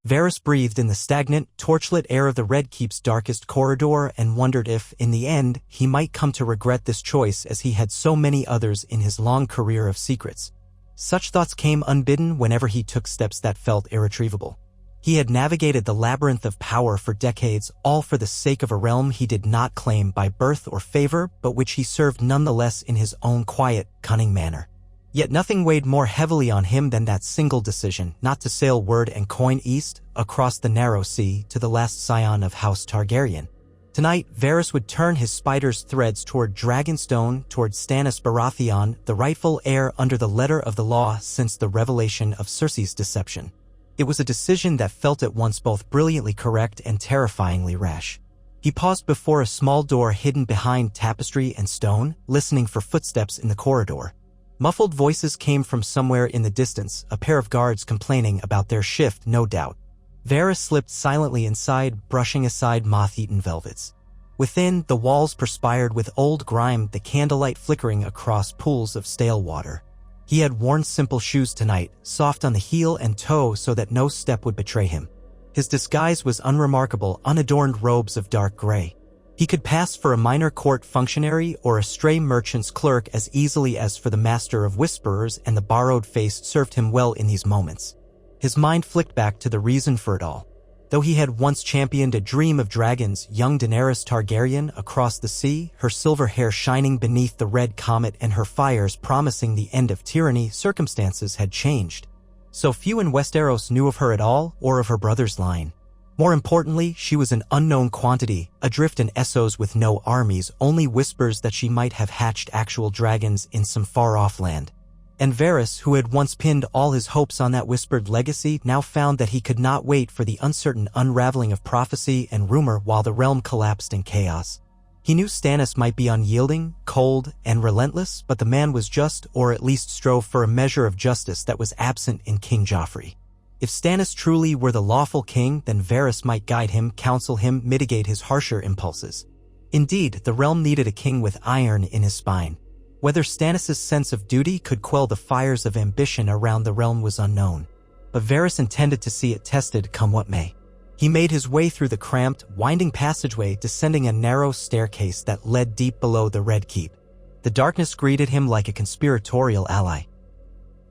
Varys breathed in the stagnant, torchlit air of the Red Keep's darkest corridor and wondered if, in the end, he might come to regret this choice as he had so many others in his long career of secrets. Such thoughts came unbidden whenever he took steps that felt irretrievable. He had navigated the labyrinth of power for decades, all for the sake of a realm he did not claim by birth or favor, but which he served nonetheless in his own quiet, cunning manner. Yet nothing weighed more heavily on him than that single decision not to sail word and coin east, across the narrow sea, to the last scion of House Targaryen. Tonight, Varys would turn his spider's threads toward Dragonstone, toward Stannis Baratheon, the rightful heir under the letter of the law since the revelation of Cersei's deception. It was a decision that felt at once both brilliantly correct and terrifyingly rash. He paused before a small door hidden behind tapestry and stone, listening for footsteps in the corridor. Muffled voices came from somewhere in the distance, a pair of guards complaining about their shift, no doubt. Varys slipped silently inside, brushing aside moth-eaten velvets. Within, the walls perspired with old grime, the candlelight flickering across pools of stale water. He had worn simple shoes tonight, soft on the heel and toe so that no step would betray him. His disguise was unremarkable, unadorned robes of dark gray. He could pass for a minor court functionary or a stray merchant's clerk as easily as for the master of whisperers, and the borrowed face served him well in these moments. His mind flicked back to the reason for it all. Though he had once championed a dream of dragons, young Daenerys Targaryen across the sea, her silver hair shining beneath the red comet and her fires promising the end of tyranny, circumstances had changed. So few in Westeros knew of her at all, or of her brother's line. More importantly, she was an unknown quantity, adrift in Essos with no armies, only whispers that she might have hatched actual dragons in some far-off land. And Varys, who had once pinned all his hopes on that whispered legacy, now found that he could not wait for the uncertain unraveling of prophecy and rumor while the realm collapsed in chaos. He knew Stannis might be unyielding, cold, and relentless, but the man was just, or at least strove for a measure of justice that was absent in King Joffrey. If Stannis truly were the lawful king, then Varys might guide him, counsel him, mitigate his harsher impulses. Indeed, the realm needed a king with iron in his spine. Whether Stannis' sense of duty could quell the fires of ambition around the realm was unknown. But Varys intended to see it tested come what may. He made his way through the cramped, winding passageway, descending a narrow staircase that led deep below the Red Keep. The darkness greeted him like a conspiratorial ally.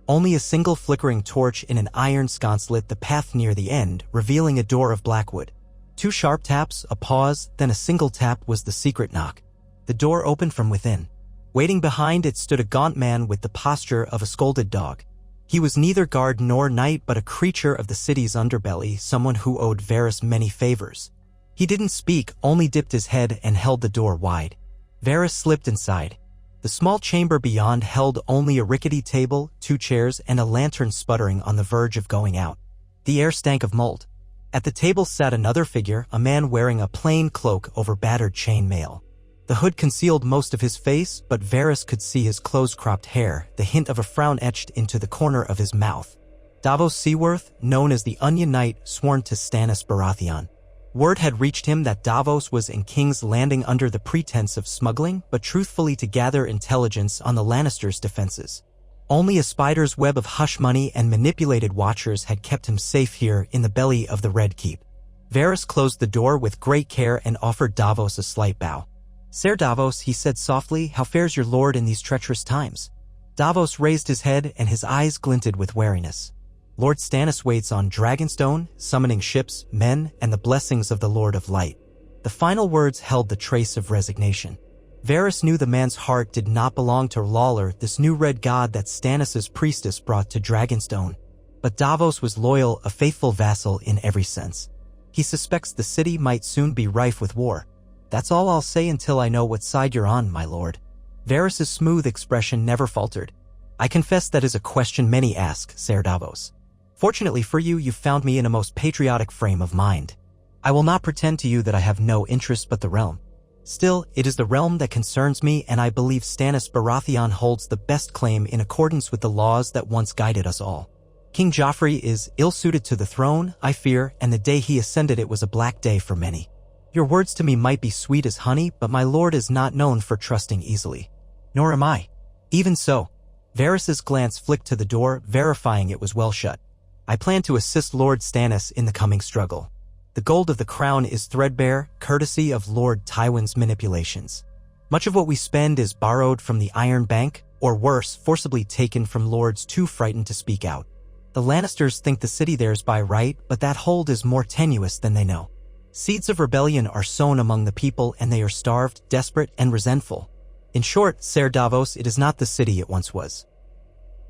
Only a single flickering torch in an iron sconce lit the path near the end, revealing a door of blackwood. 2 sharp taps, a pause, then a single tap was the secret knock. The door opened from within. Waiting behind it stood a gaunt man with the posture of a scolded dog. He was neither guard nor knight, but a creature of the city's underbelly, someone who owed Varys many favors. He didn't speak, only dipped his head and held the door wide. Varys slipped inside. The small chamber beyond held only a rickety table, 2 chairs, and a lantern sputtering on the verge of going out. The air stank of mold. At the table sat another figure, a man wearing a plain cloak over battered chain mail. The hood concealed most of his face, but Varys could see his close-cropped hair, the hint of a frown etched into the corner of his mouth. Davos Seaworth, known as the Onion Knight, sworn to Stannis Baratheon. Word had reached him that Davos was in King's Landing under the pretense of smuggling, but truthfully to gather intelligence on the Lannisters' defenses. Only a spider's web of hush money and manipulated watchers had kept him safe here in the belly of the Red Keep. Varys closed the door with great care and offered Davos a slight bow. "Sir Davos," he said softly, "how fares your lord in these treacherous times?" Davos raised his head and his eyes glinted with wariness. "Lord Stannis waits on Dragonstone, summoning ships, men, and the blessings of the Lord of Light." The final words held the trace of resignation. Varys knew the man's heart did not belong to Lawler, this new red god that Stannis' priestess brought to Dragonstone. But Davos was loyal, a faithful vassal in every sense. He suspects the city might soon be rife with war. "That's all I'll say until I know what side you're on, my lord." Varys' smooth expression never faltered. "I confess that is a question many ask, Sir Davos. Fortunately for you, you've found me in a most patriotic frame of mind. I will not pretend to you that I have no interest but the realm. Still, it is the realm that concerns me, and I believe Stannis Baratheon holds the best claim in accordance with the laws that once guided us all. King Joffrey is ill-suited to the throne, I fear, and the day he ascended it was a black day for many. Your words to me might be sweet as honey, but my lord is not known for trusting easily. Nor am I. Even so." Varys' glance flicked to the door, verifying it was well shut. I plan to assist Lord Stannis in the coming struggle. The gold of the crown is threadbare, courtesy of Lord Tywin's manipulations. Much of what we spend is borrowed from the Iron Bank, or worse, forcibly taken from lords too frightened to speak out. The Lannisters think the city theirs by right, but that hold is more tenuous than they know. Seeds of rebellion are sown among the people, and they are starved, desperate, and resentful. In short, Ser Davos, it is not the city it once was.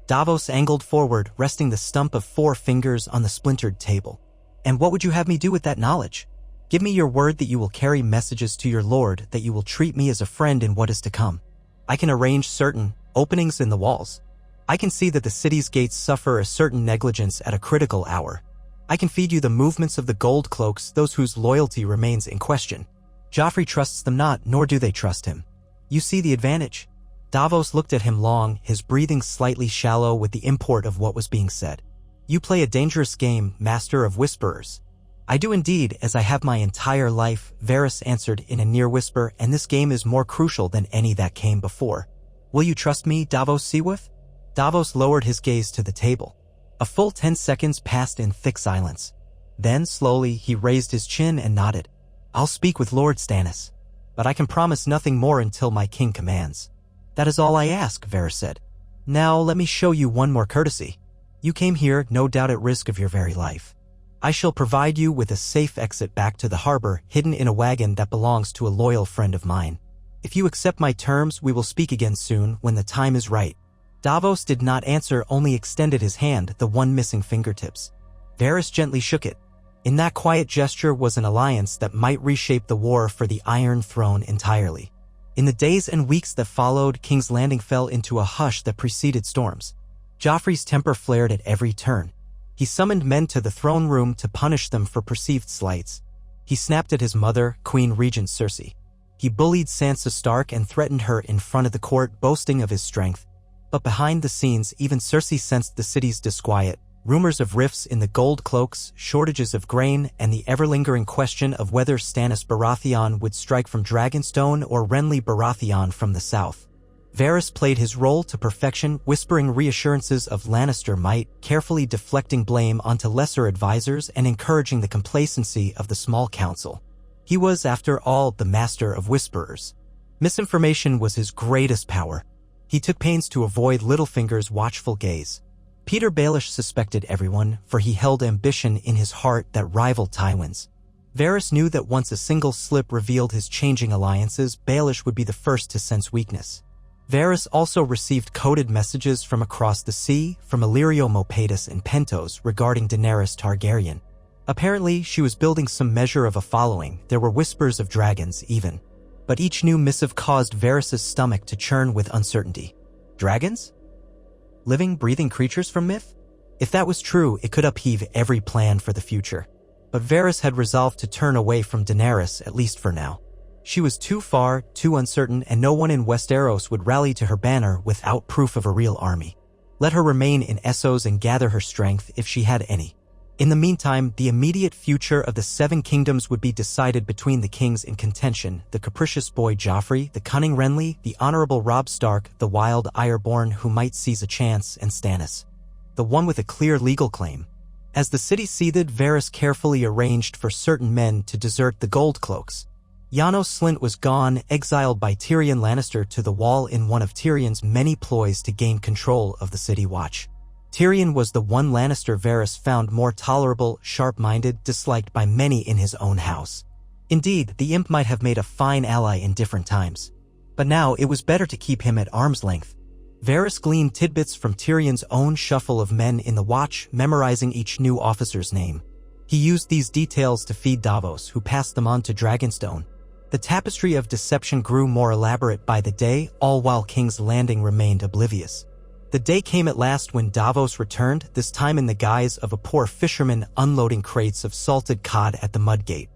Davos angled forward, resting the stump of 4 fingers on the splintered table. And what would you have me do with that knowledge? Give me your word that you will carry messages to your lord, that you will treat me as a friend in what is to come. I can arrange certain openings in the walls. I can see that the city's gates suffer a certain negligence at a critical hour. I can feed you the movements of the gold cloaks, those whose loyalty remains in question. Joffrey trusts them not, nor do they trust him. You see the advantage? Davos looked at him long, his breathing slightly shallow with the import of what was being said. You play a dangerous game, Master of Whisperers. I do indeed, as I have my entire life, Varys answered in a near whisper, and this game is more crucial than any that came before. Will you trust me, Davos Seaworth? Davos lowered his gaze to the table. A full 10 seconds passed in thick silence. Then, slowly, he raised his chin and nodded. I'll speak with Lord Stannis, but I can promise nothing more until my king commands. That is all I ask, Varys said. Now let me show you one more courtesy. You came here, no doubt at risk of your very life. I shall provide you with a safe exit back to the harbor, hidden in a wagon that belongs to a loyal friend of mine. If you accept my terms, we will speak again soon, when the time is right. Davos did not answer, only extended his hand, the one missing fingertips. Varys gently shook it. In that quiet gesture was an alliance that might reshape the war for the Iron Throne entirely. In the days and weeks that followed, King's Landing fell into a hush that preceded storms. Joffrey's temper flared at every turn. He summoned men to the throne room to punish them for perceived slights. He snapped at his mother, Queen Regent Cersei. He bullied Sansa Stark and threatened her in front of the court, boasting of his strength. But behind the scenes, even Cersei sensed the city's disquiet. Rumors of rifts in the gold cloaks, shortages of grain, and the ever-lingering question of whether Stannis Baratheon would strike from Dragonstone or Renly Baratheon from the south. Varys played his role to perfection, whispering reassurances of Lannister might, carefully deflecting blame onto lesser advisors and encouraging the complacency of the small council. He was, after all, the master of whisperers. Misinformation was his greatest power. He took pains to avoid Littlefinger's watchful gaze. Peter Baelish suspected everyone, for he held ambition in his heart that rivaled Tywin's. Varys knew that once a single slip revealed his changing alliances, Baelish would be the first to sense weakness. Varys also received coded messages from across the sea, from Illyrio Mopatis and Pentos, regarding Daenerys Targaryen. Apparently, she was building some measure of a following. There were whispers of dragons, even. But each new missive caused Varys' stomach to churn with uncertainty. Dragons? Living, breathing creatures from myth? If that was true, it could upheave every plan for the future. But Varys had resolved to turn away from Daenerys, at least for now. She was too far, too uncertain, and no one in Westeros would rally to her banner without proof of a real army. Let her remain in Essos and gather her strength, if she had any. In the meantime, the immediate future of the 7 kingdoms would be decided between the kings in contention, the capricious boy Joffrey, the cunning Renly, the honorable Robb Stark, the wild Ironborn who might seize a chance, and Stannis, the one with a clear legal claim. As the city seethed, Varys carefully arranged for certain men to desert the gold cloaks. Janos Slynt was gone, exiled by Tyrion Lannister to the Wall in one of Tyrion's many ploys to gain control of the City Watch. Tyrion was the one Lannister Varys found more tolerable, sharp-minded, disliked by many in his own house. Indeed, the imp might have made a fine ally in different times. But now it was better to keep him at arm's length. Varys gleaned tidbits from Tyrion's own shuffle of men in the Watch, memorizing each new officer's name. He used these details to feed Davos, who passed them on to Dragonstone. The tapestry of deception grew more elaborate by the day, all while King's Landing remained oblivious. The day came at last when Davos returned, this time in the guise of a poor fisherman unloading crates of salted cod at the Mudgate.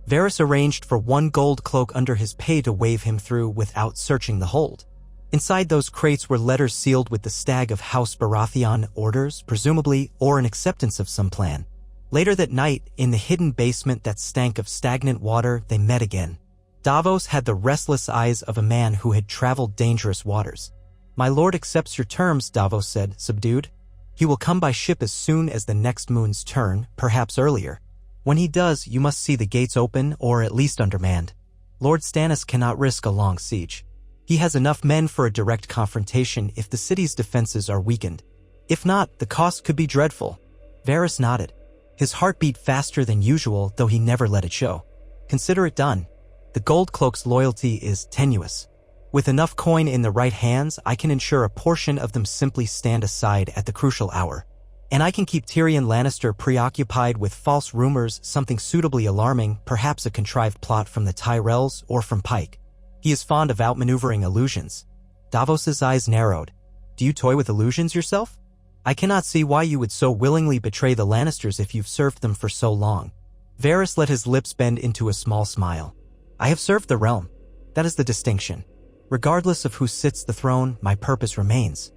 Varys arranged for 1 gold cloak under his pay to wave him through without searching the hold. Inside those crates were letters sealed with the stag of House Baratheon, orders, presumably, or an acceptance of some plan. Later that night, in the hidden basement that stank of stagnant water, they met again. Davos had the restless eyes of a man who had traveled dangerous waters. "My lord accepts your terms," Davos said, subdued. He will come by ship as soon as the next moon's turn, perhaps earlier. When he does, you must see the gates open or at least undermanned. Lord Stannis cannot risk a long siege. He has enough men for a direct confrontation if the city's defenses are weakened. If not, the cost could be dreadful. Varys nodded. His heart beat faster than usual, though he never let it show. Consider it done. The Gold Cloak's loyalty is tenuous. With enough coin in the right hands, I can ensure a portion of them simply stand aside at the crucial hour. And I can keep Tyrion Lannister preoccupied with false rumors, something suitably alarming, perhaps a contrived plot from the Tyrells or from Pike. He is fond of outmaneuvering illusions. Davos's eyes narrowed. Do you toy with illusions yourself? I cannot see why you would so willingly betray the Lannisters if you've served them for so long. Varys let his lips bend into a small smile. I have served the realm. That is the distinction. Regardless of who sits the throne, my purpose remains.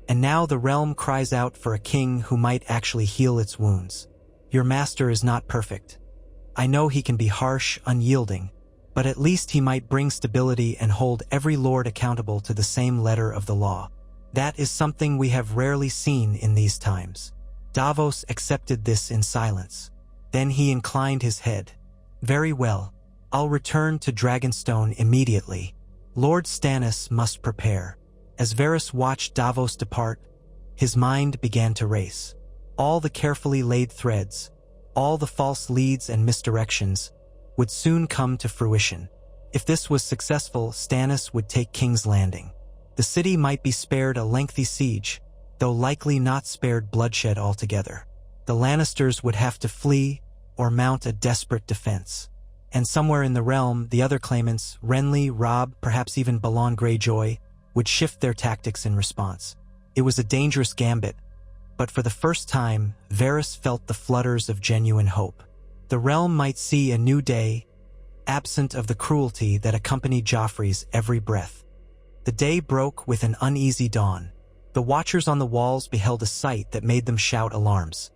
And now the realm cries out for a king who might actually heal its wounds. Your master is not perfect. I know he can be harsh, unyielding, but at least he might bring stability and hold every lord accountable to the same letter of the law. That is something we have rarely seen in these times. Davos accepted this in silence. Then he inclined his head. Very well. I'll return to Dragonstone immediately. Lord Stannis must prepare. As Varys watched Davos depart, his mind began to race. All the carefully laid threads, all the false leads and misdirections, would soon come to fruition. If this was successful, Stannis would take King's Landing. The city might be spared a lengthy siege, though likely not spared bloodshed altogether. The Lannisters would have to flee or mount a desperate defense. And somewhere in the realm, the other claimants, Renly, Robb, perhaps even Balon Greyjoy, would shift their tactics in response. It was a dangerous gambit, but for the first time, Varys felt the flutters of genuine hope. The realm might see a new day, absent of the cruelty that accompanied Joffrey's every breath. The day broke with an uneasy dawn. The watchers on the walls beheld a sight that made them shout alarms.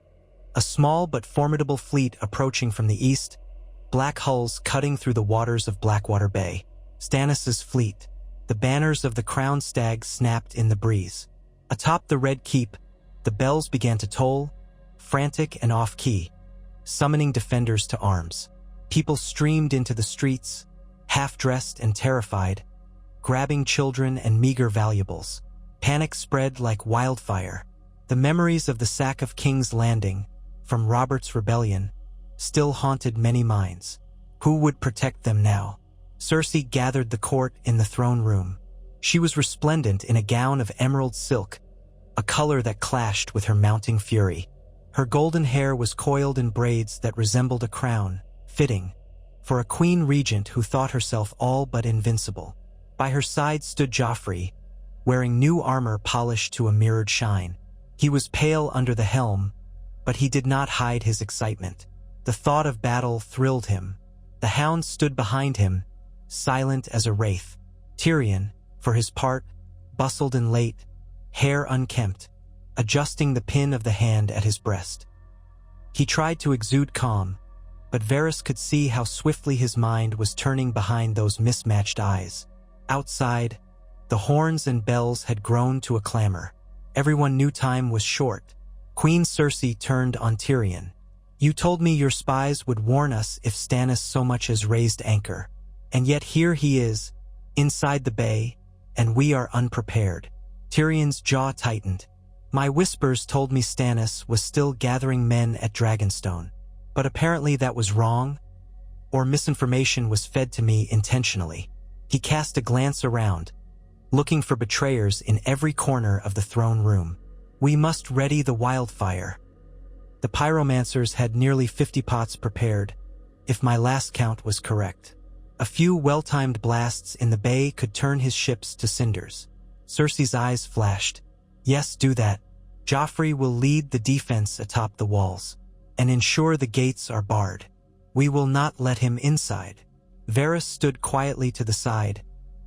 A small but formidable fleet approaching from the east, black hulls cutting through the waters of Blackwater Bay. Stannis' fleet. The banners of the crowned stag snapped in the breeze. Atop the Red Keep, the bells began to toll, frantic and off-key, summoning defenders to arms. People streamed into the streets, half-dressed and terrified, grabbing children and meager valuables. Panic spread like wildfire. The memories of the sack of King's Landing, from Robert's rebellion, still haunted many minds. Who would protect them now? Cersei gathered the court in the throne room. She was resplendent in a gown of emerald silk, a color that clashed with her mounting fury. Her golden hair was coiled in braids that resembled a crown, fitting for a queen regent who thought herself all but invincible. By her side stood Joffrey, wearing new armor polished to a mirrored shine. He was pale under the helm, but he did not hide his excitement. The thought of battle thrilled him. The hound stood behind him, silent as a wraith. Tyrion, for his part, bustled in late, hair unkempt, adjusting the pin of the hand at his breast. He tried to exude calm, but Varys could see how swiftly his mind was turning behind those mismatched eyes. Outside, the horns and bells had grown to a clamor. Everyone knew time was short. Queen Cersei turned on Tyrion. You told me your spies would warn us if Stannis so much as raised anchor. And yet here he is, inside the bay, and we are unprepared. Tyrion's jaw tightened. My whispers told me Stannis was still gathering men at Dragonstone. But apparently that was wrong, or misinformation was fed to me intentionally. He cast a glance around, looking for betrayers in every corner of the throne room. We must ready the wildfire. The pyromancers had nearly 50 pots prepared, if my last count was correct. A few well-timed blasts in the bay could turn his ships to cinders. Cersei's eyes flashed. Yes, do that. Joffrey will lead the defense atop the walls, and ensure the gates are barred. We will not let him inside. Varys stood quietly to the side,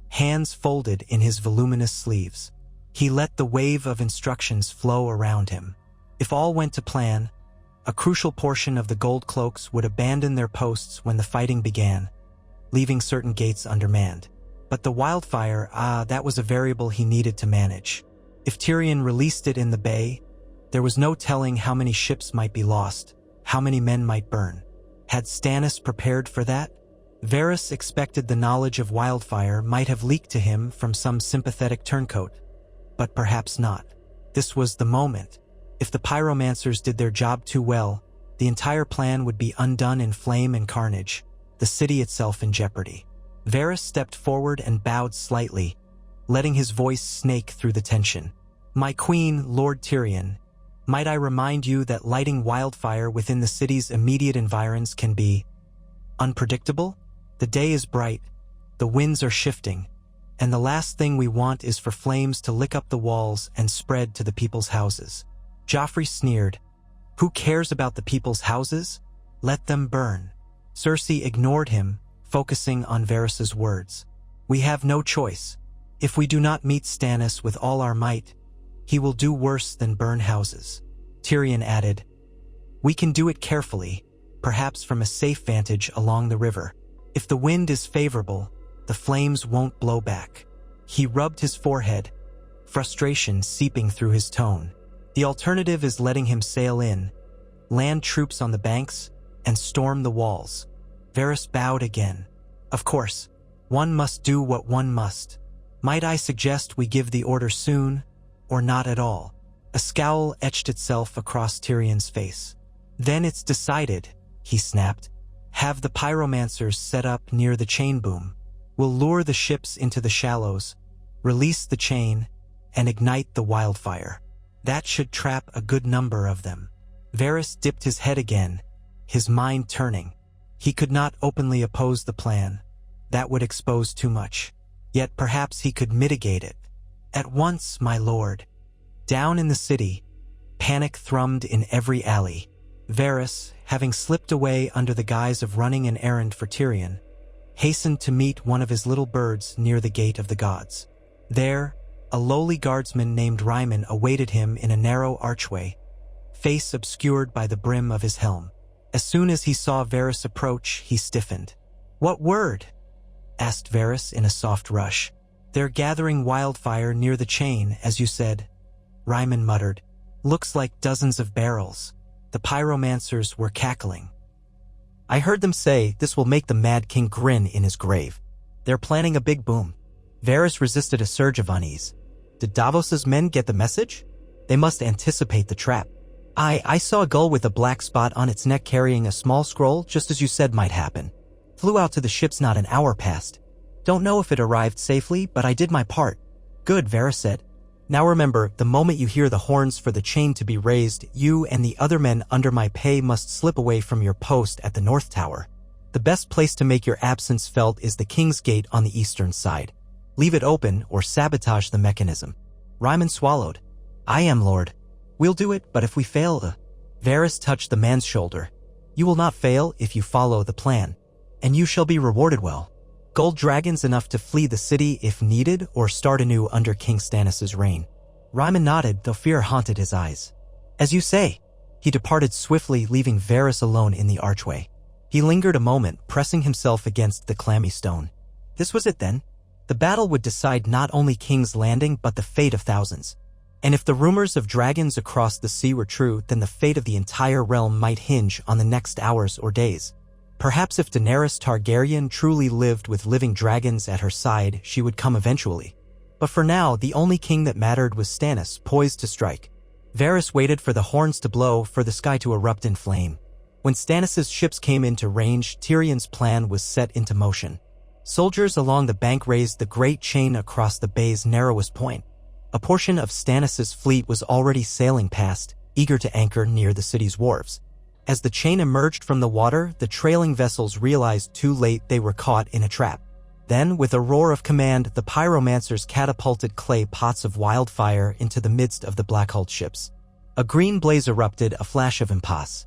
hands folded in his voluminous sleeves. He let the wave of instructions flow around him. If all went to plan, a crucial portion of the Gold Cloaks would abandon their posts when the fighting began, leaving certain gates undermanned. But the wildfire, that was a variable he needed to manage. If Tyrion released it in the bay, There was no telling how many ships might be lost, how many men might burn. Had Stannis prepared for that? Varys expected the knowledge of wildfire might have leaked to him from some sympathetic turncoat. But perhaps not. This was the moment. If the pyromancers did their job too well, the entire plan would be undone in flame and carnage, the city itself in jeopardy. Varys stepped forward and bowed slightly, letting his voice snake through the tension. "My queen, Lord Tyrion, might I remind you that lighting wildfire within the city's immediate environs can be unpredictable? The day is bright, the winds are shifting, and the last thing we want is for flames to lick up the walls and spread to the people's houses." Joffrey sneered. "Who cares about the people's houses? Let them burn." Cersei ignored him, focusing on Varys's words. "We have no choice. If we do not meet Stannis with all our might, he will do worse than burn houses." Tyrion added, "We can do it carefully, perhaps from a safe vantage along the river. If the wind is favorable, the flames won't blow back." He rubbed his forehead, frustration seeping through his tone. The alternative is letting him sail in, land troops on the banks, and storm the walls. Varys bowed again. "Of course, one must do what one must. Might I suggest we give the order soon, or not at all?" A scowl etched itself across Tyrion's face. "Then it's decided," he snapped. "Have the pyromancers set up near the chain boom. We'll lure the ships into the shallows, release the chain, and ignite the wildfire. That should trap a good number of them." Varys dipped his head again, his mind turning. He could not openly oppose the plan. That would expose too much. Yet perhaps he could mitigate it. "At once, my lord." Down in the city, panic thrummed in every alley. Varys, having slipped away under the guise of running an errand for Tyrion, hastened to meet one of his little birds near the Gate of the Gods. There, a lowly guardsman named Ryman awaited him in a narrow archway, face obscured by the brim of his helm. As soon as he saw Varys approach, he stiffened. "What word?" asked Varys in a soft rush. "They're gathering wildfire near the chain, as you said," Ryman muttered. "Looks like dozens of barrels." The pyromancers were cackling. "I heard them say this will make the Mad King grin in his grave. They're planning a big boom." Varys resisted a surge of unease. Did Davos's men get the message? They must anticipate the trap. I saw a gull with a black spot on its neck carrying a small scroll, just as you said might happen. Flew out to the ships not an hour past. Don't know if it arrived safely, but I did my part." "Good," Varys said. "Now remember, the moment you hear the horns for the chain to be raised, you and the other men under my pay must slip away from your post at the North Tower. The best place to make your absence felt is the King's Gate on the eastern side. Leave it open or sabotage the mechanism." Ryman swallowed. "I am, Lord. We'll do it, but if we fail..." Varys touched the man's shoulder. "You will not fail if you follow the plan, and you shall be rewarded well. Gold dragons enough to flee the city if needed or start anew under King Stannis' reign." Ryman nodded, though fear haunted his eyes. "As you say." He departed swiftly, leaving Varys alone in the archway. He lingered a moment, pressing himself against the clammy stone. This was it then. The battle would decide not only King's Landing but the fate of thousands. And if the rumors of dragons across the sea were true, then the fate of the entire realm might hinge on the next hours or days. Perhaps if Daenerys Targaryen truly lived with living dragons at her side, she would come eventually. But for now, the only king that mattered was Stannis, poised to strike. Varys waited for the horns to blow, for the sky to erupt in flame. When Stannis' ships came into range, Tyrion's plan was set into motion. Soldiers along the bank raised the great chain across the bay's narrowest point. A portion of Stannis' fleet was already sailing past, eager to anchor near the city's wharves. As the chain emerged from the water, the trailing vessels realized too late they were caught in a trap. Then, with a roar of command, the pyromancers catapulted clay pots of wildfire into the midst of the black-hulled ships. A green blaze erupted, a flash of impasse.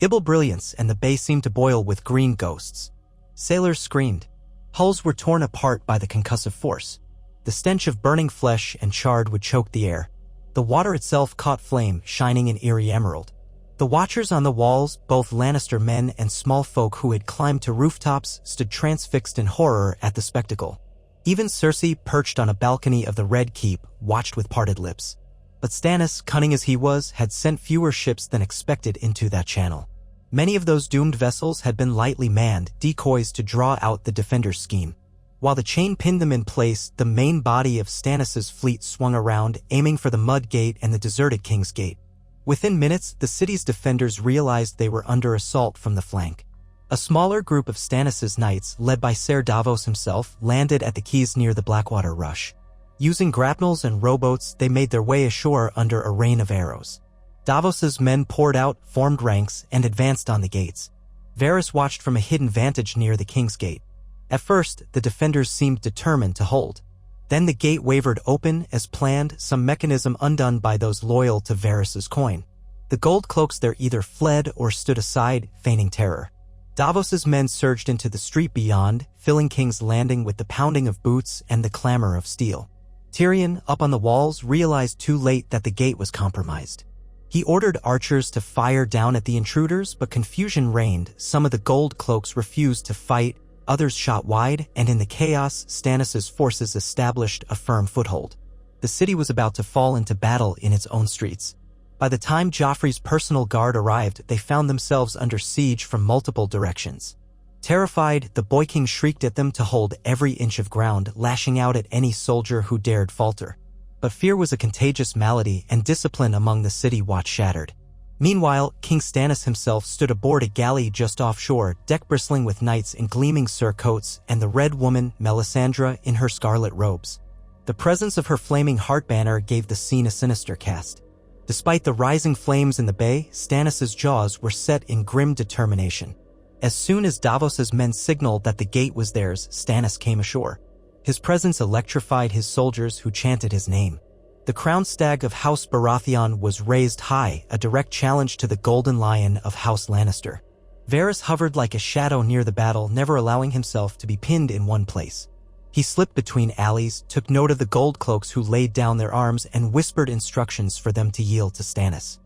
Ibble brilliance, and the bay seemed to boil with green ghosts. Sailors screamed. Hulls were torn apart by the concussive force. The stench of burning flesh and charred would choke the air. The water itself caught flame, shining an eerie emerald. The watchers on the walls, both Lannister men and small folk who had climbed to rooftops, stood transfixed in horror at the spectacle. Even Cersei, perched on a balcony of the Red Keep, watched with parted lips. But Stannis, cunning as he was, had sent fewer ships than expected into that channel. Many of those doomed vessels had been lightly manned, decoys to draw out the defenders' scheme. While the chain pinned them in place, the main body of Stannis' fleet swung around, aiming for the Mud Gate and the deserted King's Gate. Within minutes, the city's defenders realized they were under assault from the flank. A smaller group of Stannis' knights, led by Ser Davos himself, landed at the quays near the Blackwater Rush. Using grapnels and rowboats, they made their way ashore under a rain of arrows. Davos's men poured out, formed ranks, and advanced on the gates. Varys watched from a hidden vantage near the King's Gate. At first, the defenders seemed determined to hold. Then the gate wavered open as planned, some mechanism undone by those loyal to Varys's coin. The gold cloaks there either fled or stood aside, feigning terror. Davos's men surged into the street beyond, filling King's Landing with the pounding of boots and the clamor of steel. Tyrion, up on the walls, realized too late that the gate was compromised. He ordered archers to fire down at the intruders, but confusion reigned. Some of the gold cloaks refused to fight, others shot wide, and in the chaos, Stannis' forces established a firm foothold. The city was about to fall into battle in its own streets. By the time Joffrey's personal guard arrived, they found themselves under siege from multiple directions. Terrified, the Boy King shrieked at them to hold every inch of ground, lashing out at any soldier who dared falter. But fear was a contagious malady, and discipline among the city watch shattered. Meanwhile, King Stannis himself stood aboard a galley just offshore, deck bristling with knights in gleaming surcoats, and the Red Woman, Melisandre, in her scarlet robes. The presence of her flaming heart banner gave the scene a sinister cast. Despite the rising flames in the bay, Stannis' jaws were set in grim determination. As soon as Davos's men signaled that the gate was theirs, Stannis came ashore. His presence electrified his soldiers who chanted his name. The crowned stag of House Baratheon was raised high, a direct challenge to the golden lion of House Lannister. Varys hovered like a shadow near the battle, never allowing himself to be pinned in one place. He slipped between alleys, took note of the gold cloaks who laid down their arms, and whispered instructions for them to yield to Stannis.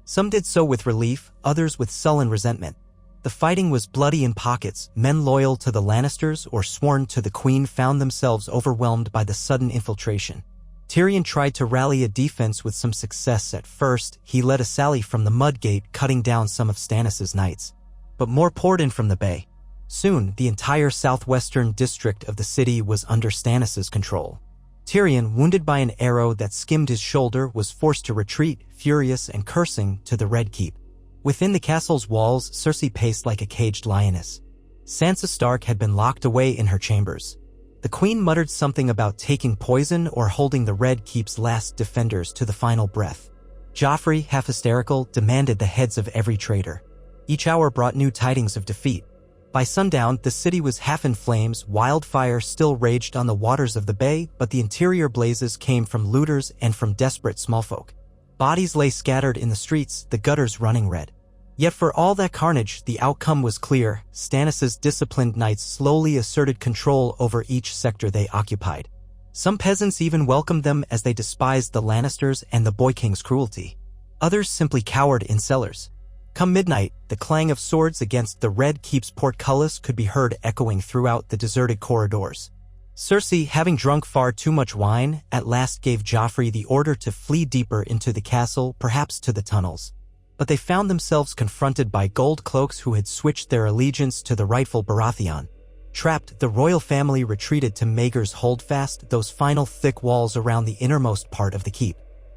Some did so with relief, others with sullen resentment. The fighting was bloody in pockets. Men loyal to the Lannisters or sworn to the Queen found themselves overwhelmed by the sudden infiltration. Tyrion tried to rally a defense with some success at first. He led a sally from the Mud Gate, cutting down some of Stannis' knights. But more poured in from the bay. Soon, the entire southwestern district of the city was under Stannis' control. Tyrion, wounded by an arrow that skimmed his shoulder, was forced to retreat, furious and cursing, to the Red Keep. Within the castle's walls, Cersei paced like a caged lioness. Sansa Stark had been locked away in her chambers. The Queen muttered something about taking poison or holding the Red Keep's last defenders to the final breath. Joffrey, half hysterical, demanded the heads of every traitor. Each hour brought new tidings of defeat. By sundown, the city was half in flames. Wildfire still raged on the waters of the bay, but the interior blazes came from looters and from desperate smallfolk. Bodies lay scattered in the streets, the gutters running red. Yet for all that carnage, the outcome was clear. Stannis' disciplined knights slowly asserted control over each sector they occupied. Some peasants even welcomed them as they despised the Lannisters and the Boy King's cruelty. Others simply cowered in cellars. Come midnight, the clang of swords against the Red Keep's portcullis could be heard echoing throughout the deserted corridors. Cersei, having drunk far too much wine, at last gave Joffrey the order to flee deeper into the castle, perhaps to the tunnels. But they found themselves confronted by gold cloaks who had switched their allegiance to the rightful Baratheon. Trapped, the royal family retreated to Maegor's Holdfast, those final thick walls around the innermost part of the keep.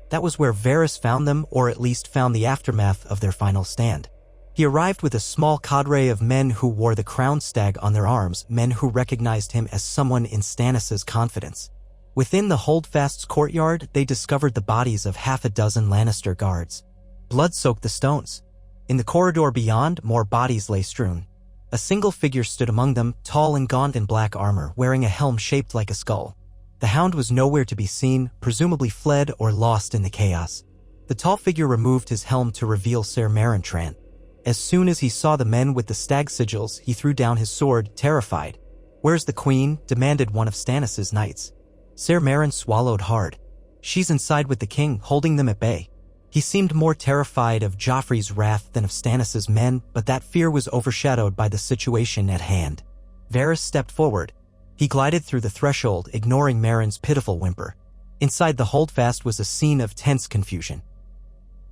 That was where Varys found them, or at least found the aftermath of their final stand. He arrived with a small cadre of men who wore the crowned stag on their arms, men who recognized him as someone in Stannis' confidence. Within the Holdfast's courtyard, they discovered the bodies of half a dozen Lannister guards. Blood soaked the stones. In the corridor beyond, more bodies lay strewn. A single figure stood among them, tall and gaunt in black armor, wearing a helm shaped like a skull. The Hound was nowhere to be seen, presumably fled or lost in the chaos. The tall figure removed his helm to reveal Ser Trant. As soon as he saw the men with the stag sigils, he threw down his sword, terrified. "Where's the Queen?" demanded one of Stannis' knights. Ser swallowed hard. "She's inside with the king, holding them at bay." He seemed more terrified of Joffrey's wrath than of Stannis' men, but that fear was overshadowed by the situation at hand. Varys stepped forward. He glided through the threshold, ignoring Meryn's pitiful whimper. Inside the holdfast was a scene of tense confusion.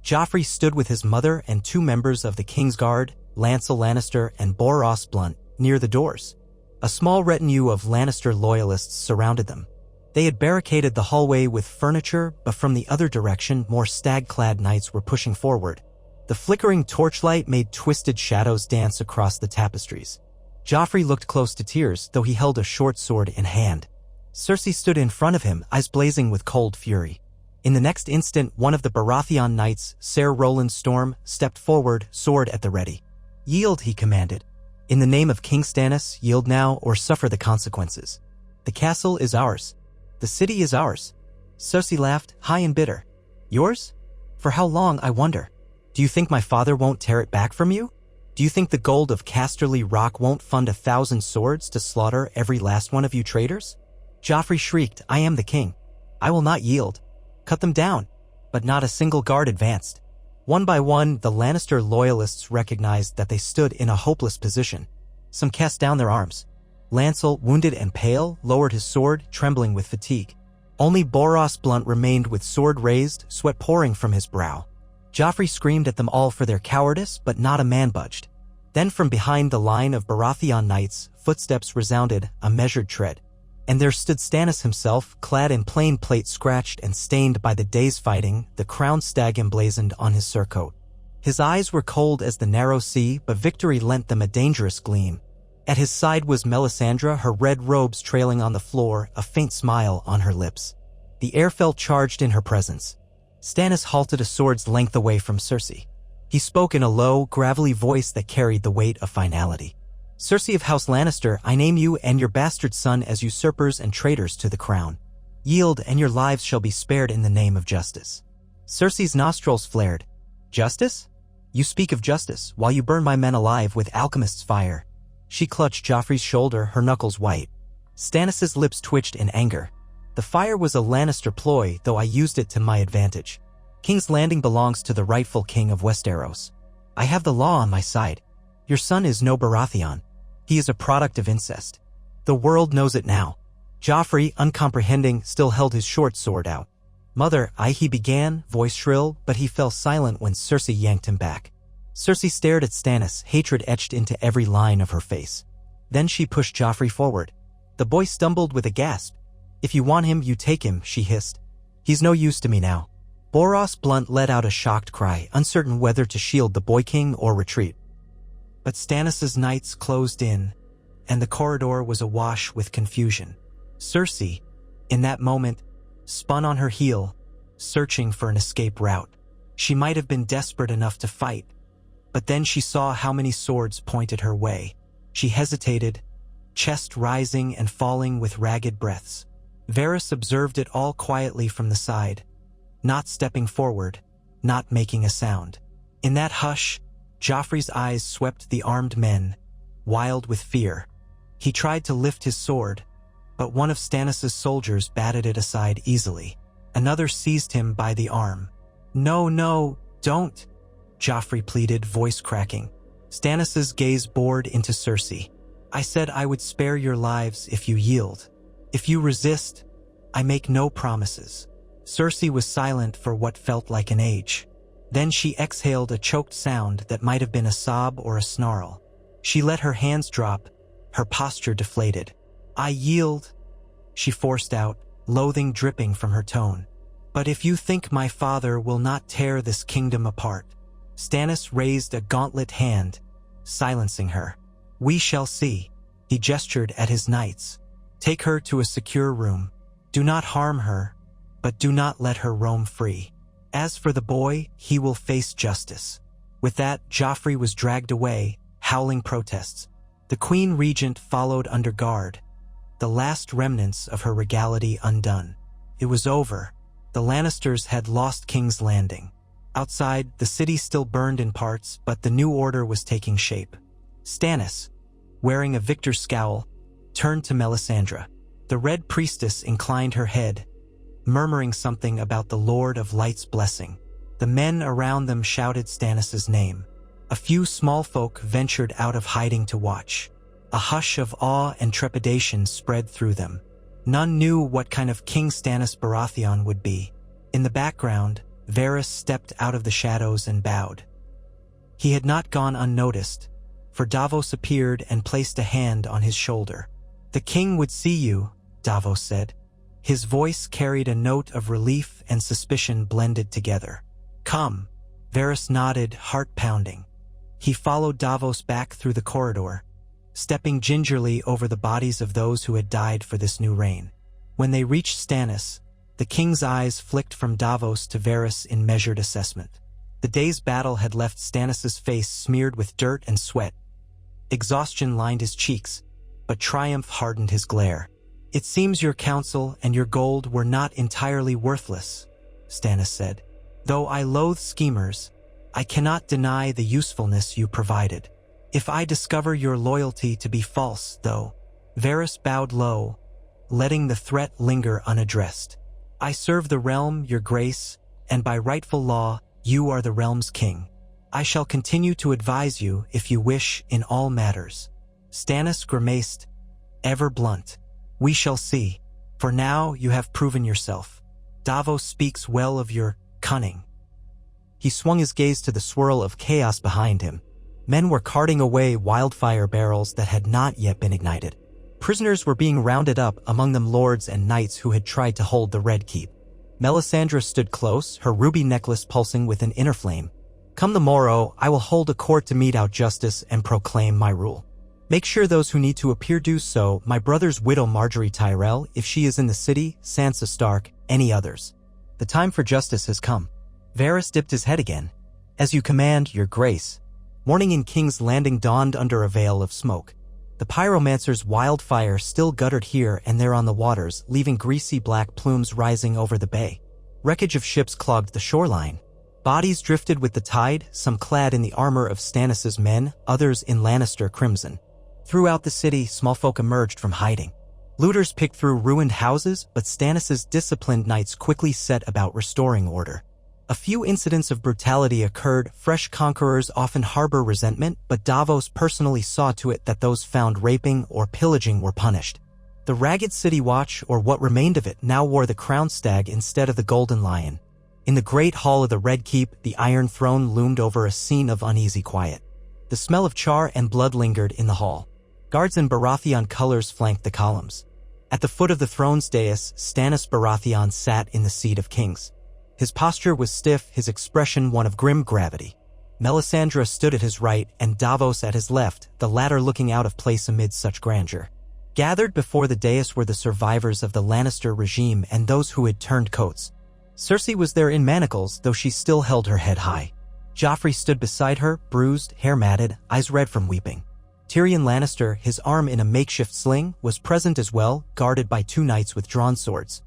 Joffrey stood with his mother and 2 members of the King's Guard, Lancel Lannister and Boros Blunt, near the doors. A small retinue of Lannister loyalists surrounded them. They had barricaded the hallway with furniture, but from the other direction, more stag-clad knights were pushing forward. The flickering torchlight made twisted shadows dance across the tapestries. Joffrey looked close to tears, though he held a short sword in hand. Cersei stood in front of him, eyes blazing with cold fury. In the next instant, one of the Baratheon knights, Ser Roland Storm, stepped forward, sword at the ready. "Yield," he commanded. "In the name of King Stannis, yield now or suffer the consequences. The castle is ours. The city is ours." Cersei laughed, high and bitter. "Yours? For how long, I wonder? Do you think my father won't tear it back from you? Do you think the gold of Casterly Rock won't fund 1,000 swords to slaughter every last one of you traitors?" Joffrey shrieked, "I am the king. I will not yield." Cut them down. But not a single guard advanced. One by one, the Lannister loyalists recognized that they stood in a hopeless position. Some cast down their arms. Lancel, wounded and pale, lowered his sword, trembling with fatigue. Only Boros Blunt remained with sword raised, sweat pouring from his brow. Joffrey screamed at them all for their cowardice, but not a man budged. Then from behind the line of Baratheon knights, footsteps resounded, a measured tread. And there stood Stannis himself, clad in plain plate scratched and stained by the day's fighting, the crowned stag emblazoned on his surcoat. His eyes were cold as the narrow sea, but victory lent them a dangerous gleam. At his side was Melisandre, her red robes trailing on the floor, a faint smile on her lips. The air felt charged in her presence. Stannis halted a sword's length away from Cersei. He spoke in a low, gravelly voice that carried the weight of finality. "Cersei of House Lannister, I name you and your bastard son as usurpers and traitors to the crown. Yield, and your lives shall be spared in the name of justice." Cersei's nostrils flared. "Justice? You speak of justice, while you burn my men alive with alchemist's fire." She clutched Joffrey's shoulder, her knuckles white. Stannis' lips twitched in anger. "The fire was a Lannister ploy, though I used it to my advantage. King's Landing belongs to the rightful king of Westeros. I have the law on my side. Your son is no Baratheon. He is a product of incest. The world knows it now." Joffrey, uncomprehending, still held his short sword out. "Mother, he began, voice shrill, but he fell silent when Cersei yanked him back." Cersei stared at Stannis, hatred etched into every line of her face. Then she pushed Joffrey forward. The boy stumbled with a gasp. "If you want him, you take him," she hissed. "He's no use to me now." Boros Blunt let out a shocked cry, uncertain whether to shield the boy king or retreat. But Stannis' knights closed in, and the corridor was awash with confusion. Cersei, in that moment, spun on her heel, searching for an escape route. She might have been desperate enough to fight, but then she saw how many swords pointed her way. She hesitated, chest rising and falling with ragged breaths. Varys observed it all quietly from the side, not stepping forward, not making a sound. In that hush, Joffrey's eyes swept the armed men, wild with fear. He tried to lift his sword, but one of Stannis' soldiers batted it aside easily. Another seized him by the arm. No, don't," Joffrey pleaded, voice cracking. Stannis' gaze bored into Cersei. "I said I would spare your lives if you yield. If you resist, I make no promises." Cersei was silent for what felt like an age. Then she exhaled a choked sound that might have been a sob or a snarl. She let her hands drop, her posture deflated. "I yield," she forced out, loathing dripping from her tone. "But if you think my father will not tear this kingdom apart." Stannis raised a gauntlet hand, silencing her. "We shall see." He gestured at his knights. "Take her to a secure room. Do not harm her, but do not let her roam free. As for the boy, he will face justice." With that, Joffrey was dragged away, howling protests. The Queen Regent followed under guard, the last remnants of her regality undone. It was over. The Lannisters had lost King's Landing. Outside, the city still burned in parts, but the new order was taking shape. Stannis, wearing a victor's scowl, turned to Melisandre. The Red Priestess inclined her head, murmuring something about the Lord of Light's blessing. The men around them shouted Stannis' name. A few small folk ventured out of hiding to watch. A hush of awe and trepidation spread through them. None knew what kind of king Stannis Baratheon would be. In the background, Varys stepped out of the shadows and bowed. He had not gone unnoticed, for Davos appeared and placed a hand on his shoulder. "The king would see you," Davos said. His voice carried a note of relief and suspicion blended together. "Come." Varys nodded, heart pounding. He followed Davos back through the corridor, stepping gingerly over the bodies of those who had died for this new reign. When they reached Stannis, the king's eyes flicked from Davos to Varys in measured assessment. The day's battle had left Stannis's face smeared with dirt and sweat. Exhaustion lined his cheeks, but triumph hardened his glare. "It seems your counsel and your gold were not entirely worthless," Stannis said. "Though I loathe schemers, I cannot deny the usefulness you provided. If I discover your loyalty to be false, though," Varys bowed low, letting the threat linger unaddressed. "I serve the realm, your grace, and by rightful law, you are the realm's king. I shall continue to advise you, if you wish, in all matters." Stannis grimaced, ever blunt. "We shall see. For now, you have proven yourself. Davos speaks well of your cunning." He swung his gaze to the swirl of chaos behind him. Men were carting away wildfire barrels that had not yet been ignited. Prisoners were being rounded up, among them lords and knights who had tried to hold the Red Keep. Melisandre stood close, her ruby necklace pulsing with an inner flame. "Come the morrow, I will hold a court to mete out justice and proclaim my rule. Make sure those who need to appear do so, my brother's widow Margaery Tyrell, if she is in the city, Sansa Stark, any others. The time for justice has come." Varys dipped his head again. "As you command, your grace." Morning in King's Landing dawned under a veil of smoke. The pyromancer's wildfire still guttered here and there on the waters, leaving greasy black plumes rising over the bay. Wreckage of ships clogged the shoreline. Bodies drifted with the tide, some clad in the armor of Stannis's men, others in Lannister crimson. Throughout the city, small folk emerged from hiding. Looters picked through ruined houses, but Stannis's disciplined knights quickly set about restoring order. A few incidents of brutality occurred. Fresh conquerors often harbor resentment, but Davos personally saw to it that those found raping or pillaging were punished. The Ragged City Watch, or what remained of it, now wore the crowned stag instead of the golden lion. In the great hall of the Red Keep, the Iron Throne loomed over a scene of uneasy quiet. The smell of char and blood lingered in the hall. Guards in Baratheon colors flanked the columns. At the foot of the throne's dais, Stannis Baratheon sat in the seat of kings. His posture was stiff, his expression one of grim gravity. Melisandre stood at his right and Davos at his left, the latter looking out of place amid such grandeur. Gathered before the dais were the survivors of the Lannister regime and those who had turned coats. Cersei was there in manacles, though she still held her head high. Joffrey stood beside her, bruised, hair matted, eyes red from weeping. Tyrion Lannister, his arm in a makeshift sling, was present as well, guarded by two knights with drawn swords.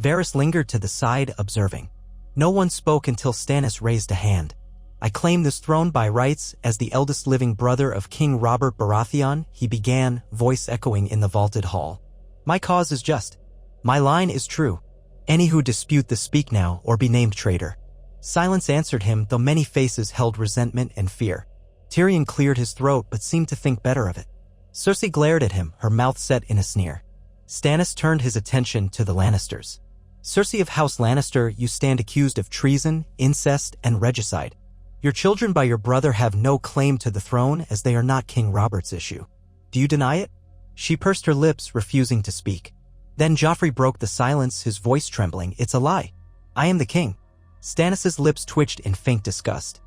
Varys lingered to the side, observing. No one spoke until Stannis raised a hand. "I claim this throne by rights as the eldest living brother of King Robert Baratheon," he began, voice echoing in the vaulted hall. "My cause is just. My line is true. Any who dispute this speak now or be named traitor." Silence answered him, though many faces held resentment and fear. Tyrion cleared his throat but seemed to think better of it. Cersei glared at him, her mouth set in a sneer. Stannis turned his attention to the Lannisters. "Cersei of House Lannister, you stand accused of treason, incest, and regicide. Your children by your brother have no claim to the throne as they are not King Robert's issue. Do you deny it?" She pursed her lips, refusing to speak. Then Joffrey broke the silence, his voice trembling. "It's a lie. I am the king." Stannis's lips twitched in faint disgust.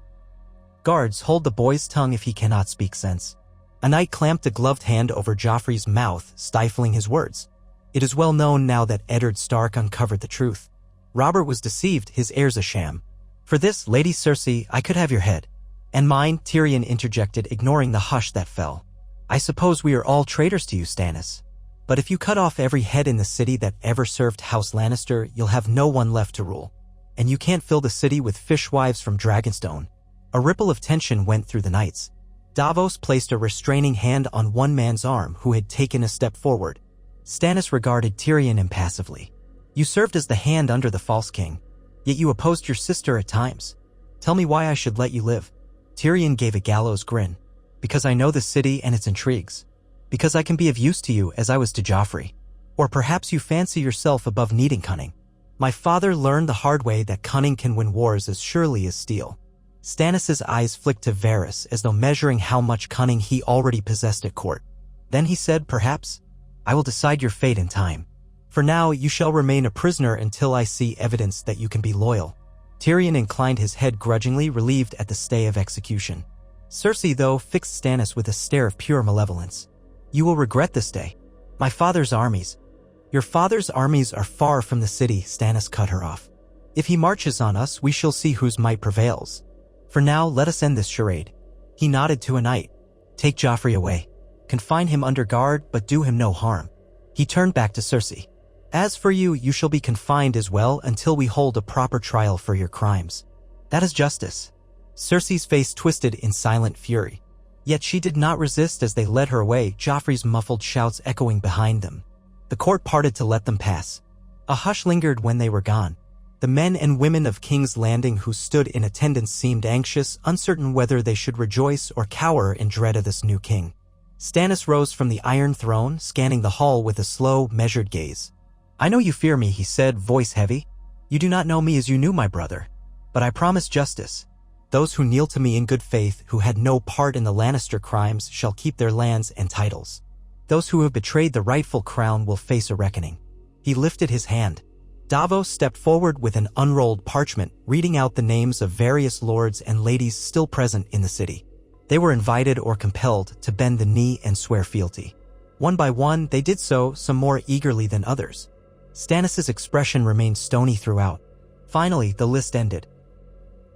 "Guards, hold the boy's tongue if he cannot speak sense." A knight clamped a gloved hand over Joffrey's mouth, stifling his words. It is well known now that Eddard Stark uncovered the truth. Robert was deceived, his heirs a sham. "For this, Lady Cersei, I could have your head." "And mine," Tyrion interjected, ignoring the hush that fell. "I suppose we are all traitors to you, Stannis. But if you cut off every head in the city that ever served House Lannister, you'll have no one left to rule. And you can't fill the city with fishwives from Dragonstone." A ripple of tension went through the knights. Davos placed a restraining hand on one man's arm who had taken a step forward. Stannis regarded Tyrion impassively. "You served as the hand under the false king, yet you opposed your sister at times. Tell me why I should let you live." Tyrion gave a gallows grin. "Because I know the city and its intrigues. Because I can be of use to you as I was to Joffrey." Or perhaps you fancy yourself above needing cunning. My father learned the hard way that cunning can win wars as surely as steel. Stannis' eyes flicked to Varys as though measuring how much cunning he already possessed at court. Then he said, perhaps, I will decide your fate in time. For now, you shall remain a prisoner until I see evidence that you can be loyal. Tyrion inclined his head grudgingly, relieved at the stay of execution. Cersei, though, fixed Stannis with a stare of pure malevolence. You will regret this day. My father's armies. Your father's armies are far from the city, Stannis cut her off. If he marches on us, we shall see whose might prevails. For now, let us end this charade. He nodded to a knight. Take Joffrey away. Confine him under guard, but do him no harm. He turned back to Cersei. As for you, you shall be confined as well until we hold a proper trial for your crimes. That is justice. Cersei's face twisted in silent fury. Yet she did not resist as they led her away, Joffrey's muffled shouts echoing behind them. The court parted to let them pass. A hush lingered when they were gone. The men and women of King's Landing who stood in attendance seemed anxious, uncertain whether they should rejoice or cower in dread of this new king. Stannis rose from the Iron Throne, scanning the hall with a slow, measured gaze. I know you fear me, he said, voice heavy. You do not know me as you knew my brother. But I promise justice. Those who kneel to me in good faith, who had no part in the Lannister crimes, shall keep their lands and titles. Those who have betrayed the rightful crown will face a reckoning. He lifted his hand. Davos stepped forward with an unrolled parchment, reading out the names of various lords and ladies still present in the city. They were invited or compelled to bend the knee and swear fealty. One by one, they did so, some more eagerly than others. Stannis' expression remained stony throughout. Finally, the list ended.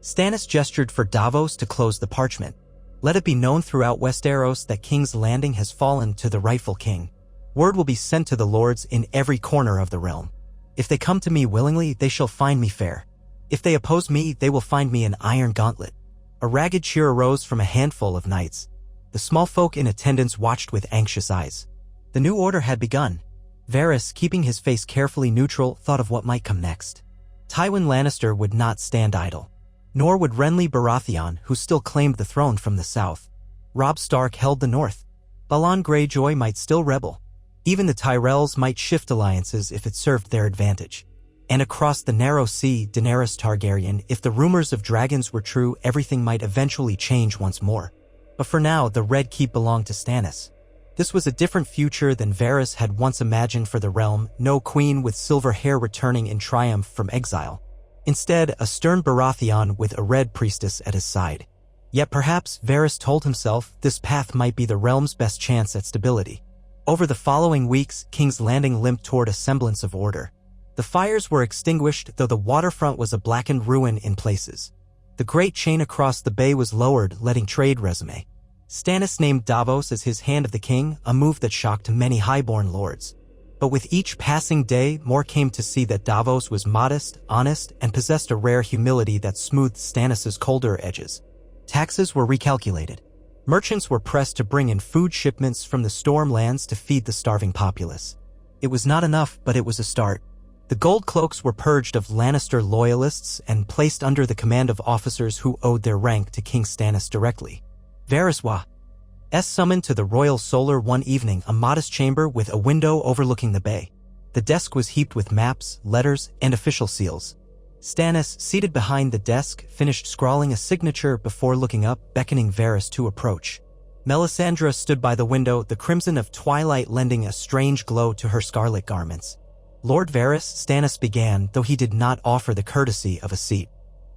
Stannis gestured for Davos to close the parchment. Let it be known throughout Westeros that King's Landing has fallen to the rightful king. Word will be sent to the lords in every corner of the realm. If they come to me willingly, they shall find me fair. If they oppose me, they will find me an iron gauntlet. A ragged cheer arose from a handful of knights. The small folk in attendance watched with anxious eyes. The new order had begun. Varys, keeping his face carefully neutral, thought of what might come next. Tywin Lannister would not stand idle. Nor would Renly Baratheon, who still claimed the throne from the south. Robb Stark held the north. Balon Greyjoy might still rebel. Even the Tyrells might shift alliances if it served their advantage. And across the narrow sea, Daenerys Targaryen, if the rumors of dragons were true, everything might eventually change once more. But for now, the Red Keep belonged to Stannis. This was a different future than Varys had once imagined for the realm, no queen with silver hair returning in triumph from exile. Instead, a stern Baratheon with a red priestess at his side. Yet perhaps, Varys told himself, this path might be the realm's best chance at stability. Over the following weeks, King's Landing limped toward a semblance of order. The fires were extinguished, though the waterfront was a blackened ruin in places. The great chain across the bay was lowered, letting trade resume. Stannis named Davos as his Hand of the King, a move that shocked many highborn lords. But with each passing day, more came to see that Davos was modest, honest, and possessed a rare humility that smoothed Stannis' colder edges. Taxes were recalculated. Merchants were pressed to bring in food shipments from the Stormlands to feed the starving populace. It was not enough, but it was a start. The gold cloaks were purged of Lannister loyalists and placed under the command of officers who owed their rank to King Stannis directly. Varys was summoned to the Royal Solar one evening, a modest chamber with a window overlooking the bay. The desk was heaped with maps, letters, and official seals. Stannis, seated behind the desk, finished scrawling a signature before looking up, beckoning Varys to approach. Melisandre stood by the window, the crimson of twilight lending a strange glow to her scarlet garments. Lord Varys, Stannis began, though he did not offer the courtesy of a seat.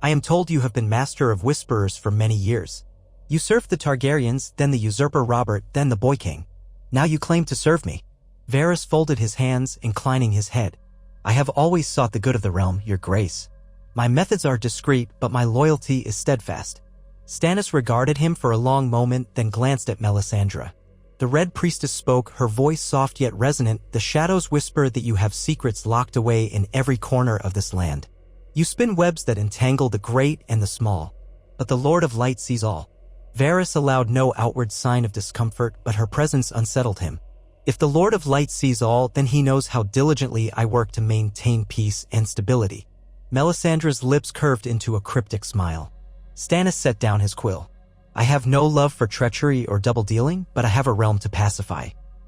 I am told you have been master of whisperers for many years. You served the Targaryens, then the usurper Robert, then the Boy King. Now you claim to serve me. Varys folded his hands, inclining his head. I have always sought the good of the realm, your grace. My methods are discreet, but my loyalty is steadfast. Stannis regarded him for a long moment, then glanced at Melisandre. The Red Priestess spoke, her voice soft yet resonant. The shadows whisper that you have secrets locked away in every corner of this land. You spin webs that entangle the great and the small. But the Lord of Light sees all. Varys allowed no outward sign of discomfort, but her presence unsettled him. If the Lord of Light sees all, then he knows how diligently I work to maintain peace and stability. Melisandre's lips curved into a cryptic smile. Stannis set down his quill. I have no love for treachery or double-dealing, but I have a realm to pacify.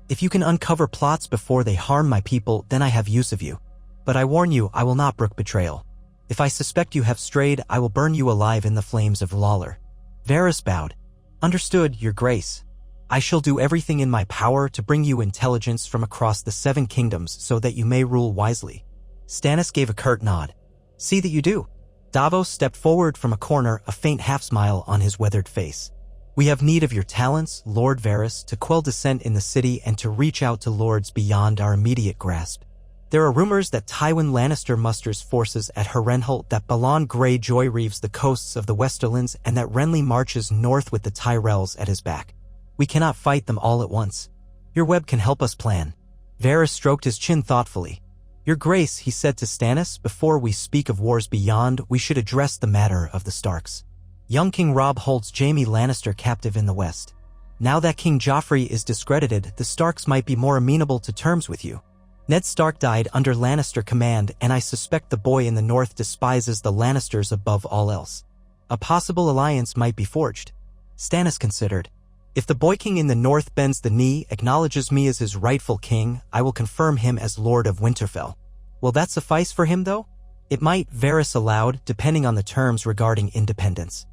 If you can uncover plots before they harm my people, then I have use of you. But I warn you, I will not brook betrayal. If I suspect you have strayed, I will burn you alive in the flames of Lawler." Varys bowed. "Understood, your grace. I shall do everything in my power to bring you intelligence from across the 7 kingdoms so that you may rule wisely." Stannis gave a curt nod. "See that you do." Davos stepped forward from a corner, a faint half-smile on his weathered face. "We have need of your talents, Lord Varys, to quell dissent in the city and to reach out to lords beyond our immediate grasp. There are rumors that Tywin Lannister musters forces at Harrenhal, that Balon Greyjoy reaves the coasts of the Westerlands, and that Renly marches north with the Tyrells at his back. We cannot fight them all at once. Your web can help us plan." Varys stroked his chin thoughtfully. "Your Grace," he said to Stannis, "before we speak of wars beyond, we should address the matter of the Starks. Young King Robb holds Jaime Lannister captive in the west. Now that King Joffrey is discredited, the Starks might be more amenable to terms with you. Ned Stark died under Lannister command, and I suspect the boy in the north despises the Lannisters above all else. A possible alliance might be forged." Stannis considered. "If the boy king in the north bends the knee, acknowledges me as his rightful king, I will confirm him as Lord of Winterfell. Will that suffice for him, though?" "It might," Varys allowed, "depending on the terms regarding independence.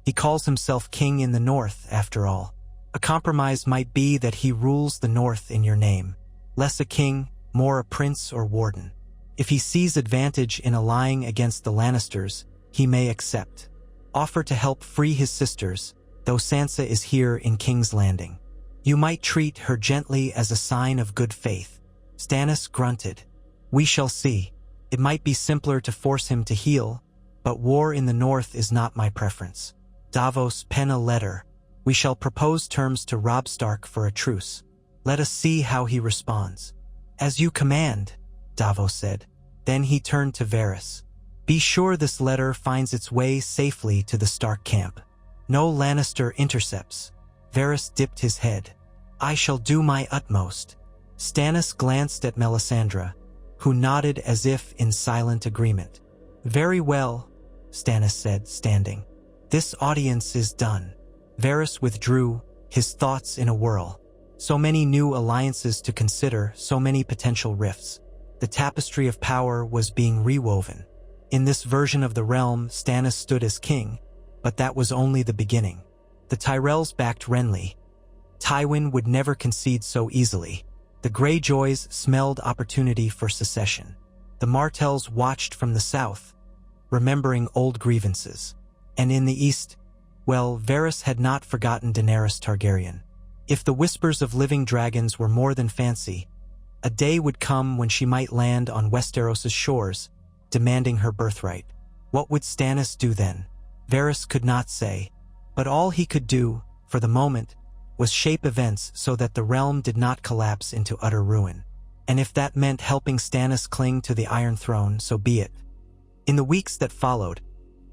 He calls himself king in the north, after all. A compromise might be that he rules the north in your name. Less a king, more a prince or warden. If he sees advantage in allying against the Lannisters, he may accept. Offer to help free his sisters, though Sansa is here in King's Landing. You might treat her gently as a sign of good faith." Stannis grunted. "We shall see. It might be simpler to force him to heal, but war in the north is not my preference. Davos, pen a letter. We shall propose terms to Robb Stark for a truce. Let us see how he responds." "As you command," Davos said. Then he turned to Varys. "Be sure this letter finds its way safely to the Stark camp. No Lannister intercepts." Varys dipped his head. "I shall do my utmost." Stannis glanced at Melisandre, who nodded as if in silent agreement. "Very well," Stannis said, standing. "This audience is done." Varys withdrew, his thoughts in a whirl. So many new alliances to consider, so many potential rifts. The tapestry of power was being rewoven. In this version of the realm, Stannis stood as king, but that was only the beginning. The Tyrells backed Renly. Tywin would never concede so easily. The Greyjoys smelled opportunity for secession. The Martells watched from the south, remembering old grievances. And in the east, well, Varys had not forgotten Daenerys Targaryen. If the whispers of living dragons were more than fancy, a day would come when she might land on Westeros' shores, demanding her birthright. What would Stannis do then? Varys could not say, but all he could do, for the moment, was shape events so that the realm did not collapse into utter ruin. And if that meant helping Stannis cling to the Iron Throne, so be it. In the weeks that followed,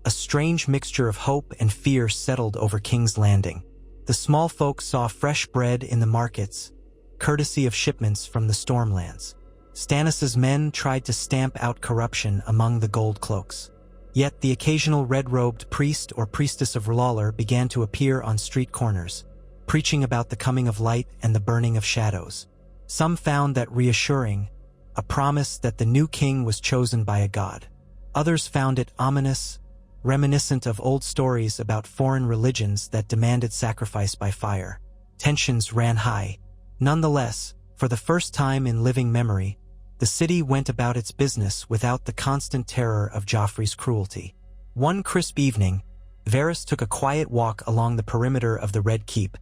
a strange mixture of hope and fear settled over King's Landing. The small folk saw fresh bread in the markets, courtesy of shipments from the Stormlands. Stannis' men tried to stamp out corruption among the gold cloaks. Yet the occasional red-robed priest or priestess of Lawler began to appear on street corners, preaching about the coming of light and the burning of shadows. Some found that reassuring, a promise that the new king was chosen by a god. Others found it ominous, reminiscent of old stories about foreign religions that demanded sacrifice by fire. Tensions ran high. Nonetheless, for the first time in living memory, the city went about its business without the constant terror of Joffrey's cruelty. One crisp evening, Varys took a quiet walk along the perimeter of the Red Keep,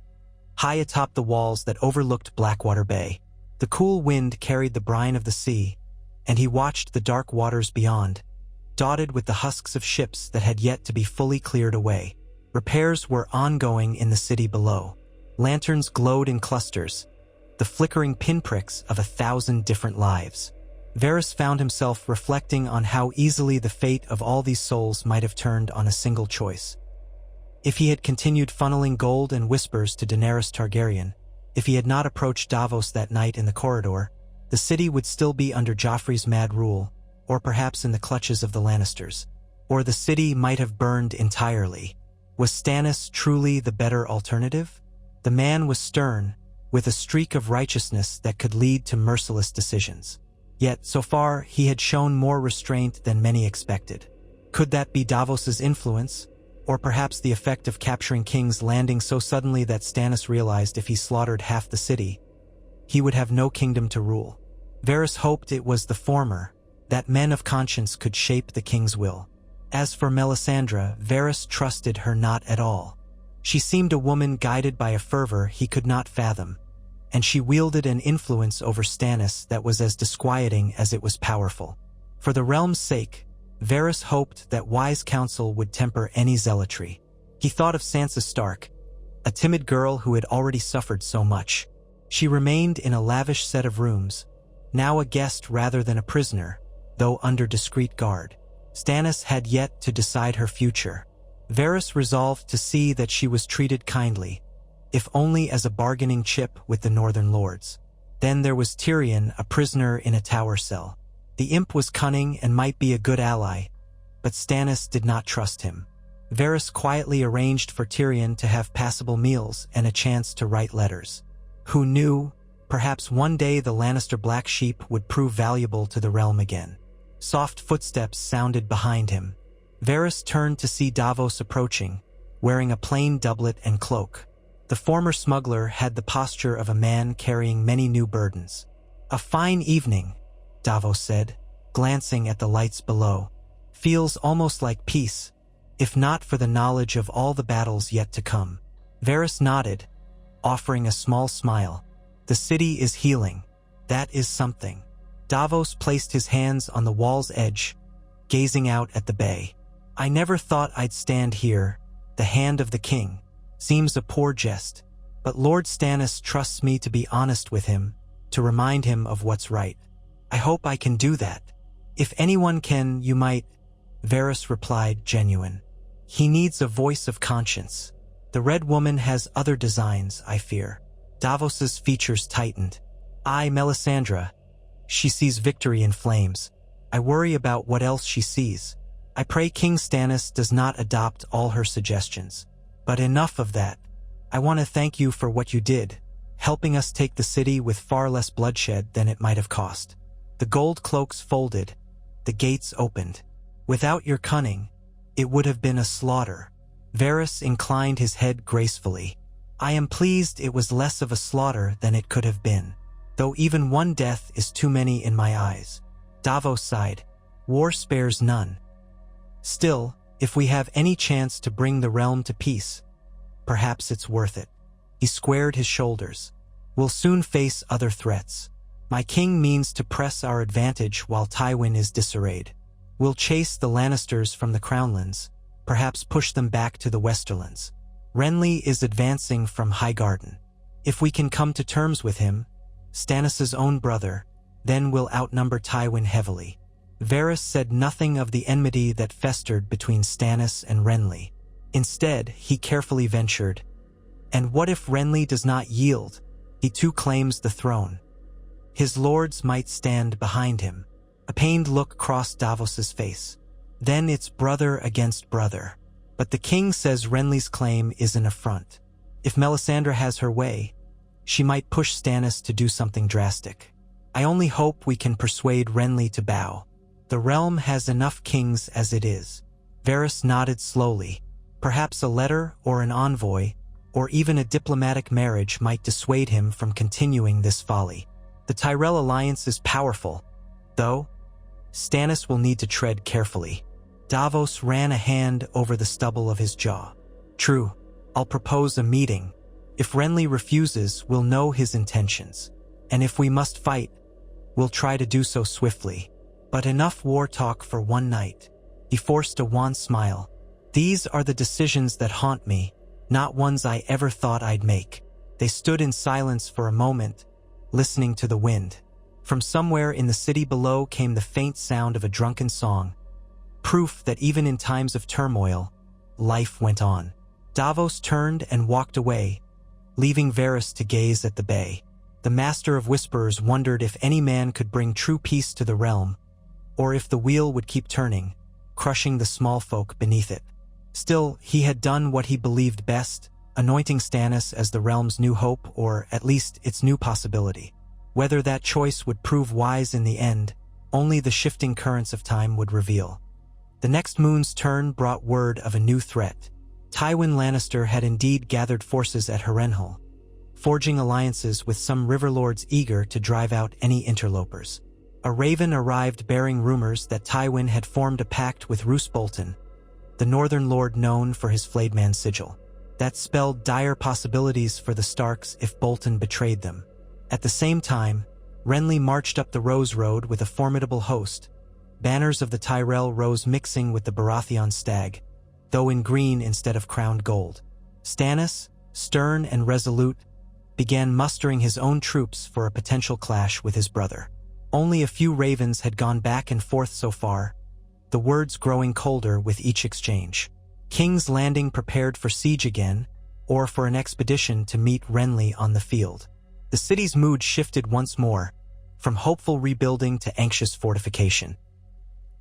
high atop the walls that overlooked Blackwater Bay. The cool wind carried the brine of the sea, and he watched the dark waters beyond, dotted with the husks of ships that had yet to be fully cleared away. Repairs were ongoing in the city below. Lanterns glowed in clusters, the flickering pinpricks of 1,000 different lives. Varys found himself reflecting on how easily the fate of all these souls might have turned on a single choice. If he had continued funneling gold and whispers to Daenerys Targaryen, if he had not approached Davos that night in the corridor, the city would still be under Joffrey's mad rule, or perhaps in the clutches of the Lannisters. Or the city might have burned entirely. Was Stannis truly the better alternative? The man was stern, with a streak of righteousness that could lead to merciless decisions. Yet, so far, he had shown more restraint than many expected. Could that be Davos's influence? Or perhaps the effect of capturing kings landing so suddenly that Stannis realized if he slaughtered half the city, he would have no kingdom to rule. Varys hoped it was the former, that men of conscience could shape the king's will. As for Melisandre, Varys trusted her not at all. She seemed a woman guided by a fervor he could not fathom, and she wielded an influence over Stannis that was as disquieting as it was powerful. For the realm's sake, Varys hoped that wise counsel would temper any zealotry. He thought of Sansa Stark, a timid girl who had already suffered so much. She remained in a lavish set of rooms, now a guest rather than a prisoner, though under discreet guard. Stannis had yet to decide her future. Varys resolved to see that she was treated kindly, if only as a bargaining chip with the northern lords. Then there was Tyrion, a prisoner in a tower cell. The imp was cunning and might be a good ally, but Stannis did not trust him. Varys quietly arranged for Tyrion to have passable meals and a chance to write letters. Who knew, perhaps one day the Lannister black sheep would prove valuable to the realm again. Soft footsteps sounded behind him. Varys turned to see Davos approaching, wearing a plain doublet and cloak. The former smuggler had the posture of a man carrying many new burdens. "A fine evening," Davos said, glancing at the lights below. "Feels almost like peace, if not for the knowledge of all the battles yet to come." Varys nodded, offering a small smile. "The city is healing. That is something." Davos placed his hands on the wall's edge, gazing out at the bay. "I never thought I'd stand here, the hand of the king. Seems a poor jest, but Lord Stannis trusts me to be honest with him, to remind him of what's right. I hope I can do that. If anyone can, you might." Varys replied, genuine. "He needs a voice of conscience. The Red Woman has other designs, I fear." Davos's features tightened. Melisandre. She sees victory in flames. I worry about what else she sees. I pray King Stannis does not adopt all her suggestions. But enough of that. I want to thank you for what you did, helping us take the city with far less bloodshed than it might have cost. The gold cloaks folded. The gates opened. Without your cunning, it would have been a slaughter. Varys inclined his head gracefully. I am pleased it was less of a slaughter than it could have been, though even one death is too many in my eyes. Davos sighed. War spares none. Still, if we have any chance to bring the realm to peace, perhaps it's worth it. He squared his shoulders. We'll soon face other threats. My king means to press our advantage while Tywin is disarrayed. We'll chase the Lannisters from the Crownlands, perhaps push them back to the Westerlands. Renly is advancing from Highgarden. If we can come to terms with him, Stannis' own brother, then we'll outnumber Tywin heavily. Varys said nothing of the enmity that festered between Stannis and Renly. Instead, he carefully ventured, and what if Renly does not yield? He too claims the throne. His lords might stand behind him. A pained look crossed Davos's face. Then it's brother against brother. But the king says Renly's claim is an affront. If Melisandre has her way, she might push Stannis to do something drastic. I only hope we can persuade Renly to bow. The realm has enough kings as it is. Varys nodded slowly. Perhaps a letter or an envoy, or even a diplomatic marriage might dissuade him from continuing this folly. The Tyrell alliance is powerful, though Stannis will need to tread carefully. Davos ran a hand over the stubble of his jaw. True, I'll propose a meeting. If Renly refuses, we'll know his intentions. And if we must fight, we'll try to do so swiftly. But enough war talk for one night. He forced a wan smile. These are the decisions that haunt me, not ones I ever thought I'd make. They stood in silence for a moment, listening to the wind. From somewhere in the city below came the faint sound of a drunken song, proof that even in times of turmoil, life went on. Davos turned and walked away, leaving Varys to gaze at the bay. The Master of Whisperers wondered if any man could bring true peace to the realm, or if the wheel would keep turning, crushing the small folk beneath it. Still, he had done what he believed best, anointing Stannis as the realm's new hope, or at least its new possibility. Whether that choice would prove wise in the end, only the shifting currents of time would reveal. The next moon's turn brought word of a new threat. Tywin Lannister had indeed gathered forces at Harrenhal, forging alliances with some river lords eager to drive out any interlopers. A raven arrived bearing rumors that Tywin had formed a pact with Roose Bolton, the northern lord known for his flayed man sigil. That spelled dire possibilities for the Starks if Bolton betrayed them. At the same time, Renly marched up the Rose Road with a formidable host. Banners of the Tyrell rose mixing with the Baratheon stag, though in green instead of crowned gold. Stannis, stern and resolute, began mustering his own troops for a potential clash with his brother. Only a few ravens had gone back and forth so far, the words growing colder with each exchange. King's Landing prepared for siege again, or for an expedition to meet Renly on the field. The city's mood shifted once more, from hopeful rebuilding to anxious fortification.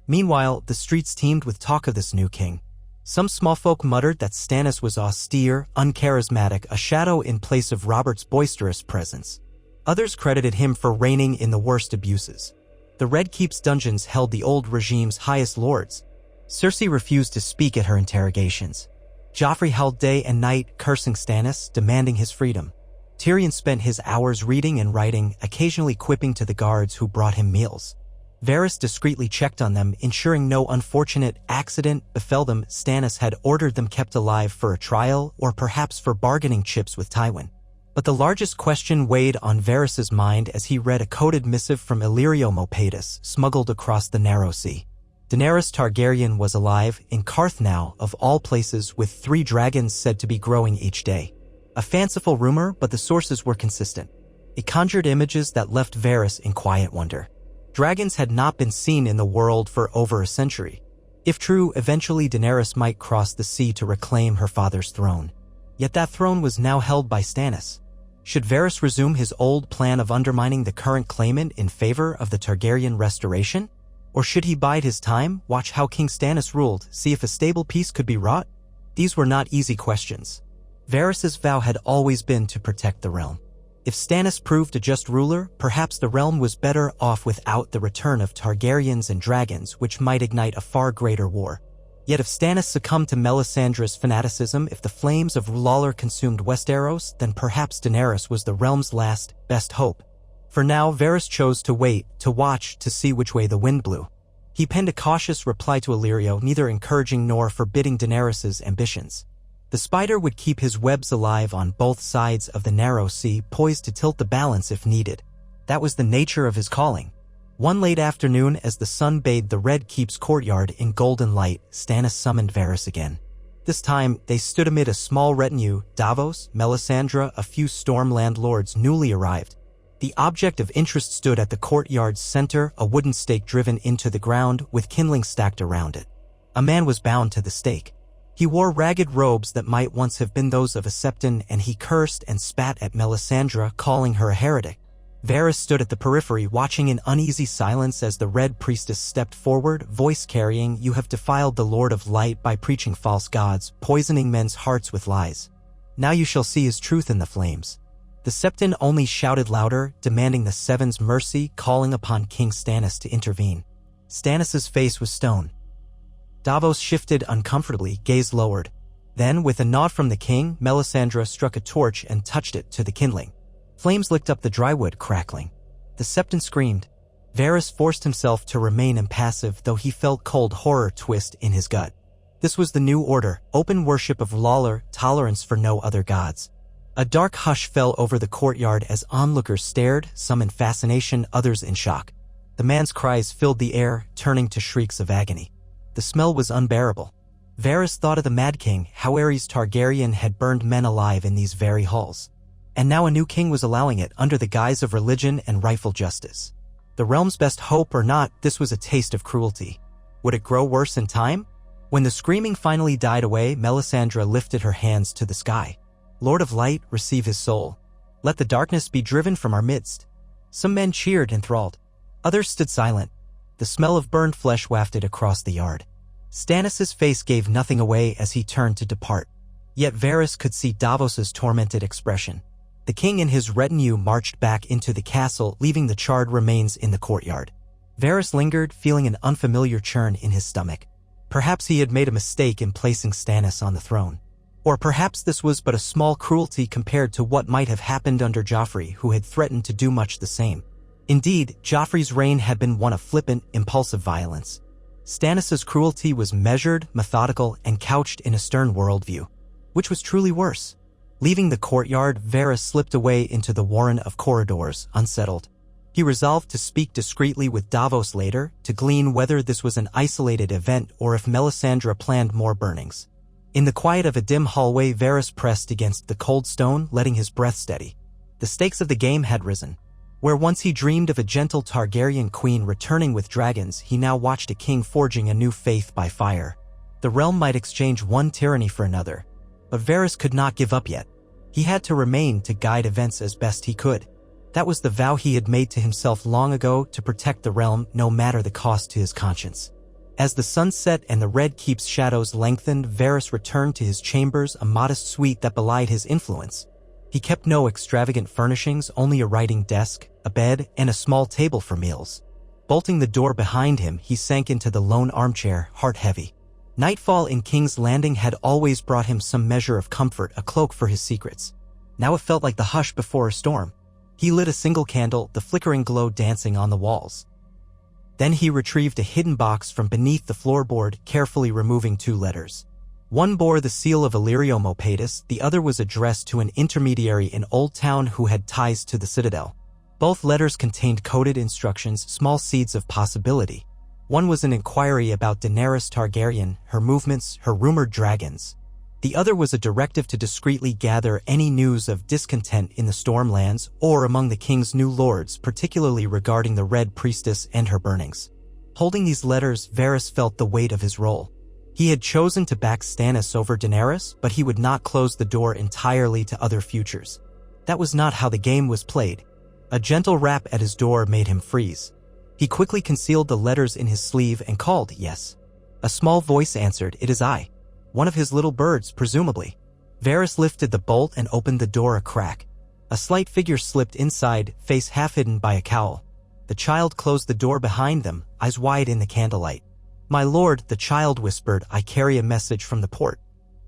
Meanwhile, the streets teemed with talk of this new king. Some small folk muttered that Stannis was austere, uncharismatic, a shadow in place of Robert's boisterous presence. Others credited him for reigning in the worst abuses. The Red Keep's dungeons held the old regime's highest lords. Cersei refused to speak at her interrogations. Joffrey howled day and night, cursing Stannis, demanding his freedom. Tyrion spent his hours reading and writing, occasionally quipping to the guards who brought him meals. Varys discreetly checked on them, ensuring no unfortunate accident befell them. Stannis had ordered them kept alive for a trial or perhaps for bargaining chips with Tywin. But the largest question weighed on Varys's mind as he read a coded missive from Illyrio Mopatus, smuggled across the Narrow Sea. Daenerys Targaryen was alive, in Qarth now, of all places, with 3 dragons said to be growing each day. A fanciful rumor, but the sources were consistent. It conjured images that left Varys in quiet wonder. Dragons had not been seen in the world for over a century. If true, eventually Daenerys might cross the sea to reclaim her father's throne. Yet that throne was now held by Stannis. Should Varys resume his old plan of undermining the current claimant in favor of the Targaryen restoration? Or should he bide his time, watch how King Stannis ruled, see if a stable peace could be wrought? These were not easy questions. Varys's vow had always been to protect the realm. If Stannis proved a just ruler, perhaps the realm was better off without the return of Targaryens and dragons, which might ignite a far greater war. Yet if Stannis succumbed to Melisandre's fanaticism, if the flames of R'hllor consumed Westeros, then perhaps Daenerys was the realm's last, best hope. For now, Varys chose to wait, to watch, to see which way the wind blew. He penned a cautious reply to Illyrio, neither encouraging nor forbidding Daenerys's ambitions. The spider would keep his webs alive on both sides of the Narrow Sea, poised to tilt the balance if needed. That was the nature of his calling. One late afternoon, as the sun bathed the Red Keep's courtyard in golden light, Stannis summoned Varys again. This time, they stood amid a small retinue: Davos, Melisandre, a few Stormland lords newly arrived. The object of interest stood at the courtyard's center, a wooden stake driven into the ground with kindling stacked around it. A man was bound to the stake. He wore ragged robes that might once have been those of a Septon, and he cursed and spat at Melisandre, calling her a heretic. Varys stood at the periphery, watching in uneasy silence as the Red Priestess stepped forward, voice carrying, "You have defiled the Lord of Light by preaching false gods, poisoning men's hearts with lies. Now you shall see his truth in the flames." The Septon only shouted louder, demanding the Seven's mercy, calling upon King Stannis to intervene. Stannis's face was stone. Davos shifted uncomfortably, gaze lowered. Then, with a nod from the king, Melisandre struck a torch and touched it to the kindling. Flames licked up the drywood, crackling. The Septon screamed. Varys forced himself to remain impassive, though he felt cold horror twist in his gut. This was the new order: open worship of R'hllor, tolerance for no other gods. A dark hush fell over the courtyard as onlookers stared, some in fascination, others in shock. The man's cries filled the air, turning to shrieks of agony. The smell was unbearable. Varys thought of the Mad King, how Aerys Targaryen had burned men alive in these very halls. And now a new king was allowing it, under the guise of religion and rightful justice. The realm's best hope or not, this was a taste of cruelty. Would it grow worse in time? When the screaming finally died away, Melisandre lifted her hands to the sky. "Lord of Light, receive his soul. Let the darkness be driven from our midst." Some men cheered, enthralled. Others stood silent. The smell of burned flesh wafted across the yard. Stannis' face gave nothing away as he turned to depart. Yet Varys could see Davos's tormented expression. The king and his retinue marched back into the castle, leaving the charred remains in the courtyard. Varys lingered, feeling an unfamiliar churn in his stomach. Perhaps he had made a mistake in placing Stannis on the throne. Or perhaps this was but a small cruelty compared to what might have happened under Joffrey, who had threatened to do much the same. Indeed, Joffrey's reign had been one of flippant, impulsive violence. Stannis's cruelty was measured, methodical, and couched in a stern worldview. Which was truly worse? Leaving the courtyard, Varys slipped away into the warren of corridors, unsettled. He resolved to speak discreetly with Davos later, to glean whether this was an isolated event or if Melisandre planned more burnings. In the quiet of a dim hallway, Varys pressed against the cold stone, letting his breath steady. The stakes of the game had risen. Where once he dreamed of a gentle Targaryen queen returning with dragons, he now watched a king forging a new faith by fire. The realm might exchange one tyranny for another, but Varys could not give up yet. He had to remain to guide events as best he could. That was the vow he had made to himself long ago, to protect the realm no matter the cost to his conscience. As the sun set and the Red Keep's shadows lengthened, Varys returned to his chambers, a modest suite that belied his influence. He kept no extravagant furnishings, only a writing desk, a bed, and a small table for meals. Bolting the door behind him, he sank into the lone armchair, heart heavy. Nightfall in King's Landing had always brought him some measure of comfort, a cloak for his secrets. Now it felt like the hush before a storm. He lit a single candle, the flickering glow dancing on the walls. Then he retrieved a hidden box from beneath the floorboard, carefully removing 2 letters. One bore the seal of Illyrio Mopatis, the other was addressed to an intermediary in Old Town who had ties to the Citadel. Both letters contained coded instructions, small seeds of possibility. One was an inquiry about Daenerys Targaryen, her movements, her rumored dragons. The other was a directive to discreetly gather any news of discontent in the Stormlands or among the king's new lords, particularly regarding the Red Priestess and her burnings. Holding these letters, Varys felt the weight of his role. He had chosen to back Stannis over Daenerys, but he would not close the door entirely to other futures. That was not how the game was played. A gentle rap at his door made him freeze. He quickly concealed the letters in his sleeve and called, "Yes." A small voice answered, "It is I." One of his little birds, presumably. Varys lifted the bolt and opened the door a crack. A slight figure slipped inside, face half hidden by a cowl. The child closed the door behind them, eyes wide in the candlelight. "My lord," the child whispered, "I carry a message from the port.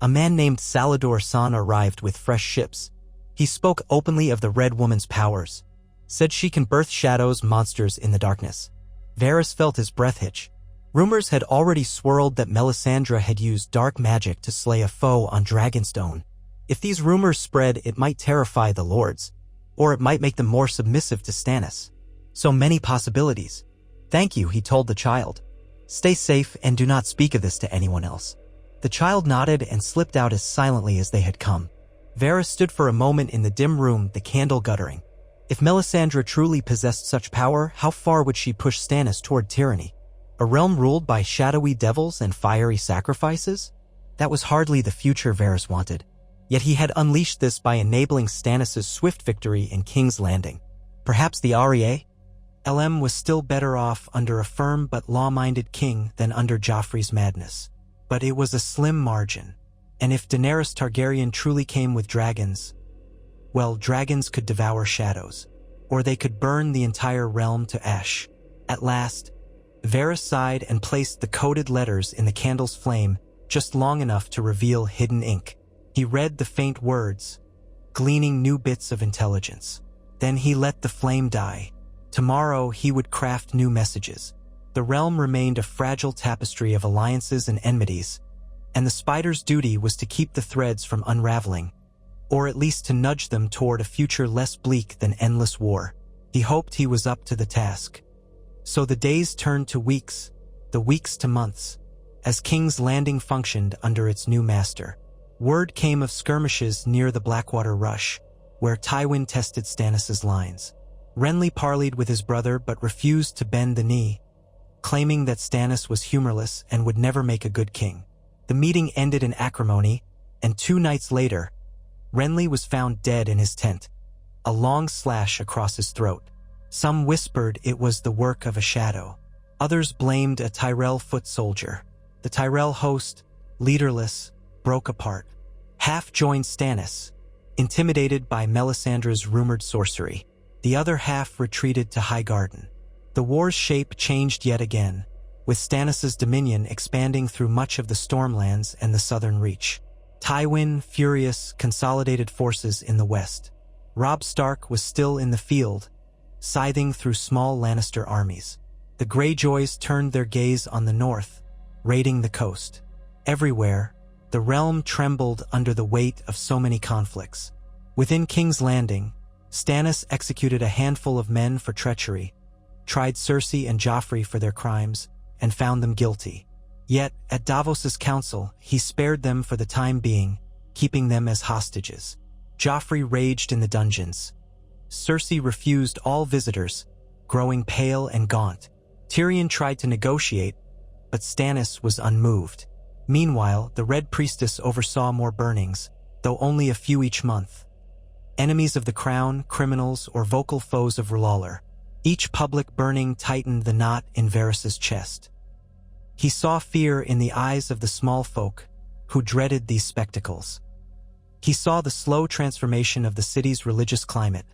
A man named Salladhor Saan arrived with fresh ships. He spoke openly of the Red Woman's powers. Said she can birth shadows, monsters in the darkness." Varys felt his breath hitch. Rumors had already swirled that Melisandre had used dark magic to slay a foe on Dragonstone. If these rumors spread, it might terrify the lords, or it might make them more submissive to Stannis. So many possibilities. "Thank you," he told the child. "Stay safe and do not speak of this to anyone else." The child nodded and slipped out as silently as they had come. Varys stood for a moment in the dim room, the candle guttering. If Melisandre truly possessed such power, how far would she push Stannis toward tyranny? A realm ruled by shadowy devils and fiery sacrifices? That was hardly the future Varys wanted. Yet he had unleashed this by enabling Stannis' swift victory in King's Landing. Perhaps the Arya? LM was still better off under a firm but law-minded king than under Joffrey's madness. But it was a slim margin. And if Daenerys Targaryen truly came with dragons, well, dragons could devour shadows, or they could burn the entire realm to ash. At last, Varys sighed and placed the coded letters in the candle's flame just long enough to reveal hidden ink. He read the faint words, gleaning new bits of intelligence. Then he let the flame die. Tomorrow he would craft new messages. The realm remained a fragile tapestry of alliances and enmities, and the spider's duty was to keep the threads from unraveling, or at least to nudge them toward a future less bleak than endless war. He hoped he was up to the task. So the days turned to weeks, the weeks to months, as King's Landing functioned under its new master. Word came of skirmishes near the Blackwater Rush, where Tywin tested Stannis' lines. Renly parleyed with his brother but refused to bend the knee, claiming that Stannis was humorless and would never make a good king. The meeting ended in acrimony, and 2 nights later, Renly was found dead in his tent, a long slash across his throat. Some whispered it was the work of a shadow. Others blamed a Tyrell foot soldier. The Tyrell host, leaderless, broke apart. Half joined Stannis, intimidated by Melisandre's rumored sorcery. The other half retreated to Highgarden. The war's shape changed yet again, with Stannis' dominion expanding through much of the Stormlands and the Southern Reach. Tywin, furious, consolidated forces in the west. Robb Stark was still in the field, scything through small Lannister armies. The Greyjoys turned their gaze on the north, raiding the coast. Everywhere, the realm trembled under the weight of so many conflicts. Within King's Landing, Stannis executed a handful of men for treachery, tried Cersei and Joffrey for their crimes, and found them guilty. Yet, at Davos's council, he spared them for the time being, keeping them as hostages. Joffrey raged in the dungeons. Cersei refused all visitors, growing pale and gaunt. Tyrion tried to negotiate, but Stannis was unmoved. Meanwhile, the Red Priestess oversaw more burnings, though only a few each month. Enemies of the crown, criminals, or vocal foes of R'hllor. Each public burning tightened the knot in Varys' chest. He saw fear in the eyes of the small folk, who dreaded these spectacles. He saw the slow transformation of the city's religious climate,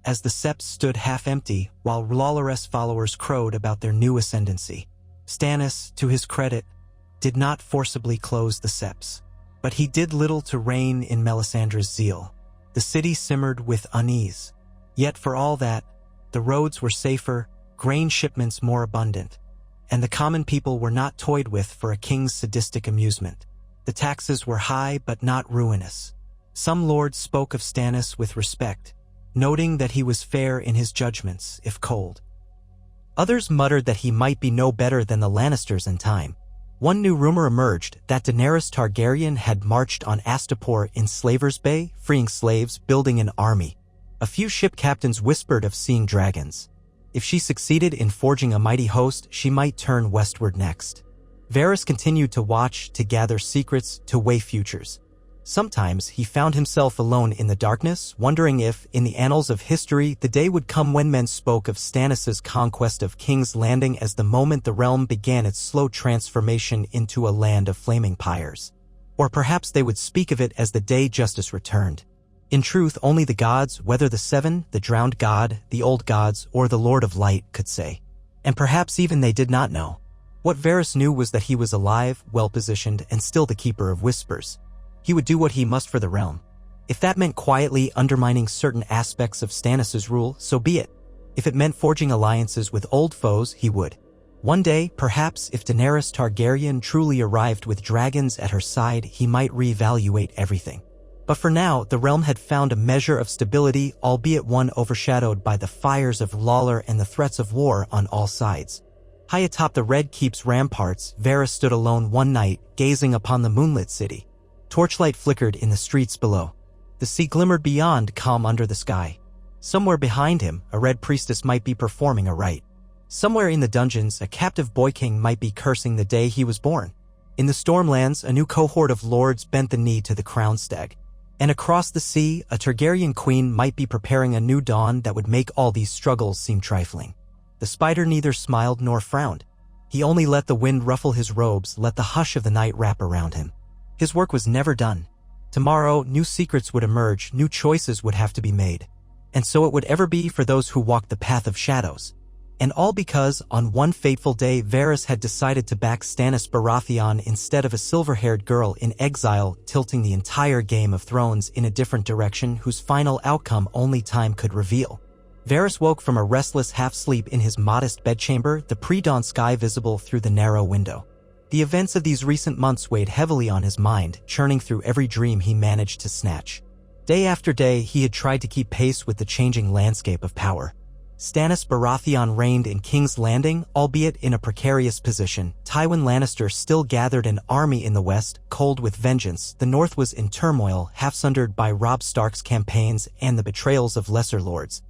as the septs stood half-empty while R'hllor's followers crowed about their new ascendancy. Stannis, to his credit, did not forcibly close the septs, but he did little to rein in Melisandre's zeal. The city simmered with unease. Yet for all that, the roads were safer, grain shipments more abundant, and the common people were not toyed with for a king's sadistic amusement. The taxes were high but not ruinous. Some lords spoke of Stannis with respect, noting that he was fair in his judgments, if cold. Others muttered that he might be no better than the Lannisters in time. One new rumor emerged that Daenerys Targaryen had marched on Astapor in Slavers Bay, freeing slaves, building an army. A few ship captains whispered of seeing dragons. If she succeeded in forging a mighty host, she might turn westward next. Varys continued to watch, to gather secrets, to weigh futures. Sometimes he found himself alone in the darkness, wondering if, in the annals of history, the day would come when men spoke of Stannis' conquest of King's Landing as the moment the realm began its slow transformation into a land of flaming pyres. Or perhaps they would speak of it as the day justice returned. In truth, only the gods, whether the Seven, the drowned god, the old gods, or the Lord of Light, could say. And perhaps even they did not know. What Varys knew was that he was alive, well-positioned, and still the keeper of whispers. He would do what he must for the realm. If that meant quietly undermining certain aspects of Stannis' rule, so be it. If it meant forging alliances with old foes, he would. One day, perhaps, if Daenerys Targaryen truly arrived with dragons at her side, he might reevaluate everything. But for now, the realm had found a measure of stability, albeit one overshadowed by the fires of R'hllor and the threats of war on all sides. High atop the Red Keep's ramparts, Varys stood alone one night, gazing upon the moonlit city. Torchlight flickered in the streets below. The sea glimmered beyond, calm under the sky. Somewhere behind him, a Red Priestess might be performing a rite. Somewhere in the dungeons, a captive boy king might be cursing the day he was born. In the Stormlands, a new cohort of lords bent the knee to the crown stag. And across the sea, a Targaryen queen might be preparing a new dawn that would make all these struggles seem trifling. The spider neither smiled nor frowned. He only let the wind ruffle his robes, let the hush of the night wrap around him. His work was never done. Tomorrow, new secrets would emerge, new choices would have to be made. And so it would ever be for those who walked the path of shadows. And all because, on one fateful day, Varys had decided to back Stannis Baratheon instead of a silver-haired girl in exile, tilting the entire Game of Thrones in a different direction whose final outcome only time could reveal. Varys woke from a restless half-sleep in his modest bedchamber, the pre-dawn sky visible through the narrow window. The events of these recent months weighed heavily on his mind, churning through every dream he managed to snatch. Day after day, he had tried to keep pace with the changing landscape of power. Stannis Baratheon reigned in King's Landing, albeit in a precarious position. Tywin Lannister still gathered an army in the west, cold with vengeance. The north was in turmoil, half-sundered by Robb Stark's campaigns and the betrayals of lesser lords.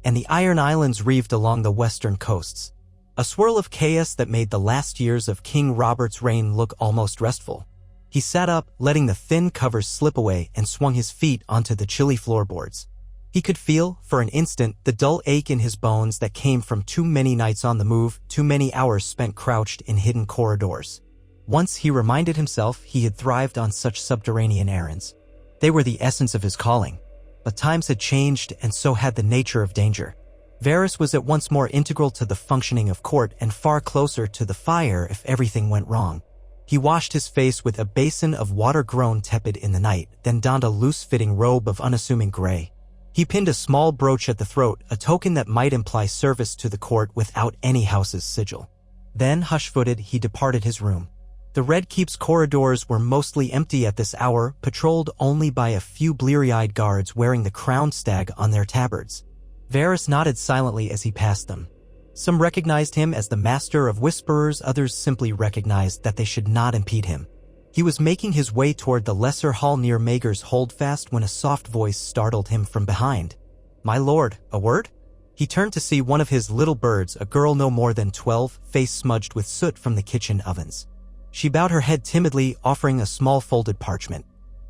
And the Iron Islands reaved along the western coasts. A swirl of chaos that made the last years of King Robert's reign look almost restful. He sat up, letting the thin covers slip away, and swung his feet onto the chilly floorboards. He could feel, for an instant, the dull ache in his bones that came from too many nights on the move, too many hours spent crouched in hidden corridors. Once he reminded himself he had thrived on such subterranean errands. They were the essence of his calling. But times had changed, and so had the nature of danger. Varys was at once more integral to the functioning of court and far closer to the fire if everything went wrong. He washed his face with a basin of water grown tepid in the night, then donned a loose-fitting robe of unassuming gray. He pinned a small brooch at the throat, a token that might imply service to the court without any house's sigil. Then, hush-footed, he departed his room. The Red Keep's corridors were mostly empty at this hour, patrolled only by a few bleary-eyed guards wearing the crowned stag on their tabards. Varys nodded silently as he passed them. Some recognized him as the master of whisperers, others simply recognized that they should not impede him. He was making his way toward the lesser hall near Maegor's Holdfast when a soft voice startled him from behind. "My lord, a word?" He turned to see one of his little birds, a girl no more than 12, face smudged with soot from the kitchen ovens. She bowed her head timidly, offering a small folded parchment.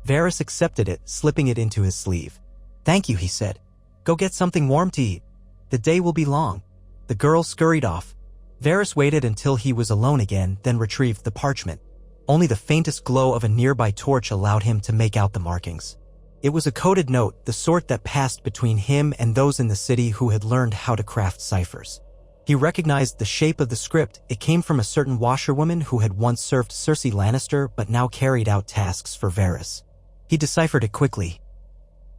Varys accepted it, slipping it into his sleeve. "Thank you," he said. "Go get something warm to eat. The day will be long." The girl scurried off. Varys waited until he was alone again, then retrieved the parchment. Only the faintest glow of a nearby torch allowed him to make out the markings. It was a coded note, the sort that passed between him and those in the city who had learned how to craft ciphers. He recognized the shape of the script. It came from a certain washerwoman who had once served Cersei Lannister but now carried out tasks for Varys. He deciphered it quickly.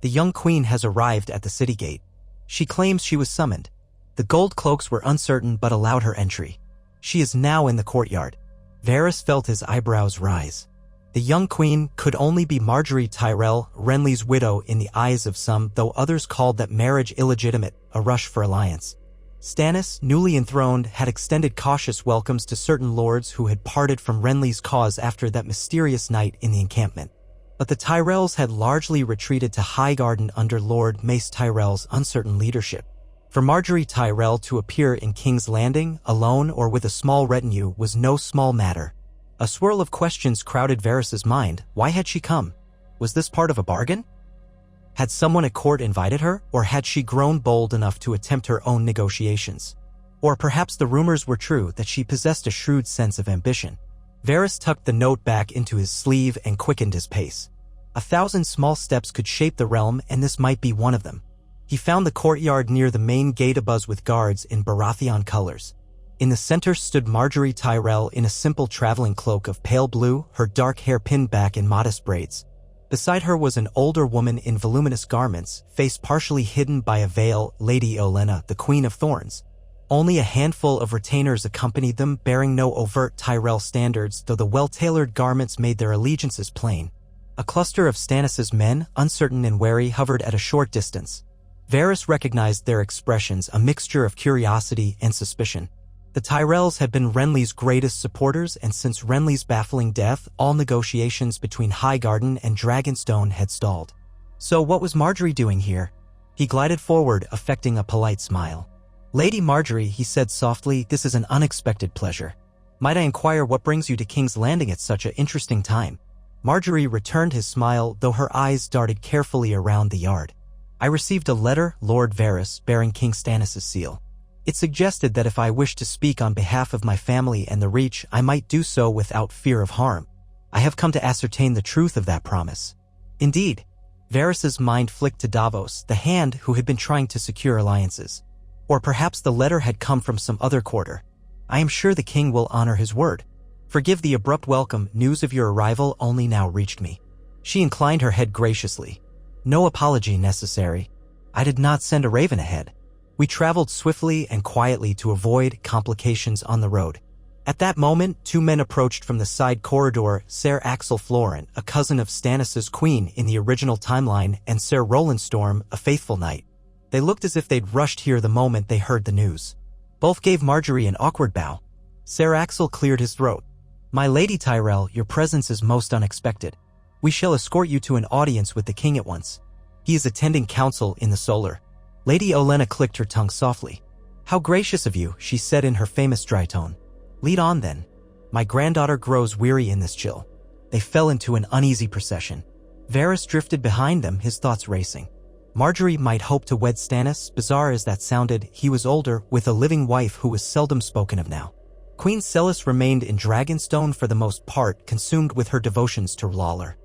"The young queen has arrived at the city gate. She claims she was summoned. The gold cloaks were uncertain but allowed her entry. She is now in the courtyard." Varys felt his eyebrows rise. The young queen could only be Margaery Tyrell, Renly's widow in the eyes of some, though others called that marriage illegitimate, a rush for alliance. Stannis, newly enthroned, had extended cautious welcomes to certain lords who had parted from Renly's cause after that mysterious night in the encampment. But the Tyrells had largely retreated to Highgarden under Lord Mace Tyrell's uncertain leadership. For Margaery Tyrell to appear in King's Landing, alone or with a small retinue, was no small matter. A swirl of questions crowded Varys's mind. Why had she come? Was this part of a bargain? Had someone at court invited her, or had she grown bold enough to attempt her own negotiations? Or perhaps the rumors were true that she possessed a shrewd sense of ambition. Varys tucked the note back into his sleeve and quickened his pace. 1,000 small steps could shape the realm, and this might be one of them. He found the courtyard near the main gate abuzz with guards in Baratheon colors. In the center stood Margaery Tyrell in a simple traveling cloak of pale blue, her dark hair pinned back in modest braids. Beside her was an older woman in voluminous garments, face partially hidden by a veil, Lady Olenna, the Queen of Thorns. Only a handful of retainers accompanied them, bearing no overt Tyrell standards, though the well-tailored garments made their allegiances plain. A cluster of Stannis' men, uncertain and wary, hovered at a short distance. Varys recognized their expressions, a mixture of curiosity and suspicion. The Tyrells had been Renly's greatest supporters, and since Renly's baffling death, all negotiations between Highgarden and Dragonstone had stalled. So what was Margaery doing here? He glided forward, affecting a polite smile. "Lady Margaery," he said softly, "this is an unexpected pleasure. Might I inquire what brings you to King's Landing at such an interesting time?" Margaery returned his smile, though her eyes darted carefully around the yard. "I received a letter, Lord Varys, bearing King Stannis' seal. It suggested that if I wished to speak on behalf of my family and the Reach, I might do so without fear of harm. I have come to ascertain the truth of that promise." Indeed. Varys's mind flicked to Davos, the hand who had been trying to secure alliances. Or perhaps the letter had come from some other quarter. "I am sure the king will honor his word. Forgive the abrupt welcome, news of your arrival only now reached me." She inclined her head graciously. "No apology necessary. I did not send a raven ahead. We traveled swiftly and quietly to avoid complications on the road." At that moment, two men approached from the side corridor, Ser Axel Florent, a cousin of Stannis' queen in the original timeline, and Ser Roland Storm, a faithful knight. They looked as if they'd rushed here the moment they heard the news. Both gave Margaery an awkward bow. Ser Axel cleared his throat. "My Lady Tyrell, your presence is most unexpected. We shall escort you to an audience with the king at once. He is attending council in the Solar." Lady Olenna clicked her tongue softly. "How gracious of you," she said in her famous dry tone. "Lead on then. My granddaughter grows weary in this chill." They fell into an uneasy procession. Varys drifted behind them, his thoughts racing. Margaery might hope to wed Stannis. Bizarre as that sounded, he was older, with a living wife who was seldom spoken of now. Queen Celis remained in Dragonstone for the most part, consumed with her devotions to Lawler.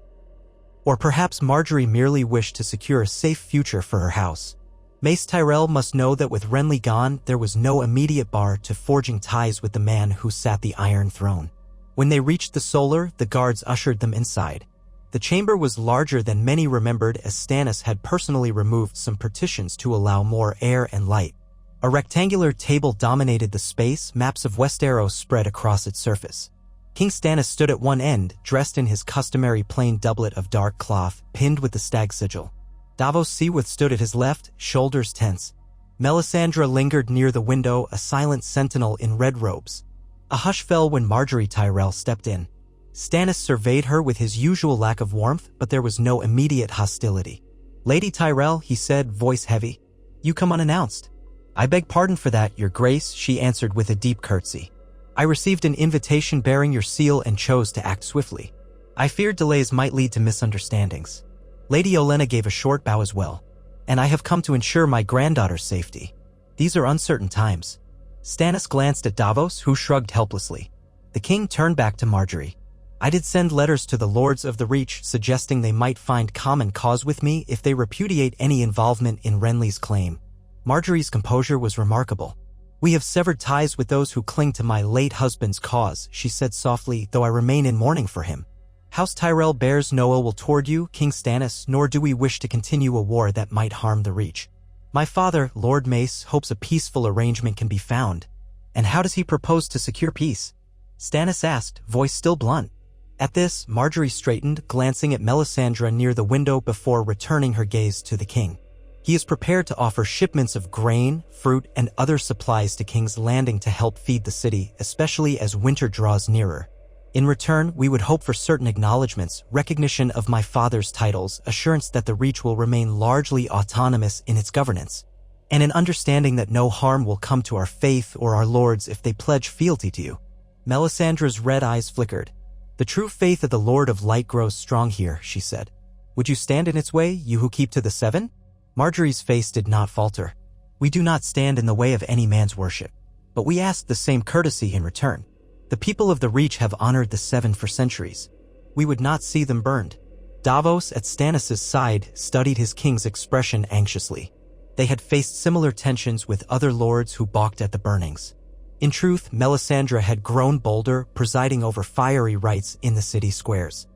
Or perhaps Margaery merely wished to secure a safe future for her house. Mace Tyrell must know that with Renly gone, there was no immediate bar to forging ties with the man who sat the Iron Throne. When they reached the Solar, the guards ushered them inside. The chamber was larger than many remembered, as Stannis had personally removed some partitions to allow more air and light. A rectangular table dominated the space, maps of Westeros spread across its surface. King Stannis stood at one end, dressed in his customary plain doublet of dark cloth, pinned with the stag sigil. Davos Seaworth stood at his left, shoulders tense. Melisandre lingered near the window, a silent sentinel in red robes. A hush fell when Margaery Tyrell stepped in. Stannis surveyed her with his usual lack of warmth, but there was no immediate hostility. "Lady Tyrell," he said, voice heavy. "You come unannounced." "I beg pardon for that, Your Grace," she answered with a deep curtsy. "I received an invitation bearing your seal and chose to act swiftly. I feared delays might lead to misunderstandings." Lady Olenna gave a short bow as well. "And I have come to ensure my granddaughter's safety. These are uncertain times." Stannis glanced at Davos, who shrugged helplessly. The king turned back to Margaery. "I did send letters to the Lords of the Reach suggesting they might find common cause with me if they repudiate any involvement in Renly's claim." Margaery's composure was remarkable. "We have severed ties with those who cling to my late husband's cause," she said softly, "though I remain in mourning for him. House Tyrell bears no ill will toward you, King Stannis, nor do we wish to continue a war that might harm the Reach. My father, Lord Mace, hopes a peaceful arrangement can be found." "And how does he propose to secure peace?" Stannis asked, voice still blunt. At this, Margaery straightened, glancing at Melisandre near the window before returning her gaze to the king. "He is prepared to offer shipments of grain, fruit, and other supplies to King's Landing to help feed the city, especially as winter draws nearer. In return, we would hope for certain acknowledgments, recognition of my father's titles, assurance that the Reach will remain largely autonomous in its governance, and an understanding that no harm will come to our faith or our lords if they pledge fealty to you." Melisandre's red eyes flickered. "The true faith of the Lord of Light grows strong here," she said. "Would you stand in its way, you who keep to the Seven?" Margaery's face did not falter. "We do not stand in the way of any man's worship, but we ask the same courtesy in return. The people of the Reach have honored the Seven for centuries. We would not see them burned." Davos, at Stannis' side, studied his king's expression anxiously. They had faced similar tensions with other lords who balked at the burnings. In truth, Melisandre had grown bolder, presiding over fiery rites in the city squares.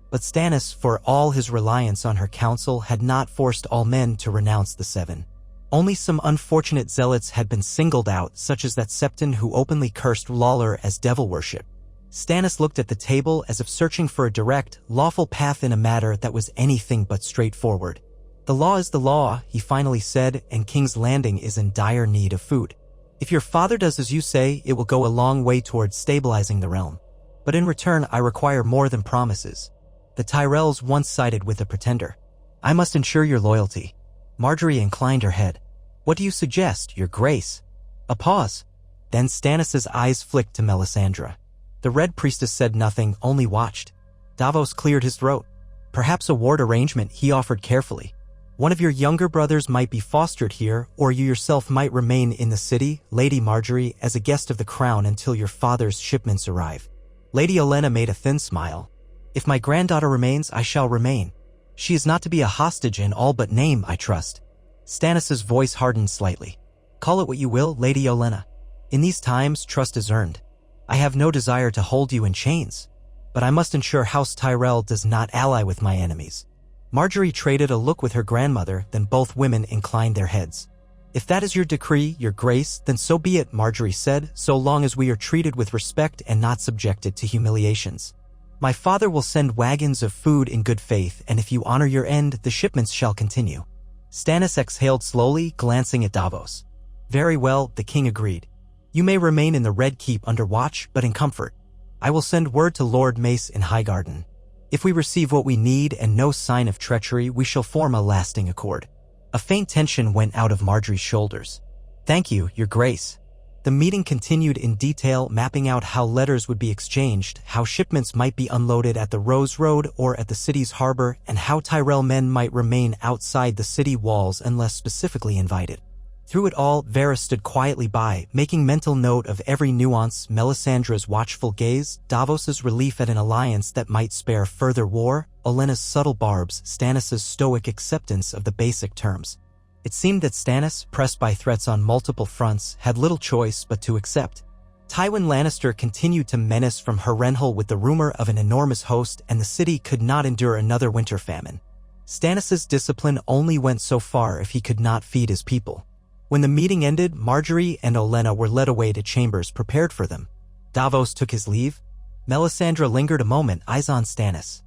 But Stannis, for all his reliance on her counsel, had not forced all men to renounce the Seven. Only some unfortunate zealots had been singled out, such as that Septon who openly cursed Lawler as devil worship. Stannis looked at the table as if searching for a direct, lawful path in a matter that was anything but straightforward. "The law is the law," he finally said, "and King's Landing is in dire need of food. If your father does as you say, it will go a long way towards stabilizing the realm. But in return, I require more than promises. The Tyrells once sided with a pretender. I must ensure your loyalty." Margaery inclined her head. "What do you suggest, Your Grace?" A pause. Then Stannis' eyes flicked to Melisandre. The Red Priestess said nothing, only watched. Davos cleared his throat. "Perhaps a ward arrangement," he offered carefully. "One of your younger brothers might be fostered here, or you yourself might remain in the city, Lady Margaery, as a guest of the crown until your father's shipments arrive." Lady Olenna made a thin smile. "If my granddaughter remains, I shall remain. She is not to be a hostage in all but name, I trust." Stannis' voice hardened slightly. "Call it what you will, Lady Olenna. In these times, trust is earned. I have no desire to hold you in chains, but I must ensure House Tyrell does not ally with my enemies." Margaery traded a look with her grandmother, then both women inclined their heads. "If that is your decree, Your Grace, then so be it," Margaery said, "so long as we are treated with respect and not subjected to humiliations. My father will send wagons of food in good faith, and if you honor your end, the shipments shall continue." Stannis exhaled slowly, glancing at Davos. "Very well," the king agreed. "You may remain in the Red Keep under watch, but in comfort. I will send word to Lord Mace in Highgarden. If we receive what we need and no sign of treachery, we shall form a lasting accord." A faint tension went out of Margaery's shoulders. "Thank you, Your Grace." The meeting continued in detail, mapping out how letters would be exchanged, how shipments might be unloaded at the Rose Road or at the city's harbor, and how Tyrell men might remain outside the city walls unless specifically invited. Through it all, Varys stood quietly by, making mental note of every nuance: Melisandre's watchful gaze, Davos's relief at an alliance that might spare further war, Olenna's subtle barbs, Stannis' stoic acceptance of the basic terms. It seemed that Stannis, pressed by threats on multiple fronts, had little choice but to accept. Tywin Lannister continued to menace from Harrenhal with the rumor of an enormous host, and the city could not endure another winter famine. Stannis' discipline only went so far if he could not feed his people. When the meeting ended, Margaery and Olenna were led away to chambers prepared for them. Davos took his leave. Melisandre lingered a moment, eyes on Stannis.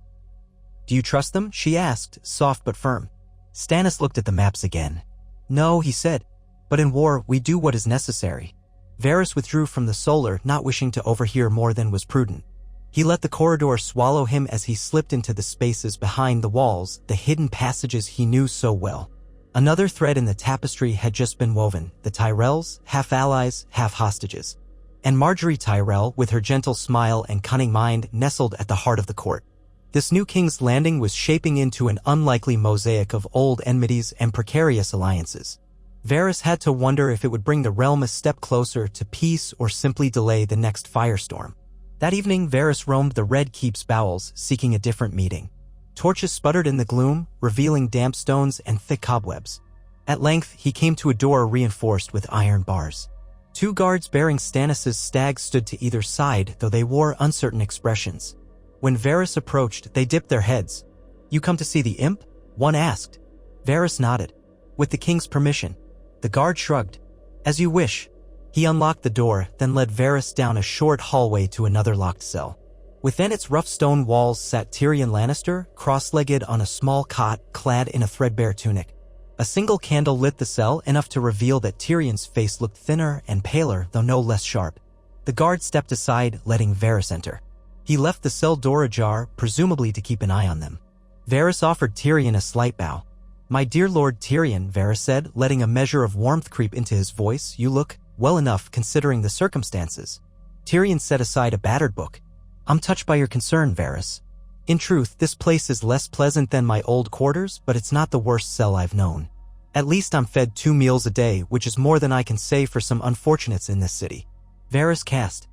"Do you trust them?" she asked, soft but firm. Stannis looked at the maps again. "No," he said, "but in war we do what is necessary." Varys withdrew from the solar, not wishing to overhear more than was prudent. He let the corridor swallow him as he slipped into the spaces behind the walls, the hidden passages he knew so well. Another thread in the tapestry had just been woven: the Tyrells, half allies, half hostages. And Margaery Tyrell, with her gentle smile and cunning mind, nestled at the heart of the court. This new King's Landing was shaping into an unlikely mosaic of old enmities and precarious alliances. Varys had to wonder if it would bring the realm a step closer to peace or simply delay the next firestorm. That evening, Varys roamed the Red Keep's bowels, seeking a different meeting. Torches sputtered in the gloom, revealing damp stones and thick cobwebs. At length, he came to a door reinforced with iron bars. 2 guards bearing Stannis' stag stood to either side, though they wore uncertain expressions. When Varys approached, they dipped their heads. "You come to see the imp?" one asked. Varys nodded. "With the king's permission." The guard shrugged. "As you wish." He unlocked the door, then led Varys down a short hallway to another locked cell. Within its rough stone walls sat Tyrion Lannister, cross-legged on a small cot, clad in a threadbare tunic. A single candle lit the cell, enough to reveal that Tyrion's face looked thinner and paler, though no less sharp. The guard stepped aside, letting Varys enter. He left the cell door ajar, presumably to keep an eye on them. Varys offered Tyrion a slight bow. "My dear Lord Tyrion," Varys said, letting a measure of warmth creep into his voice, "you look well enough considering the circumstances." Tyrion set aside a battered book. "I'm touched by your concern, Varys. In truth, this place is less pleasant than my old quarters, but it's not the worst cell I've known. At least I'm fed 2 meals a day, which is more than I can say for some unfortunates in this city." Varys cast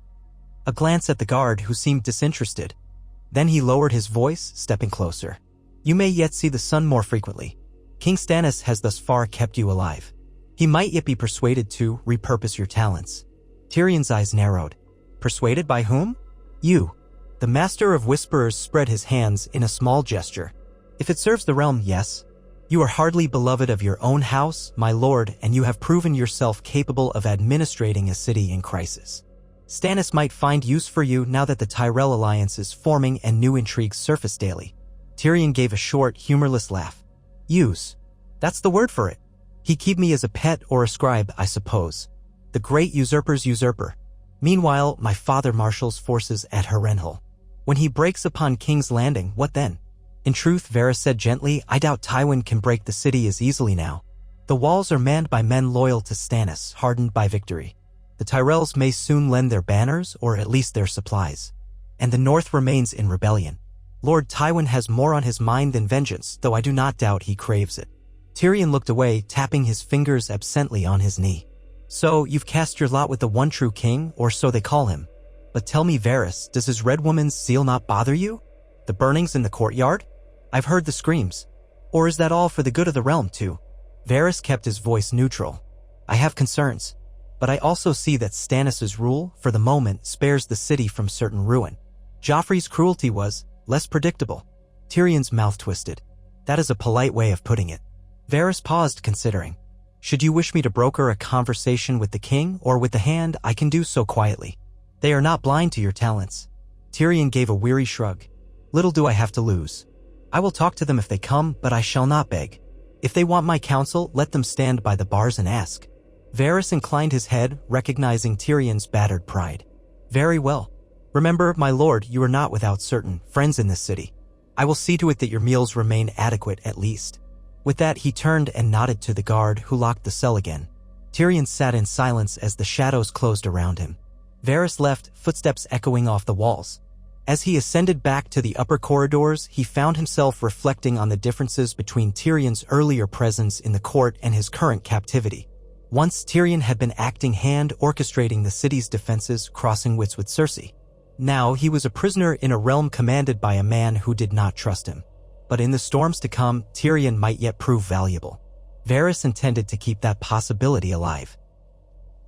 a glance at the guard, who seemed disinterested. Then he lowered his voice, stepping closer. "You may yet see the sun more frequently. King Stannis has thus far kept you alive. He might yet be persuaded to repurpose your talents." Tyrion's eyes narrowed. "Persuaded by whom?" "You." The Master of Whisperers spread his hands in a small gesture. "If it serves the realm, yes. You are hardly beloved of your own house, my lord, and you have proven yourself capable of administrating a city in crisis. Stannis might find use for you now that the Tyrell alliance is forming and new intrigues surface daily." Tyrion gave a short, humorless laugh. "Use. That's the word for it. He keep me as a pet or a scribe, I suppose. The great usurper's usurper. Meanwhile, my father marshals forces at Harrenhal. When he breaks upon King's Landing, what then?" "In truth," Varys said gently, "I doubt Tywin can break the city as easily now. The walls are manned by men loyal to Stannis, hardened by victory. The Tyrells may soon lend their banners, or at least their supplies. And the North remains in rebellion. Lord Tywin has more on his mind than vengeance, though I do not doubt he craves it." Tyrion looked away, tapping his fingers absently on his knee. "So, you've cast your lot with the one true king, or so they call him. But tell me, Varys, does his Red Woman's seal not bother you? The burnings in the courtyard? I've heard the screams. Or is that all for the good of the realm, too?" Varys kept his voice neutral. "I have concerns. But I also see that Stannis' rule, for the moment, spares the city from certain ruin. Joffrey's cruelty was less predictable." Tyrion's mouth twisted. "That is a polite way of putting it." Varys paused, considering. "Should you wish me to broker a conversation with the king, or with the hand, I can do so quietly. They are not blind to your talents." Tyrion gave a weary shrug. "Little do I have to lose. I will talk to them if they come, but I shall not beg. If they want my counsel, let them stand by the bars and ask." Varys inclined his head, recognizing Tyrion's battered pride. "Very well. Remember, my lord, you are not without certain friends in this city. I will see to it that your meals remain adequate at least." With that, he turned and nodded to the guard, who locked the cell again. Tyrion sat in silence as the shadows closed around him. Varys left, footsteps echoing off the walls. As he ascended back to the upper corridors, he found himself reflecting on the differences between Tyrion's earlier presence in the court and his current captivity. Once Tyrion had been acting hand orchestrating the city's defenses, crossing wits with Cersei. Now he was a prisoner in a realm commanded by a man who did not trust him. But in the storms to come, Tyrion might yet prove valuable. Varys intended to keep that possibility alive.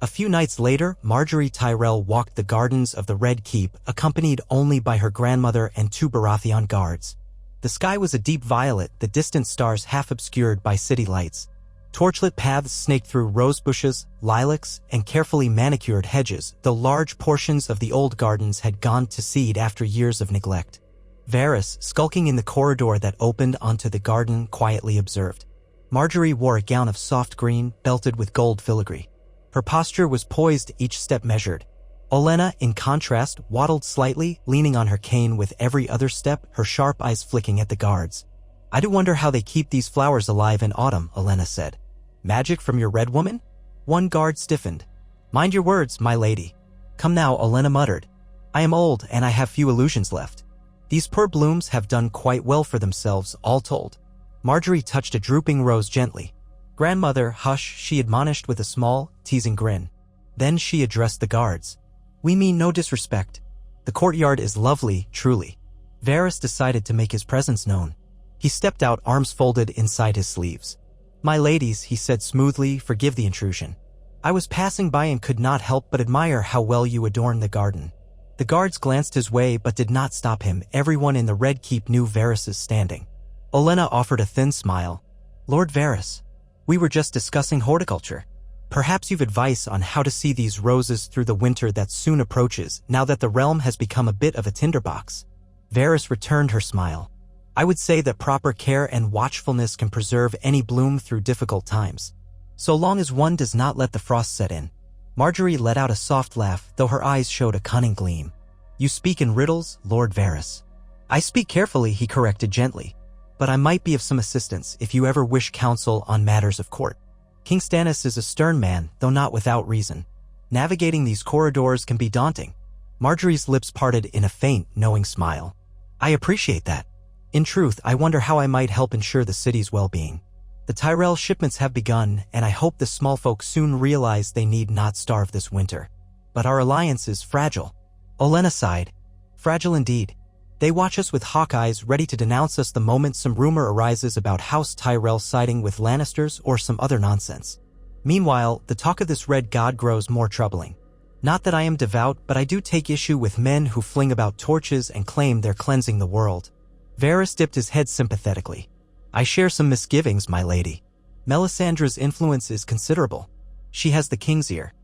A few nights later, Margaery Tyrell walked the gardens of the Red Keep, accompanied only by her grandmother and 2 Baratheon guards. The sky was a deep violet, the distant stars half obscured by city lights. Torchlit paths snaked through rose bushes, lilacs, and carefully manicured hedges, though large portions of the old gardens had gone to seed after years of neglect. Varys, skulking in the corridor that opened onto the garden, quietly observed. Margaery wore a gown of soft green, belted with gold filigree. Her posture was poised, each step measured. Olenna, in contrast, waddled slightly, leaning on her cane with every other step, her sharp eyes flicking at the guards. "I do wonder how they keep these flowers alive in autumn," Olenna said. "Magic from your red woman?" One guard stiffened. "Mind your words, my lady." "Come now," Olenna muttered. "I am old and I have few illusions left. These poor blooms have done quite well for themselves, all told." Margaery touched a drooping rose gently. "Grandmother, hush," she admonished with a small, teasing grin. Then she addressed the guards. "We mean no disrespect. The courtyard is lovely, truly." Varys decided to make his presence known. He stepped out, arms folded inside his sleeves. "My ladies," he said smoothly, "forgive the intrusion. I was passing by and could not help but admire how well you adorn the garden." The guards glanced his way but did not stop him. Everyone in the Red Keep knew Varys' standing. Olenna offered a thin smile. "Lord Varys, we were just discussing horticulture. Perhaps you've advice on how to see these roses through the winter that soon approaches, now that the realm has become a bit of a tinderbox." Varys returned her smile. "I would say that proper care and watchfulness can preserve any bloom through difficult times, so long as one does not let the frost set in." Margaery let out a soft laugh, though her eyes showed a cunning gleam. "You speak in riddles, Lord Varys." "I speak carefully," he corrected gently. "But I might be of some assistance if you ever wish counsel on matters of court. King Stannis is a stern man, though not without reason. Navigating these corridors can be daunting." Margaery's lips parted in a faint, knowing smile. "I appreciate that. In truth, I wonder how I might help ensure the city's well-being. The Tyrell shipments have begun, and I hope the small folk soon realize they need not starve this winter. But our alliance is fragile." Olenna sighed. "Fragile indeed. They watch us with hawk eyes, ready to denounce us the moment some rumor arises about House Tyrell siding with Lannisters or some other nonsense. Meanwhile, the talk of this red god grows more troubling. Not that I am devout, but I do take issue with men who fling about torches and claim they're cleansing the world." Varys dipped his head sympathetically. "I share some misgivings, my lady. Melisandre's influence is considerable. She has the king's ear.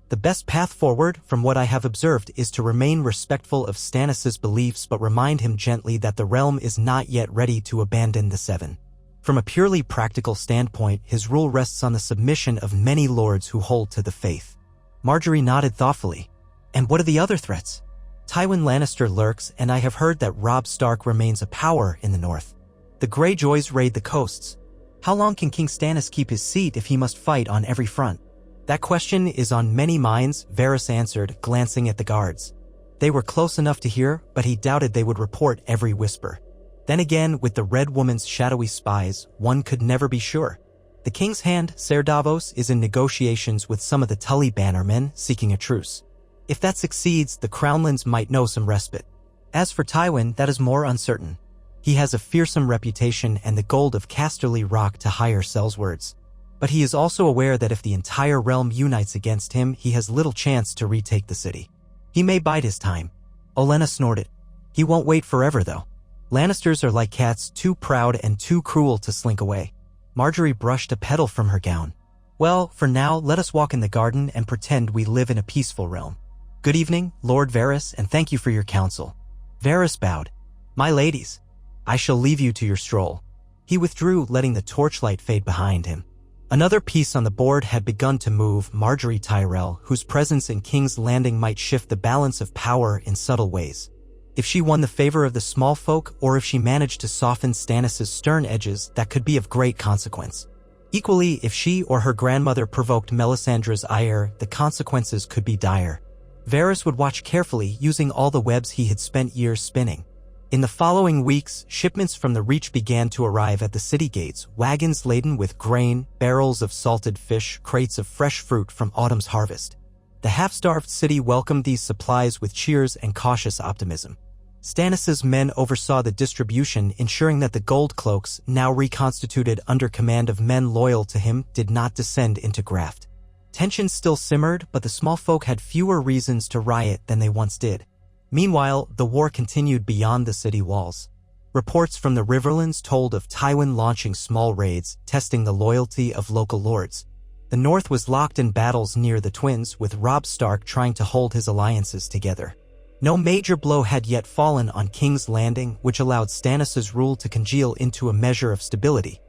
The best path forward, from what I have observed, is to remain respectful of Stannis' beliefs but remind him gently that the realm is not yet ready to abandon the Seven. From a purely practical standpoint, his rule rests on the submission of many lords who hold to the faith." Margaery nodded thoughtfully. "And what are the other threats?" "Tywin Lannister lurks, and I have heard that Robb Stark remains a power in the north. The Greyjoys raid the coasts. How long can King Stannis keep his seat if he must fight on every front?" "That question is on many minds," Varys answered, glancing at the guards. They were close enough to hear, but he doubted they would report every whisper. Then again, with the Red Woman's shadowy spies, one could never be sure. The king's hand, Ser Davos, is in negotiations with some of the Tully bannermen, seeking a truce. If that succeeds, the Crownlands might know some respite. As for Tywin, that is more uncertain. He has a fearsome reputation and the gold of Casterly Rock to hire Sellswords. But he is also aware that if the entire realm unites against him, he has little chance to retake the city. He may bide his time. Olenna snorted. "He won't wait forever, though. Lannisters are like cats, too proud and too cruel to slink away." Margaery brushed a petal from her gown. "Well, for now, let us walk in the garden and pretend we live in a peaceful realm. Good evening, Lord Varys, and thank you for your counsel." Varys bowed. "My ladies, I shall leave you to your stroll." He withdrew, letting the torchlight fade behind him. Another piece on the board had begun to move. Margaery Tyrell, whose presence in King's Landing might shift the balance of power in subtle ways. If she won the favor of the small folk, or if she managed to soften Stannis' stern edges, that could be of great consequence. Equally, if she or her grandmother provoked Melisandre's ire, the consequences could be dire. Varys would watch carefully, using all the webs he had spent years spinning. In the following weeks, shipments from the Reach began to arrive at the city gates, wagons laden with grain, barrels of salted fish, crates of fresh fruit from autumn's harvest. The half-starved city welcomed these supplies with cheers and cautious optimism. Stannis' men oversaw the distribution, ensuring that the gold cloaks, now reconstituted under command of men loyal to him, did not descend into graft. Tensions still simmered, but the small folk had fewer reasons to riot than they once did. Meanwhile, the war continued beyond the city walls. Reports from the Riverlands told of Tywin launching small raids, testing the loyalty of local lords. The North was locked in battles near the Twins, with Robb Stark trying to hold his alliances together. No major blow had yet fallen on King's Landing, which allowed Stannis' rule to congeal into a measure of stability.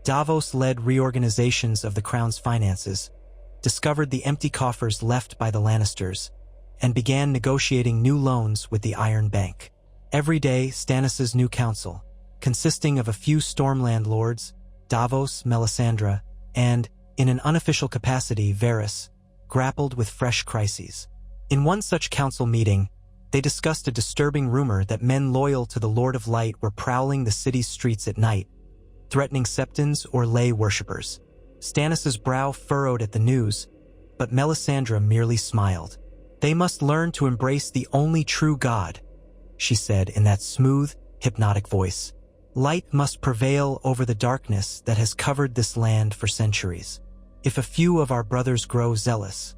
Davos led reorganizations of the crown's finances, discovered the empty coffers left by the Lannisters, and began negotiating new loans with the Iron Bank. Every day, Stannis' new council, consisting of a few Stormland lords, Davos, Melisandre, and, in an unofficial capacity, Varys, grappled with fresh crises. In one such council meeting, they discussed a disturbing rumor that men loyal to the Lord of Light were prowling the city's streets at night, threatening septons or lay worshippers. Stannis' brow furrowed at the news, but Melisandre merely smiled. "They must learn to embrace the only true God," she said in that smooth, hypnotic voice. "Light must prevail over the darkness that has covered this land for centuries. If a few of our brothers grow zealous,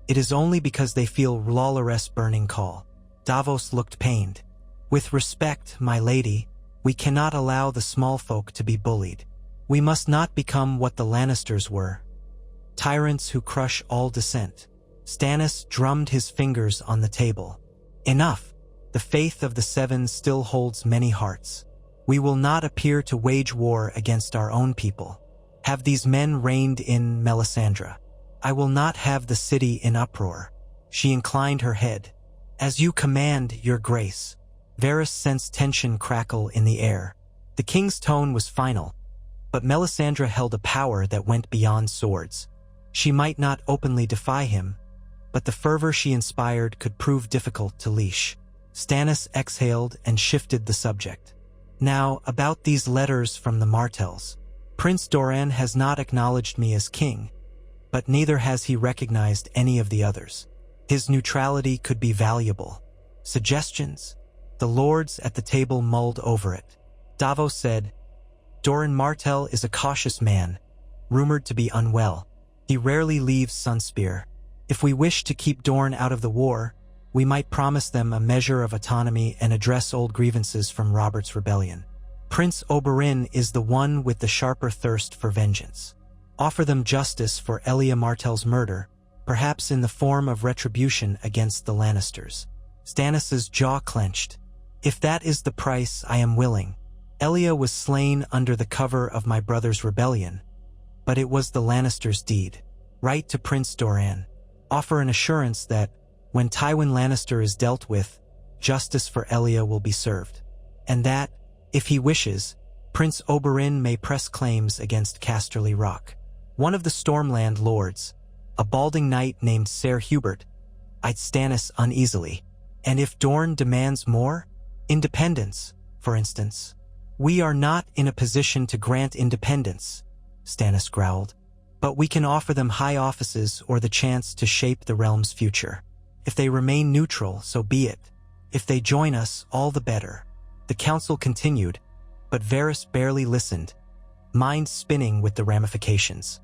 it is only because they feel R'hlloreth's burning call." Davos looked pained. "With respect, my lady, we cannot allow the small folk to be bullied. We must not become what the Lannisters were, tyrants who crush all dissent." Stannis drummed his fingers on the table. "Enough. The faith of the Seven still holds many hearts. We will not appear to wage war against our own people. Have these men reined in Melisandre? I will not have the city in uproar." She inclined her head. "As you command, your grace." Varys sensed tension crackle in the air. The king's tone was final, but Melisandre held a power that went beyond swords. She might not openly defy him, but the fervor she inspired could prove difficult to leash. Stannis exhaled and shifted the subject. "Now, about these letters from the Martells. Prince Doran has not acknowledged me as king, but neither has he recognized any of the others. His neutrality could be valuable. Suggestions?" The lords at the table mulled over it. Davos said, "Doran Martell is a cautious man, rumored to be unwell. He rarely leaves Sunspear. If we wish to keep Dorne out of the war, we might promise them a measure of autonomy and address old grievances from Robert's rebellion. Prince Oberyn is the one with the sharper thirst for vengeance. Offer them justice for Elia Martell's murder, perhaps in the form of retribution against the Lannisters." Stannis' jaw clenched. "If that is the price, I am willing. Elia was slain under the cover of my brother's rebellion, but it was the Lannisters' deed. Write to Prince Doran. Offer an assurance that, when Tywin Lannister is dealt with, justice for Elia will be served. And that, if he wishes, Prince Oberyn may press claims against Casterly Rock." One of the Stormland lords, a balding knight named Ser Hubert, eyed Stannis uneasily. "And if Dorne demands more? Independence, for instance?" "We are not in a position to grant independence," Stannis growled. "But we can offer them high offices or the chance to shape the realm's future. If they remain neutral, so be it. If they join us, all the better." The council continued, but Varys barely listened, mind spinning with the ramifications.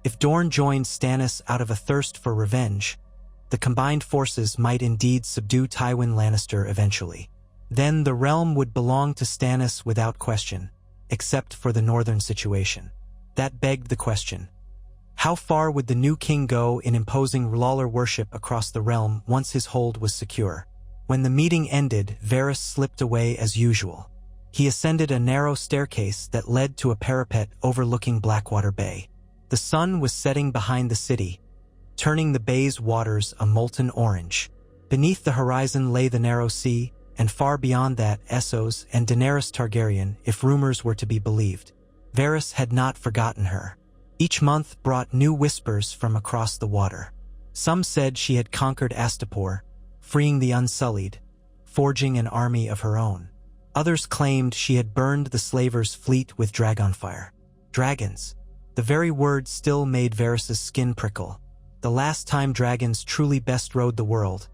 If Dorne joined Stannis out of a thirst for revenge, the combined forces might indeed subdue Tywin Lannister eventually. Then the realm would belong to Stannis without question, except for the northern situation. That begged the question: how far would the new king go in imposing R'hllor worship across the realm once his hold was secure? When the meeting ended, Varys slipped away as usual. He ascended a narrow staircase that led to a parapet overlooking Blackwater Bay. The sun was setting behind the city, turning the bay's waters a molten orange. Beneath the horizon lay the narrow sea, and far beyond that, Essos and Daenerys Targaryen, if rumors were to be believed. Varys had not forgotten her. Each month brought new whispers from across the water. Some said she had conquered Astapor, freeing the Unsullied, forging an army of her own. Others claimed she had burned the slavers' fleet with dragonfire. Dragons. The very word still made Varys' skin prickle. The last time dragons truly bestrode the world,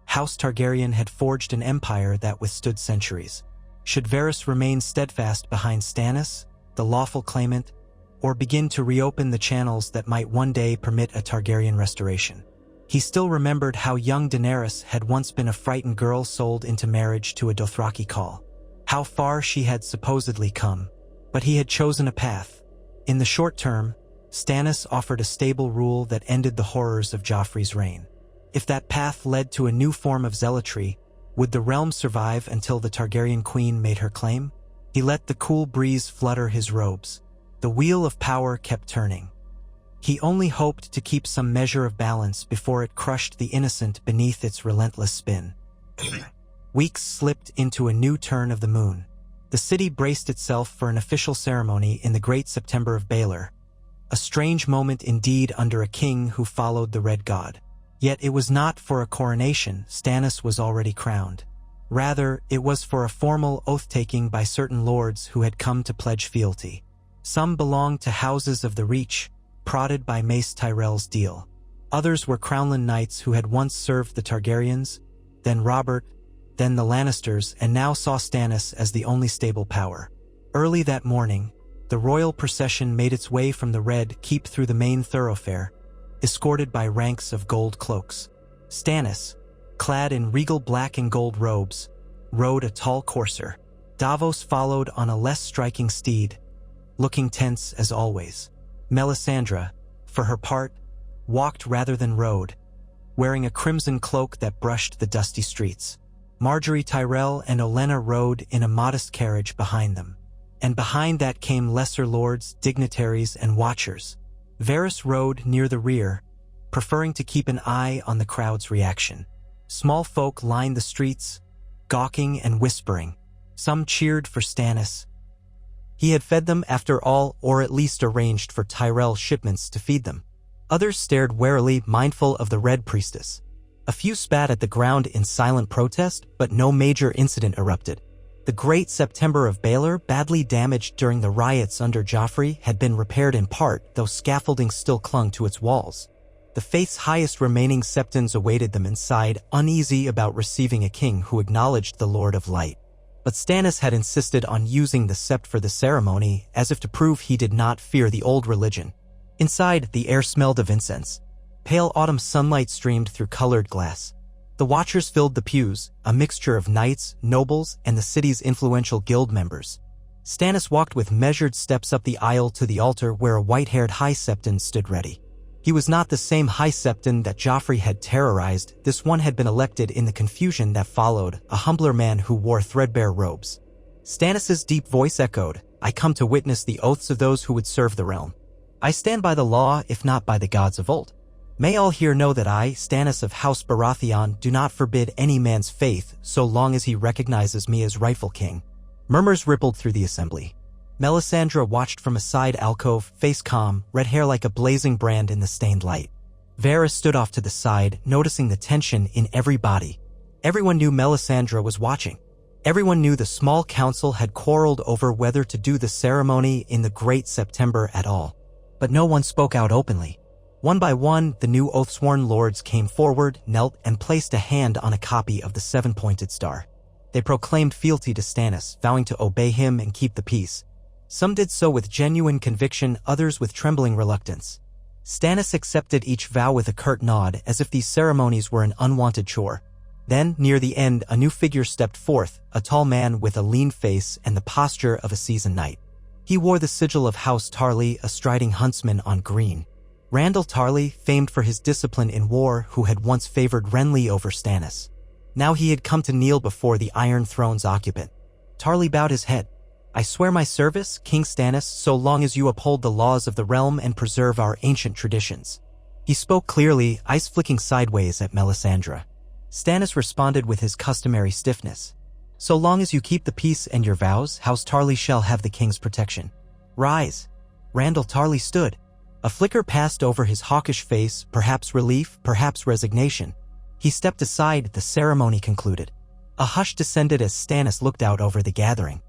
House Targaryen had forged an empire that withstood centuries. Should Varys remain steadfast behind Stannis, the lawful claimant, or begin to reopen the channels that might one day permit a Targaryen restoration? He still remembered how young Daenerys had once been a frightened girl sold into marriage to a Dothraki call. How far she had supposedly come. But he had chosen a path. In the short term, Stannis offered a stable rule that ended the horrors of Joffrey's reign. If that path led to a new form of zealotry, would the realm survive until the Targaryen queen made her claim? He let the cool breeze flutter his robes. The wheel of power kept turning. He only hoped to keep some measure of balance before it crushed the innocent beneath its relentless spin. Weeks slipped into a new turn of the moon. The city braced itself for an official ceremony in the Great September of Baelor. A strange moment indeed under a king who followed the Red God. Yet it was not for a coronation Stannis was already crowned. Rather, it was for a formal oath-taking by certain lords who had come to pledge fealty. Some belonged to houses of the Reach, prodded by Mace Tyrell's deal. Others were Crownland knights who had once served the Targaryens, then Robert, then the Lannisters, and now saw Stannis as the only stable power. Early that morning, the royal procession made its way from the Red Keep through the main thoroughfare, escorted by ranks of gold cloaks. Stannis, clad in regal black and gold robes, rode a tall courser. Davos followed on a less striking steed, looking tense as always. Melisandre, for her part, walked rather than rode, wearing a crimson cloak that brushed the dusty streets. Margaery Tyrell and Olenna rode in a modest carriage behind them. And behind that came lesser lords, dignitaries, and watchers. Varys rode near the rear, preferring to keep an eye on the crowd's reaction. Small folk lined the streets, gawking and whispering. Some cheered for Stannis. He had fed them after all, or at least arranged for Tyrell shipments to feed them. Others stared warily, mindful of the Red Priestess. A few spat at the ground in silent protest, but no major incident erupted. The Great September of Baelor, badly damaged during the riots under Joffrey, had been repaired in part, though scaffolding still clung to its walls. The faith's highest remaining septons awaited them inside, uneasy about receiving a king who acknowledged the Lord of Light. But Stannis had insisted on using the sept for the ceremony, as if to prove he did not fear the old religion. Inside, the air smelled of incense. Pale autumn sunlight streamed through colored glass. The watchers filled the pews, a mixture of knights, nobles, and the city's influential guild members. Stannis walked with measured steps up the aisle to the altar where a white-haired High Septon stood ready. He was not the same High Septon that Joffrey had terrorized. This one had been elected in the confusion that followed, a humbler man who wore threadbare robes. Stannis's deep voice echoed, "I come to witness the oaths of those who would serve the realm. I stand by the law, if not by the gods of old. May all here know that I, Stannis of House Baratheon, do not forbid any man's faith so long as he recognizes me as rightful king." Murmurs rippled through the assembly. Melisandre watched from a side alcove, face calm, red hair like a blazing brand in the stained light. Varys stood off to the side, noticing the tension in every body. Everyone knew Melisandre was watching. Everyone knew the small council had quarreled over whether to do the ceremony in the Great September at all. But no one spoke out openly. One by one, the new oath-sworn lords came forward, knelt, and placed a hand on a copy of the seven-pointed star. They proclaimed fealty to Stannis, vowing to obey him and keep the peace. Some did so with genuine conviction, others with trembling reluctance. Stannis accepted each vow with a curt nod, as if these ceremonies were an unwanted chore. Then, near the end, a new figure stepped forth, a tall man with a lean face and the posture of a seasoned knight. He wore the sigil of House Tarly, a striding huntsman on green. Randall Tarly, famed for his discipline in war, who had once favored Renly over Stannis. Now he had come to kneel before the Iron Throne's occupant. Tarly bowed his head. "I swear my service, King Stannis, so long as you uphold the laws of the realm and preserve our ancient traditions." He spoke clearly, eyes flicking sideways at Melisandre. Stannis responded with his customary stiffness. "So long as you keep the peace and your vows, House Tarly shall have the king's protection." "Rise." Randall Tarly stood. A flicker passed over his hawkish face, perhaps relief, perhaps resignation. He stepped aside, the ceremony concluded. A hush descended as Stannis looked out over the gathering.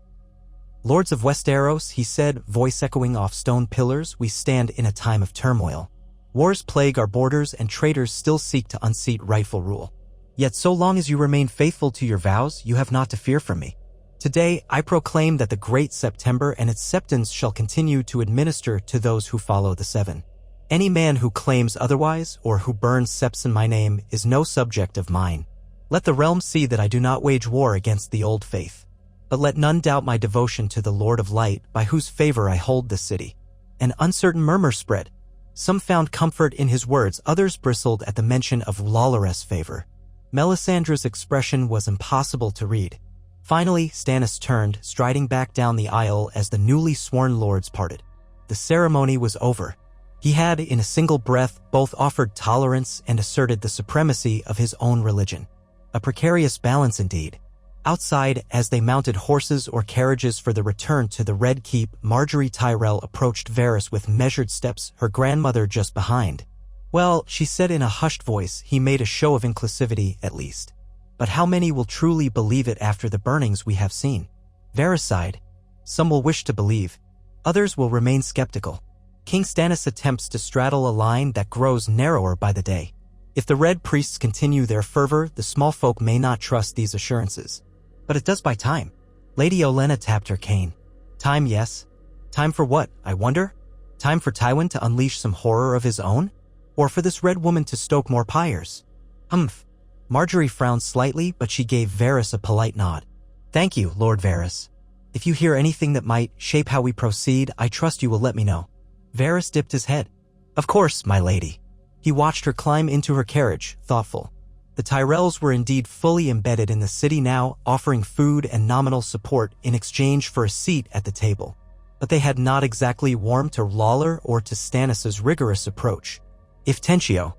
"Lords of Westeros," he said, voice echoing off stone pillars, "we stand in a time of turmoil. Wars plague our borders and traitors still seek to unseat rightful rule. Yet so long as you remain faithful to your vows, you have naught to fear from me. Today, I proclaim that the Great September and its septons shall continue to administer to those who follow the Seven. Any man who claims otherwise or who burns seps in my name is no subject of mine. Let the realm see that I do not wage war against the old faith. But let none doubt my devotion to the Lord of Light, by whose favor I hold the city." An uncertain murmur spread. Some found comfort in his words, others bristled at the mention of Loloreth's favor. Melisandre's expression was impossible to read. Finally, Stannis turned, striding back down the aisle as the newly sworn lords parted. The ceremony was over. He had, in a single breath, both offered tolerance and asserted the supremacy of his own religion. A precarious balance indeed. Outside, as they mounted horses or carriages for the return to the Red Keep, Margaery Tyrell approached Varys with measured steps, her grandmother just behind. "Well," she said in a hushed voice, "he made a show of inclusivity, at least. But how many will truly believe it after the burnings we have seen?" Varys sighed. "Some will wish to believe. Others will remain skeptical." King Stannis attempts to straddle a line that grows narrower by the day. If the Red Priests continue their fervor, the small folk may not trust these assurances. But it does buy time. Lady Olenna tapped her cane. "Time, yes. Time for what, I wonder? Time for Tywin to unleash some horror of his own? Or for this red woman to stoke more pyres?" "Humph." Margaery frowned slightly, but she gave Varys a polite nod. "Thank you, Lord Varys. If you hear anything that might shape how we proceed, I trust you will let me know." Varys dipped his head. "Of course, my lady." He watched her climb into her carriage, thoughtful. The Tyrells were indeed fully embedded in the city now, offering food and nominal support in exchange for a seat at the table. But they had not exactly warmed to Lawler or to Stannis' rigorous approach. If Tentio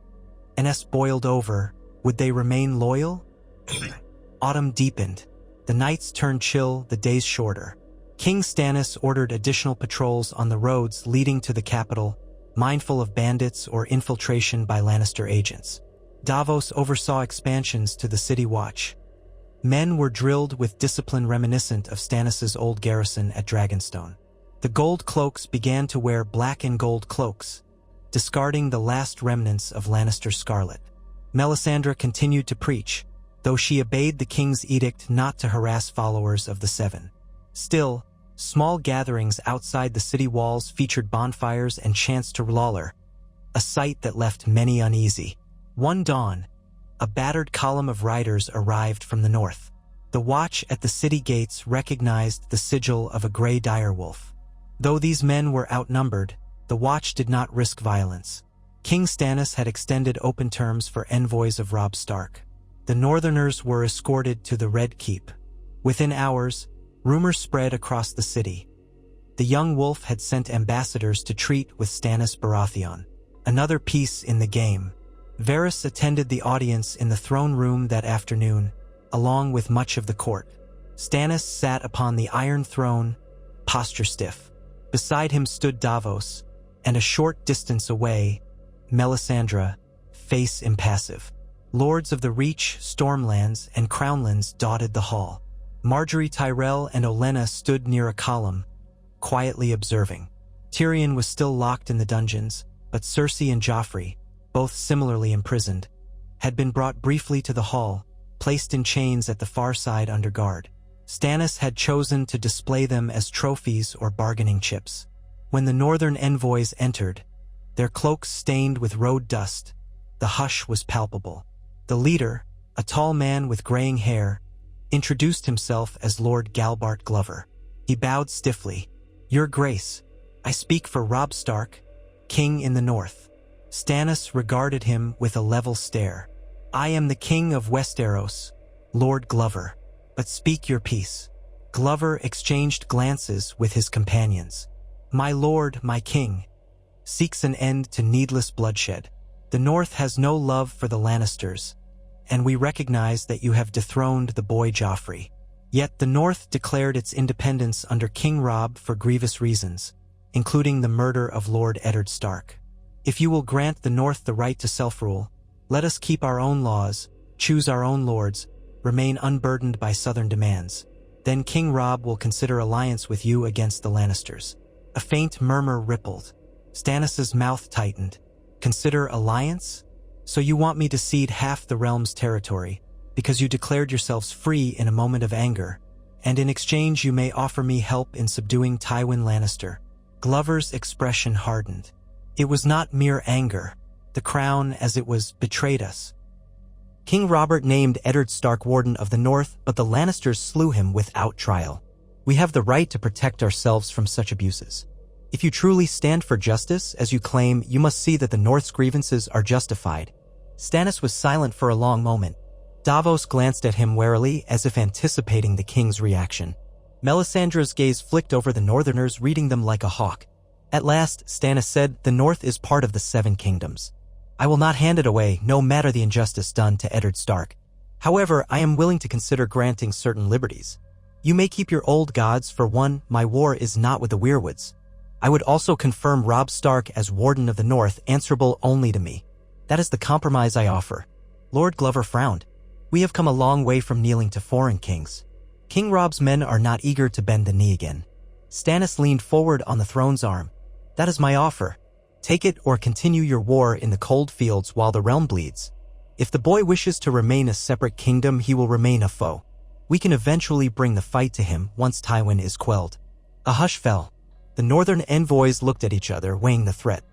and S boiled over, would they remain loyal? Autumn deepened. The nights turned chill, the days shorter. King Stannis ordered additional patrols on the roads leading to the capital, mindful of bandits or infiltration by Lannister agents. Davos oversaw expansions to the city watch. Men were drilled with discipline reminiscent of Stannis' old garrison at Dragonstone. The gold cloaks began to wear black and gold cloaks, discarding the last remnants of Lannister scarlet. Melisandre continued to preach, though she obeyed the king's edict not to harass followers of the Seven. Still, small gatherings outside the city walls featured bonfires and chants to Lawler, a sight that left many uneasy. One dawn, a battered column of riders arrived from the north. The watch at the city gates recognized the sigil of a gray direwolf. Though these men were outnumbered, the watch did not risk violence. King Stannis had extended open terms for envoys of Robb Stark. The Northerners were escorted to the Red Keep. Within hours, rumors spread across the city. The young wolf had sent ambassadors to treat with Stannis Baratheon. Another piece in the game. Varys attended the audience in the throne room that afternoon, along with much of the court. Stannis sat upon the Iron Throne, posture stiff. Beside him stood Davos, and a short distance away, Melisandre, face impassive. Lords of the Reach, Stormlands, and Crownlands dotted the hall. Margaery Tyrell and Olenna stood near a column, quietly observing. Tyrion was still locked in the dungeons, but Cersei and Joffrey, both similarly imprisoned, had been brought briefly to the hall, placed in chains at the far side under guard. Stannis had chosen to display them as trophies or bargaining chips. When the northern envoys entered, their cloaks stained with road dust, the hush was palpable. The leader, a tall man with graying hair, introduced himself as Lord Galbart Glover. He bowed stiffly. "Your Grace, I speak for Robb Stark, King in the North." Stannis regarded him with a level stare. "I am the King of Westeros, Lord Glover. But speak your peace." Glover exchanged glances with his companions. "My lord, my king, seeks an end to needless bloodshed. The North has no love for the Lannisters, and we recognize that you have dethroned the boy Joffrey. Yet the North declared its independence under King Robb for grievous reasons, including the murder of Lord Eddard Stark. If you will grant the North the right to self-rule, let us keep our own laws, choose our own lords, remain unburdened by southern demands. Then King Robb will consider alliance with you against the Lannisters." A faint murmur rippled. Stannis' mouth tightened. "Consider alliance? So you want me to cede half the realm's territory, because you declared yourselves free in a moment of anger, and in exchange you may offer me help in subduing Tywin Lannister." Glover's expression hardened. It was not mere anger. The crown, as it was, betrayed us. King Robert named Eddard Stark Warden of the North, but the Lannisters slew him without trial. We have the right to protect ourselves from such abuses. If you truly stand for justice, as you claim, you must see that the North's grievances are justified. Stannis was silent for a long moment. Davos glanced at him warily, as if anticipating the king's reaction. Melisandre's gaze flicked over the Northerners, reading them like a hawk. At last, Stannis said, "The North is part of the Seven Kingdoms. I will not hand it away, no matter the injustice done to Eddard Stark. However, I am willing to consider granting certain liberties. You may keep your old gods. For one, my war is not with the Weirwoods. I would also confirm Robb Stark as Warden of the North, answerable only to me. That is the compromise I offer." Lord Glover frowned. "We have come a long way from kneeling to foreign kings. King Robb's men are not eager to bend the knee again." Stannis leaned forward on the throne's arm. "That is my offer. Take it or continue your war in the cold fields while the realm bleeds. If the boy wishes to remain a separate kingdom, he will remain a foe. We can eventually bring the fight to him once Tywin is quelled." A hush fell. The northern envoys looked at each other, weighing the threat.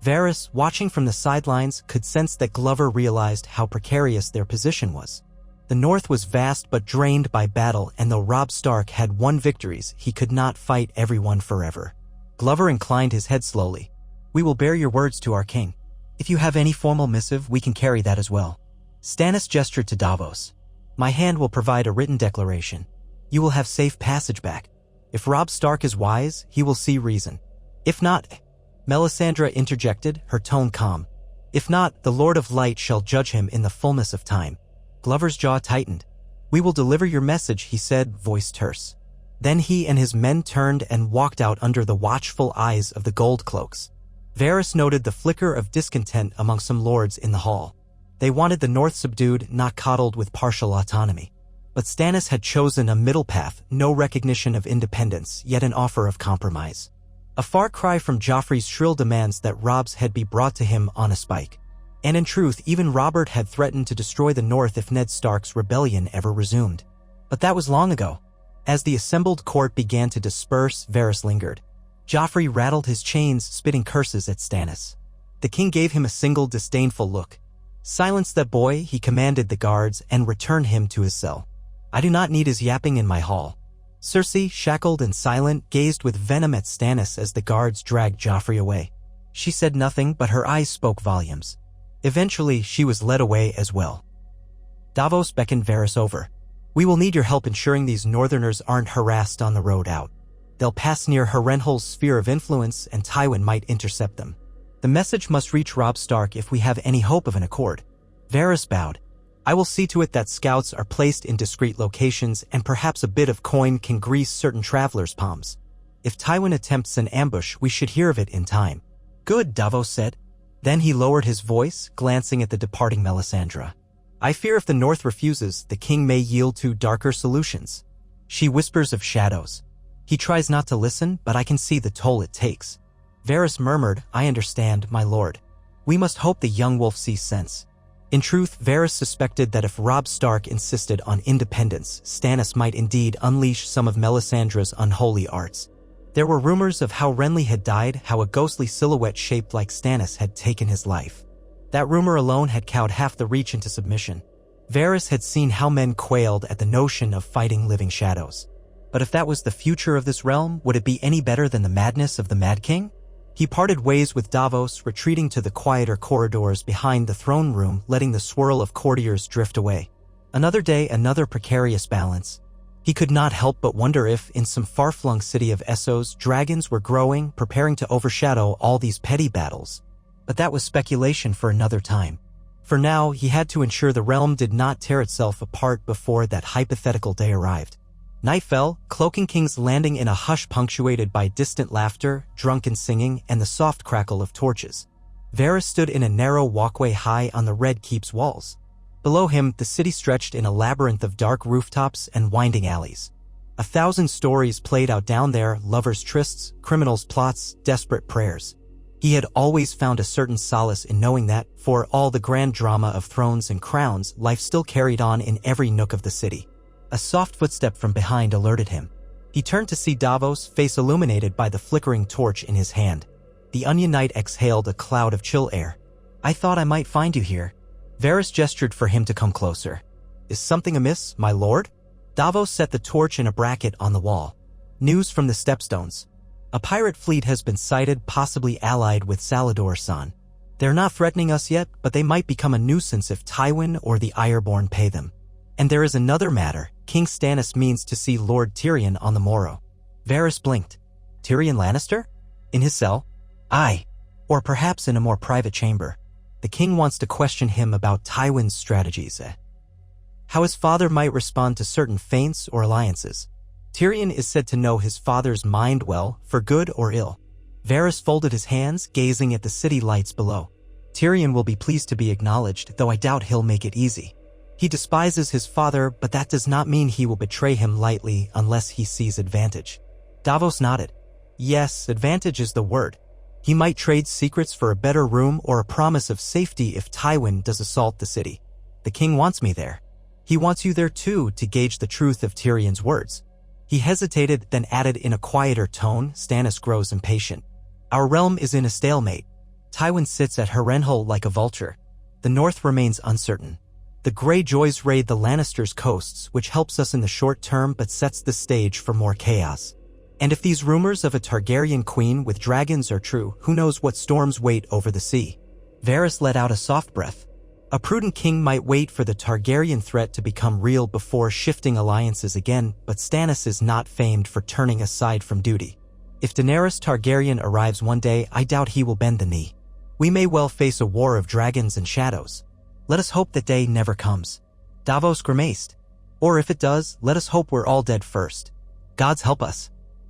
Varys, watching from the sidelines, could sense that Glover realized how precarious their position was. The north was vast but drained by battle, and though Robb Stark had won victories, he could not fight everyone forever. Glover inclined his head slowly. "We will bear your words to our king. If you have any formal missive, we can carry that as well." Stannis gestured to Davos. "My hand will provide a written declaration. You will have safe passage back. If Robb Stark is wise, he will see reason. If not—" Melisandre interjected, her tone calm. "If not, the Lord of Light shall judge him in the fullness of time." Glover's jaw tightened. "We will deliver your message," he said, voice terse. Then he and his men turned and walked out under the watchful eyes of the gold cloaks. Varys noted the flicker of discontent among some lords in the hall. They wanted the North subdued, not coddled with partial autonomy. But Stannis had chosen a middle path, no recognition of independence, yet an offer of compromise. A far cry from Joffrey's shrill demands that Robb's head be brought to him on a spike. And in truth, even Robert had threatened to destroy the North if Ned Stark's rebellion ever resumed. But that was long ago. As the assembled court began to disperse, Varys lingered. Joffrey rattled his chains, spitting curses at Stannis. The king gave him a single disdainful look. "Silence that boy," he commanded the guards, and return him to his cell. "I do not need his yapping in my hall." Cersei, shackled and silent, gazed with venom at Stannis as the guards dragged Joffrey away. She said nothing, but her eyes spoke volumes. Eventually, she was led away as well. Davos beckoned Varys over. "We will need your help ensuring these northerners aren't harassed on the road out. They'll pass near Harrenhal's sphere of influence, and Tywin might intercept them. The message must reach Robb Stark if we have any hope of an accord." Varys bowed. "I will see to it that scouts are placed in discreet locations, and perhaps a bit of coin can grease certain travelers' palms. If Tywin attempts an ambush, we should hear of it in time." "Good," Davos said. Then he lowered his voice, glancing at the departing Melisandre. "I fear if the North refuses, the king may yield to darker solutions. She whispers of shadows. He tries not to listen, but I can see the toll it takes." Varys murmured, "I understand, my lord. We must hope the young wolf sees sense." In truth, Varys suspected that if Robb Stark insisted on independence, Stannis might indeed unleash some of Melisandre's unholy arts. There were rumors of how Renly had died, how a ghostly silhouette shaped like Stannis had taken his life. That rumor alone had cowed half the Reach into submission. Varys had seen how men quailed at the notion of fighting living shadows. But if that was the future of this realm, would it be any better than the madness of the Mad King? He parted ways with Davos, retreating to the quieter corridors behind the throne room, letting the swirl of courtiers drift away. Another day, another precarious balance. He could not help but wonder if, in some far-flung city of Essos, dragons were growing, preparing to overshadow all these petty battles. But that was speculation for another time. For now, he had to ensure the realm did not tear itself apart before that hypothetical day arrived. Night fell, Cloaking King's Landing in a hush punctuated by distant laughter, drunken singing, and the soft crackle of torches. Varys stood in a narrow walkway high on the Red Keep's walls. Below him, the city stretched in a labyrinth of dark rooftops and winding alleys. 1,000 stories played out down there, lovers' trysts, criminals' plots, desperate prayers. He had always found a certain solace in knowing that, for all the grand drama of thrones and crowns, life still carried on in every nook of the city. A soft footstep from behind alerted him. He turned to see Davos, face illuminated by the flickering torch in his hand. The Onion Knight exhaled a cloud of chill air. "I thought I might find you here." Varys gestured for him to come closer. "Is something amiss, my lord?" Davos set the torch in a bracket on the wall. "News from the Stepstones. A pirate fleet has been sighted, possibly allied with Salador-san. They're not threatening us yet, but they might become a nuisance if Tywin or the Ironborn pay them. And there is another matter. King Stannis means to see Lord Tyrion on the morrow." Varys blinked. "Tyrion Lannister? In his cell?" "Aye. Or perhaps in a more private chamber. The king wants to question him about Tywin's strategies, how his father might respond to certain feints or alliances. Tyrion is said to know his father's mind well, for good or ill." Varys folded his hands, gazing at the city lights below. "Tyrion will be pleased to be acknowledged, though I doubt he'll make it easy. He despises his father, but that does not mean he will betray him lightly unless he sees advantage." Davos nodded. "Yes, advantage is the word. He might trade secrets for a better room or a promise of safety if Tywin does assault the city. The king wants me there. He wants you there too, to gauge the truth of Tyrion's words." He hesitated, then added in a quieter tone. "Stannis grows impatient. Our realm is in a stalemate. Tywin sits at Harrenhal like a vulture. The north remains uncertain. The Greyjoys raid the Lannisters' coasts, which helps us in the short term but sets the stage for more chaos. And if these rumors of a Targaryen queen with dragons are true, who knows what storms wait over the sea?" Varys let out a soft breath. A prudent king might wait for the Targaryen threat to become real before shifting alliances again, but Stannis is not famed for turning aside from duty. If Daenerys Targaryen arrives one day, I doubt he will bend the knee. We may well face a war of dragons and shadows. Let us hope that day never comes." Davos grimaced. "Or if it does, let us hope we're all dead first. Gods help us.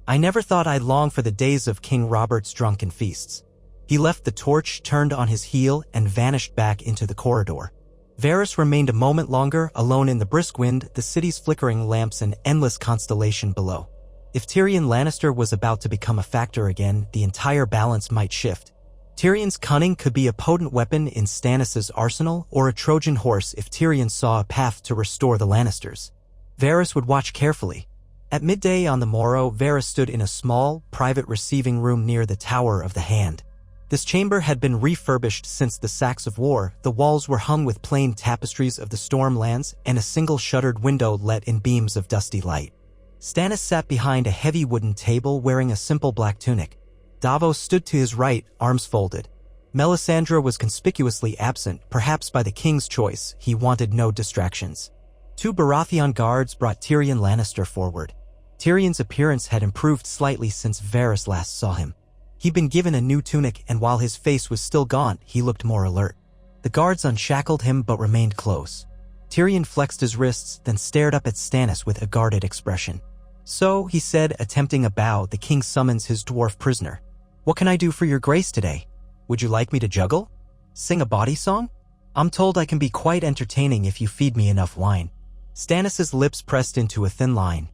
I never thought I'd long for the days of King Robert's drunken feasts." He left the torch, turned on his heel, and vanished back into the corridor. Varys remained a moment longer, alone in the brisk wind, the city's flickering lamps and endless constellation below. If Tyrion Lannister was about to become a factor again, the entire balance might shift. Tyrion's cunning could be a potent weapon in Stannis' arsenal, or a Trojan horse if Tyrion saw a path to restore the Lannisters. Varys would watch carefully. At midday on the morrow, Varys stood in a small, private receiving room near the Tower of the Hand. This chamber had been refurbished since the Sacks of War. The walls were hung with plain tapestries of the Stormlands, and a single shuttered window let in beams of dusty light. Stannis sat behind a heavy wooden table wearing a simple black tunic. Davos stood to his right, arms folded. Melisandre was conspicuously absent, perhaps by the king's choice. He wanted no distractions. 2 Baratheon guards brought Tyrion Lannister forward. Tyrion's appearance had improved slightly since Varys last saw him. He'd been given a new tunic, and while his face was still gaunt, he looked more alert. The guards unshackled him but remained close. Tyrion flexed his wrists, then stared up at Stannis with a guarded expression. "So," he said, attempting a bow, "the king summons his dwarf prisoner. What can I do for your grace today? Would you like me to juggle? Sing a bawdy song? I'm told I can be quite entertaining if you feed me enough wine." Stannis' lips pressed into a thin line.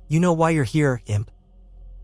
"You know why you're here, imp?"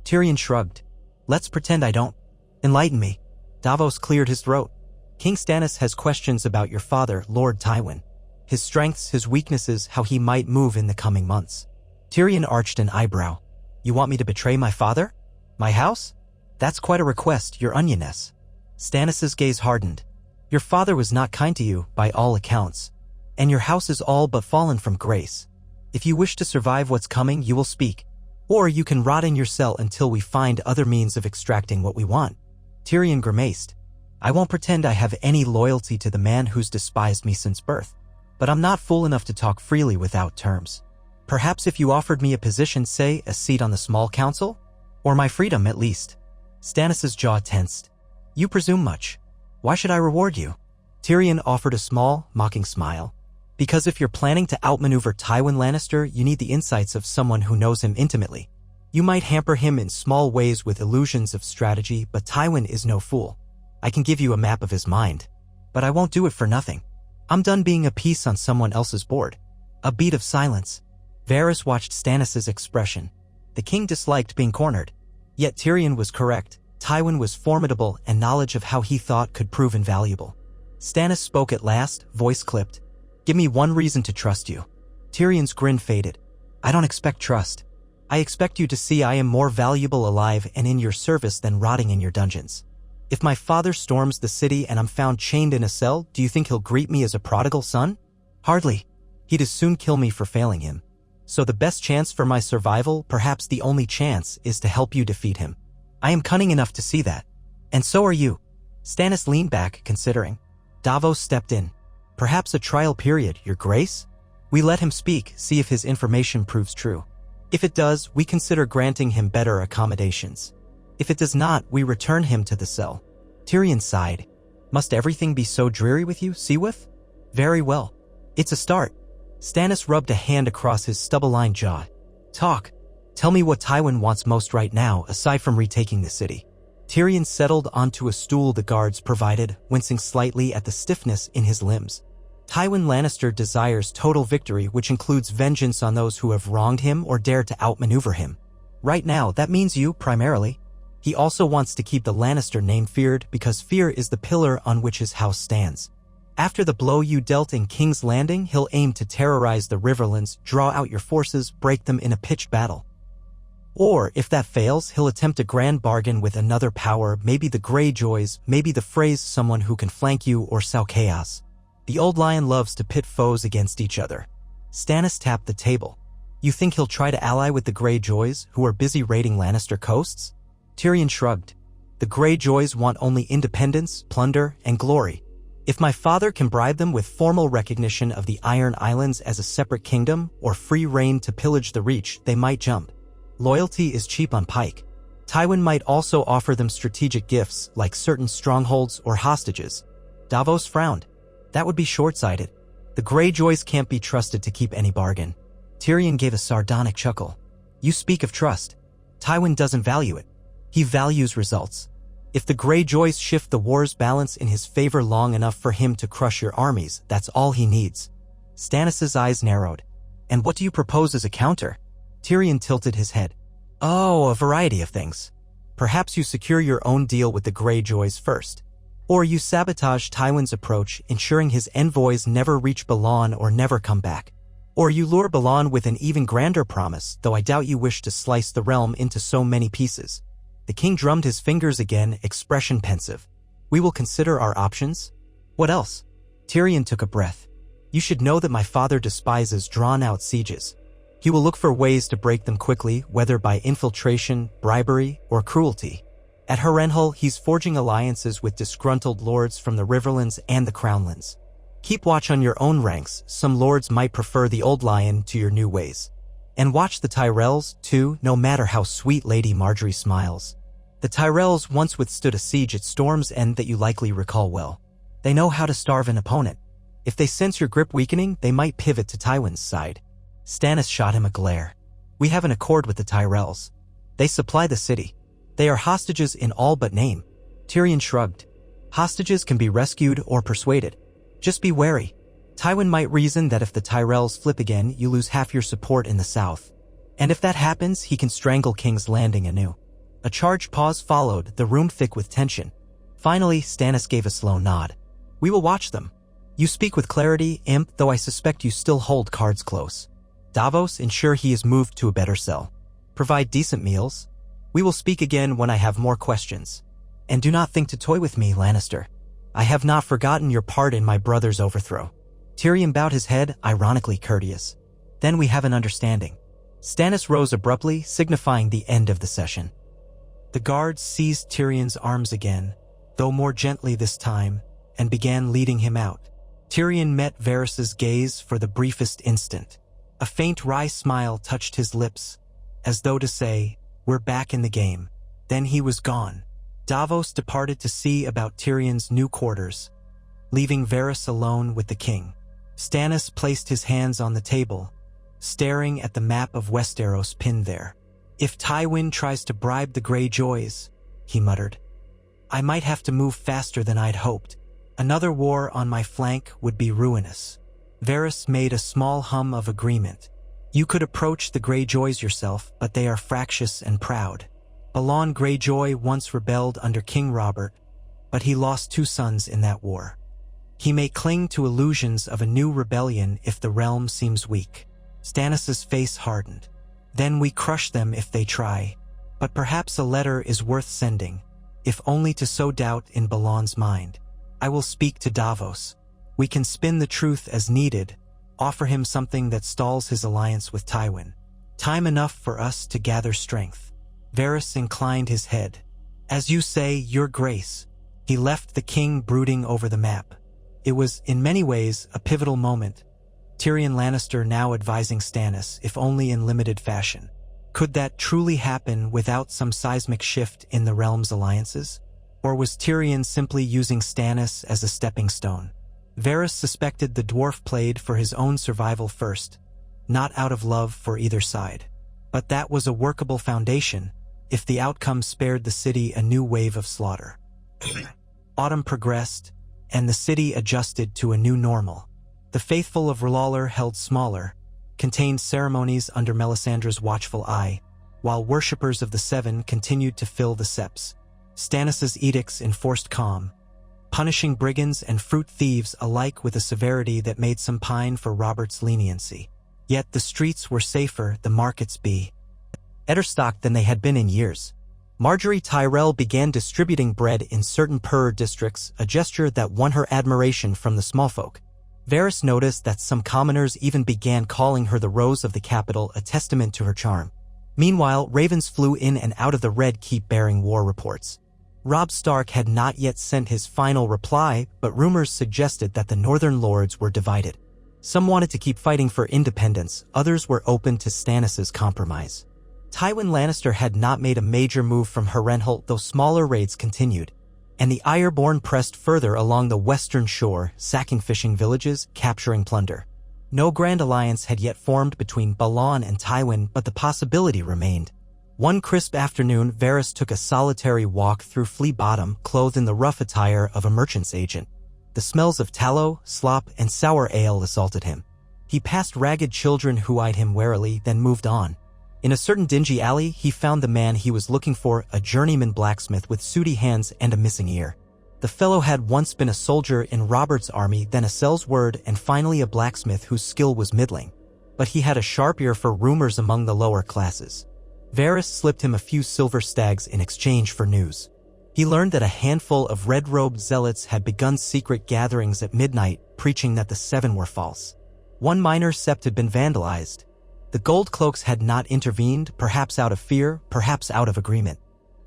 Tyrion shrugged. "Let's pretend I don't. Enlighten me." Davos cleared his throat. "King Stannis has questions about your father, Lord Tywin. His strengths, his weaknesses, how he might move in the coming months." Tyrion arched an eyebrow. "You want me to betray my father? My house? That's quite a request, your Onioness." Stannis' gaze hardened. "Your father was not kind to you, by all accounts. And your house is all but fallen from grace. If you wish to survive what's coming, you will speak. Or you can rot in your cell until we find other means of extracting what we want." Tyrion grimaced. "I won't pretend I have any loyalty to the man who's despised me since birth. But I'm not fool enough to talk freely without terms. Perhaps if you offered me a position, say, a seat on the small council? Or my freedom, at least." Stannis' jaw tensed. "You presume much. Why should I reward you?" Tyrion offered a small, mocking smile. "Because if you're planning to outmaneuver Tywin Lannister, you need the insights of someone who knows him intimately. You might hamper him in small ways with illusions of strategy, but Tywin is no fool. I can give you a map of his mind. But I won't do it for nothing. I'm done being a piece on someone else's board. A beat of silence. Varys watched Stannis' expression. The king disliked being cornered. Yet Tyrion was correct. Tywin was formidable, and knowledge of how he thought could prove invaluable. Stannis spoke at last, voice clipped. Give me one reason to trust you. Tyrion's grin faded. I don't expect trust. I expect you to see I am more valuable alive and in your service than rotting in your dungeons. If my father storms the city and I'm found chained in a cell, do you think he'll greet me as a prodigal son? Hardly. He'd as soon kill me for failing him. So the best chance for my survival, perhaps the only chance, is to help you defeat him. I am cunning enough to see that. And so are you. Stannis leaned back, considering. Davos stepped in. Perhaps a trial period, your grace? We let him speak, see if his information proves true. If it does, we consider granting him better accommodations. If it does not, we return him to the cell. Tyrion sighed. Must everything be so dreary with you, Seaworth? Very well. It's a start. Stannis rubbed a hand across his stubble-lined jaw. Talk. Tell me what Tywin wants most right now, aside from retaking the city. Tyrion settled onto a stool the guards provided, wincing slightly at the stiffness in his limbs. Tywin Lannister desires total victory, which includes vengeance on those who have wronged him or dared to outmaneuver him. Right now, that means you, primarily. He also wants to keep the Lannister name feared because fear is the pillar on which his house stands. After the blow you dealt in King's Landing, he'll aim to terrorize the Riverlands, draw out your forces, break them in a pitched battle. Or, if that fails, he'll attempt a grand bargain with another power, maybe the Greyjoys, maybe the Freys, someone who can flank you or sow chaos. The old lion loves to pit foes against each other. Stannis tapped the table. You think he'll try to ally with the Greyjoys, who are busy raiding Lannister coasts? Tyrion shrugged. The Greyjoys want only independence, plunder, and glory. If my father can bribe them with formal recognition of the Iron Islands as a separate kingdom, or free reign to pillage the Reach, they might jump. Loyalty is cheap on Pike. Tywin might also offer them strategic gifts, like certain strongholds or hostages. Davos frowned. That would be short-sighted. The Greyjoys can't be trusted to keep any bargain. Tyrion gave a sardonic chuckle. You speak of trust. Tywin doesn't value it. He values results. If the Greyjoys shift the war's balance in his favor long enough for him to crush your armies, that's all he needs. Stannis' eyes narrowed. And what do you propose as a counter? Tyrion tilted his head. Oh, a variety of things. Perhaps you secure your own deal with the Greyjoys first. Or you sabotage Tywin's approach, ensuring his envoys never reach Balon or never come back. Or you lure Balon with an even grander promise, though I doubt you wish to slice the realm into so many pieces. The king drummed his fingers again, expression pensive. We will consider our options. What else? Tyrion took a breath. You should know that my father despises drawn-out sieges. He will look for ways to break them quickly, whether by infiltration, bribery, or cruelty. At Harrenhal, he's forging alliances with disgruntled lords from the Riverlands and the Crownlands. Keep watch on your own ranks. Some lords might prefer the old lion to your new ways. And watch the Tyrells, too, no matter how sweet Lady Margaery smiles. The Tyrells once withstood a siege at Storm's End that you likely recall well. They know how to starve an opponent. If they sense your grip weakening, they might pivot to Tywin's side. Stannis shot him a glare. We have an accord with the Tyrells. They supply the city. They are hostages in all but name. Tyrion shrugged. Hostages can be rescued or persuaded. Just be wary. Tywin might reason that if the Tyrells flip again, you lose half your support in the south. And if that happens, he can strangle King's Landing anew. A charged pause followed, the room thick with tension. Finally, Stannis gave a slow nod. We will watch them. You speak with clarity, Imp, though I suspect you still hold cards close. Davos, ensure he is moved to a better cell. Provide decent meals. We will speak again when I have more questions. And do not think to toy with me, Lannister. I have not forgotten your part in my brother's overthrow. Tyrion bowed his head, ironically courteous. Then we have an understanding. Stannis rose abruptly, signifying the end of the session. The guards seized Tyrion's arms again, though more gently this time, and began leading him out. Tyrion met Varys' gaze for the briefest instant. A faint wry smile touched his lips, as though to say, we're back in the game. Then he was gone. Davos departed to see about Tyrion's new quarters, leaving Varys alone with the king. Stannis placed his hands on the table, staring at the map of Westeros pinned there. If Tywin tries to bribe the Greyjoys, he muttered, I might have to move faster than I'd hoped. Another war on my flank would be ruinous. Varys made a small hum of agreement. You could approach the Greyjoys yourself, but they are fractious and proud. Balon Greyjoy once rebelled under King Robert, but he lost 2 sons in that war. He may cling to illusions of a new rebellion if the realm seems weak. Stannis' face hardened. Then we crush them if they try. But perhaps a letter is worth sending, if only to sow doubt in Balon's mind. I will speak to Davos. We can spin the truth as needed, offer him something that stalls his alliance with Tywin. Time enough for us to gather strength. Varys inclined his head. As you say, Your Grace. He left the king brooding over the map. It was, in many ways, a pivotal moment. Tyrion Lannister now advising Stannis, if only in limited fashion. Could that truly happen without some seismic shift in the realm's alliances? Or was Tyrion simply using Stannis as a stepping stone? Varys suspected the dwarf played for his own survival first, not out of love for either side. But that was a workable foundation, if the outcome spared the city a new wave of slaughter. Autumn progressed, and the city adjusted to a new normal. The faithful of R'hllor held smaller, contained ceremonies under Melisandre's watchful eye, while worshippers of the Seven continued to fill the septs. Stannis' edicts enforced calm, punishing brigands and fruit thieves alike with a severity that made some pine for Robert's leniency. Yet the streets were safer, the markets better stocked than they had been in years. Marjorie Tyrell began distributing bread in certain poorer districts, a gesture that won her admiration from the small folk. Varys noticed that some commoners even began calling her the Rose of the capital, a testament to her charm. Meanwhile, ravens flew in and out of the Red Keep bearing war reports. Robb Stark had not yet sent his final reply, but rumors suggested that the Northern Lords were divided. Some wanted to keep fighting for independence, others were open to Stannis' compromise. Tywin Lannister had not made a major move from Harrenhal, though smaller raids continued, and the Ironborn pressed further along the western shore, sacking fishing villages, capturing plunder. No grand alliance had yet formed between Balon and Tywin, but the possibility remained. One crisp afternoon, Varys took a solitary walk through Flea Bottom, clothed in the rough attire of a merchant's agent. The smells of tallow, slop, and sour ale assaulted him. He passed ragged children who eyed him warily, then moved on. In a certain dingy alley, he found the man he was looking for, a journeyman blacksmith with sooty hands and a missing ear. The fellow had once been a soldier in Robert's army, then a Sellsword, and finally a blacksmith whose skill was middling. But he had a sharp ear for rumors among the lower classes. Varys slipped him a few silver stags in exchange for news. He learned that a handful of red-robed zealots had begun secret gatherings at midnight, preaching that the Seven were false. One minor sept had been vandalized. The gold cloaks had not intervened, perhaps out of fear, perhaps out of agreement.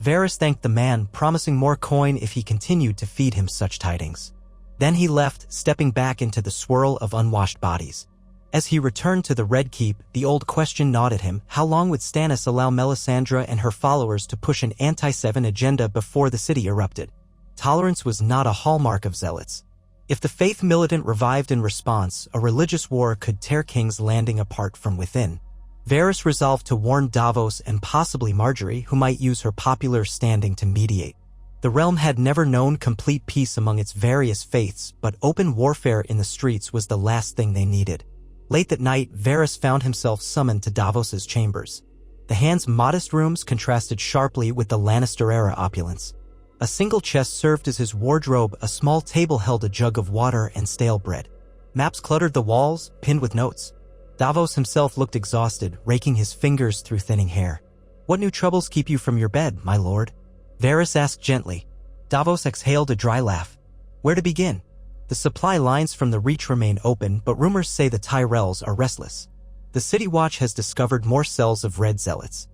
Varys thanked the man, promising more coin if he continued to feed him such tidings. Then he left, stepping back into the swirl of unwashed bodies. As he returned to the Red Keep, the old question gnawed at him: how long would Stannis allow Melisandre and her followers to push an anti-Seven agenda before the city erupted? Tolerance was not a hallmark of zealots. If the faith militant revived in response, a religious war could tear King's Landing apart from within. Varys resolved to warn Davos and possibly Marjorie, who might use her popular standing to mediate. The realm had never known complete peace among its various faiths, but open warfare in the streets was the last thing they needed. Late that night, Varys found himself summoned to Davos's chambers. The Hand's modest rooms contrasted sharply with the Lannister-era opulence. A single chest served as his wardrobe, a small table held a jug of water and stale bread. Maps cluttered the walls, pinned with notes. Davos himself looked exhausted, raking his fingers through thinning hair. "What new troubles keep you from your bed, my lord?" Varys asked gently. Davos exhaled a dry laugh. "Where to begin? The supply lines from the Reach remain open, but rumors say the Tyrells are restless. The City Watch has discovered more cells of red zealots.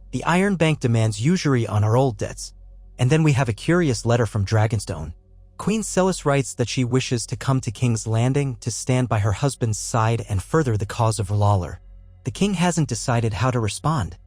The Iron Bank demands usury on our old debts. And then we have a curious letter from Dragonstone. Queen Celis writes that she wishes to come to King's Landing to stand by her husband's side and further the cause of R'hllor. The king hasn't decided how to respond."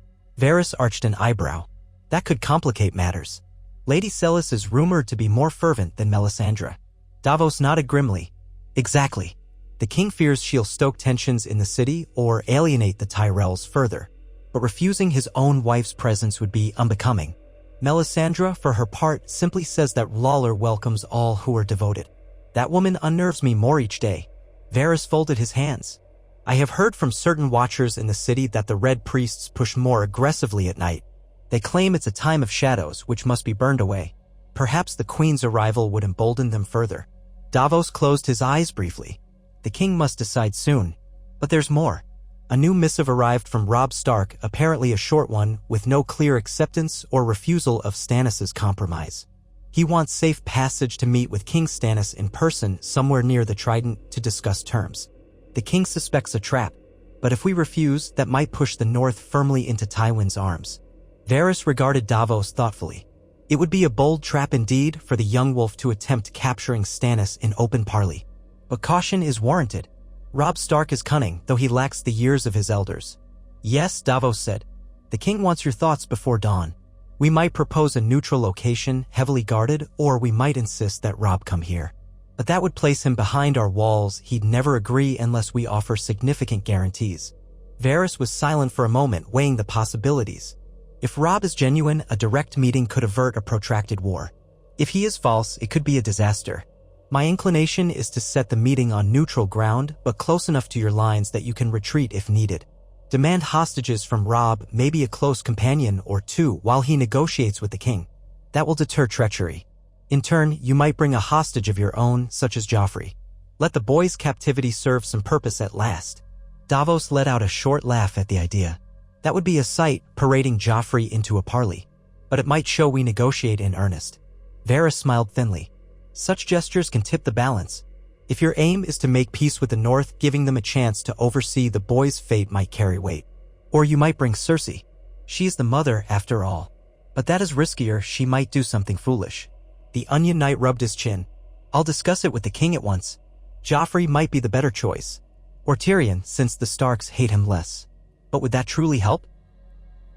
Varys arched an eyebrow. That could complicate matters. Lady Celis is rumored to be more fervent than Melisandre. Davos nodded grimly. "Exactly. The king fears she'll stoke tensions in the city or alienate the Tyrells further. But refusing his own wife's presence would be unbecoming." Melisandre, for her part, simply says that Lawler welcomes all who are devoted. That woman unnerves me more each day. Varys folded his hands. I have heard from certain watchers in the city that the Red Priests push more aggressively at night. They claim it's a time of shadows which must be burned away. Perhaps the Queen's arrival would embolden them further. Davos closed his eyes briefly. The king must decide soon. But there's more. A new missive arrived from Robb Stark, apparently a short one, with no clear acceptance or refusal of Stannis' compromise. He wants safe passage to meet with King Stannis in person somewhere near the Trident to discuss terms. The king suspects a trap, but if we refuse, that might push the North firmly into Tywin's arms. Varys regarded Davos thoughtfully. It would be a bold trap indeed for the young wolf to attempt capturing Stannis in open parley. But caution is warranted. Robb Stark is cunning, though he lacks the years of his elders. Yes, Davos said. The king wants your thoughts before dawn. We might propose a neutral location, heavily guarded, or we might insist that Robb come here. But that would place him behind our walls. He'd never agree unless we offer significant guarantees. Varys was silent for a moment, weighing the possibilities. If Robb is genuine, a direct meeting could avert a protracted war. If he is false, it could be a disaster. My inclination is to set the meeting on neutral ground, but close enough to your lines that you can retreat if needed. Demand hostages from Robb, maybe a close companion or two, while he negotiates with the king. That will deter treachery. In turn, you might bring a hostage of your own, such as Joffrey. Let the boy's captivity serve some purpose at last. Davos let out a short laugh at the idea. That would be a sight, parading Joffrey into a parley. But it might show we negotiate in earnest. Varys smiled thinly. Such gestures can tip the balance. If your aim is to make peace with the North, giving them a chance to oversee the boy's fate might carry weight. Or you might bring Cersei. She is the mother, after all. But that is riskier. She might do something foolish. The Onion Knight rubbed his chin. I'll discuss it with the king at once. Joffrey might be the better choice. Or Tyrion, since the Starks hate him less. But would that truly help?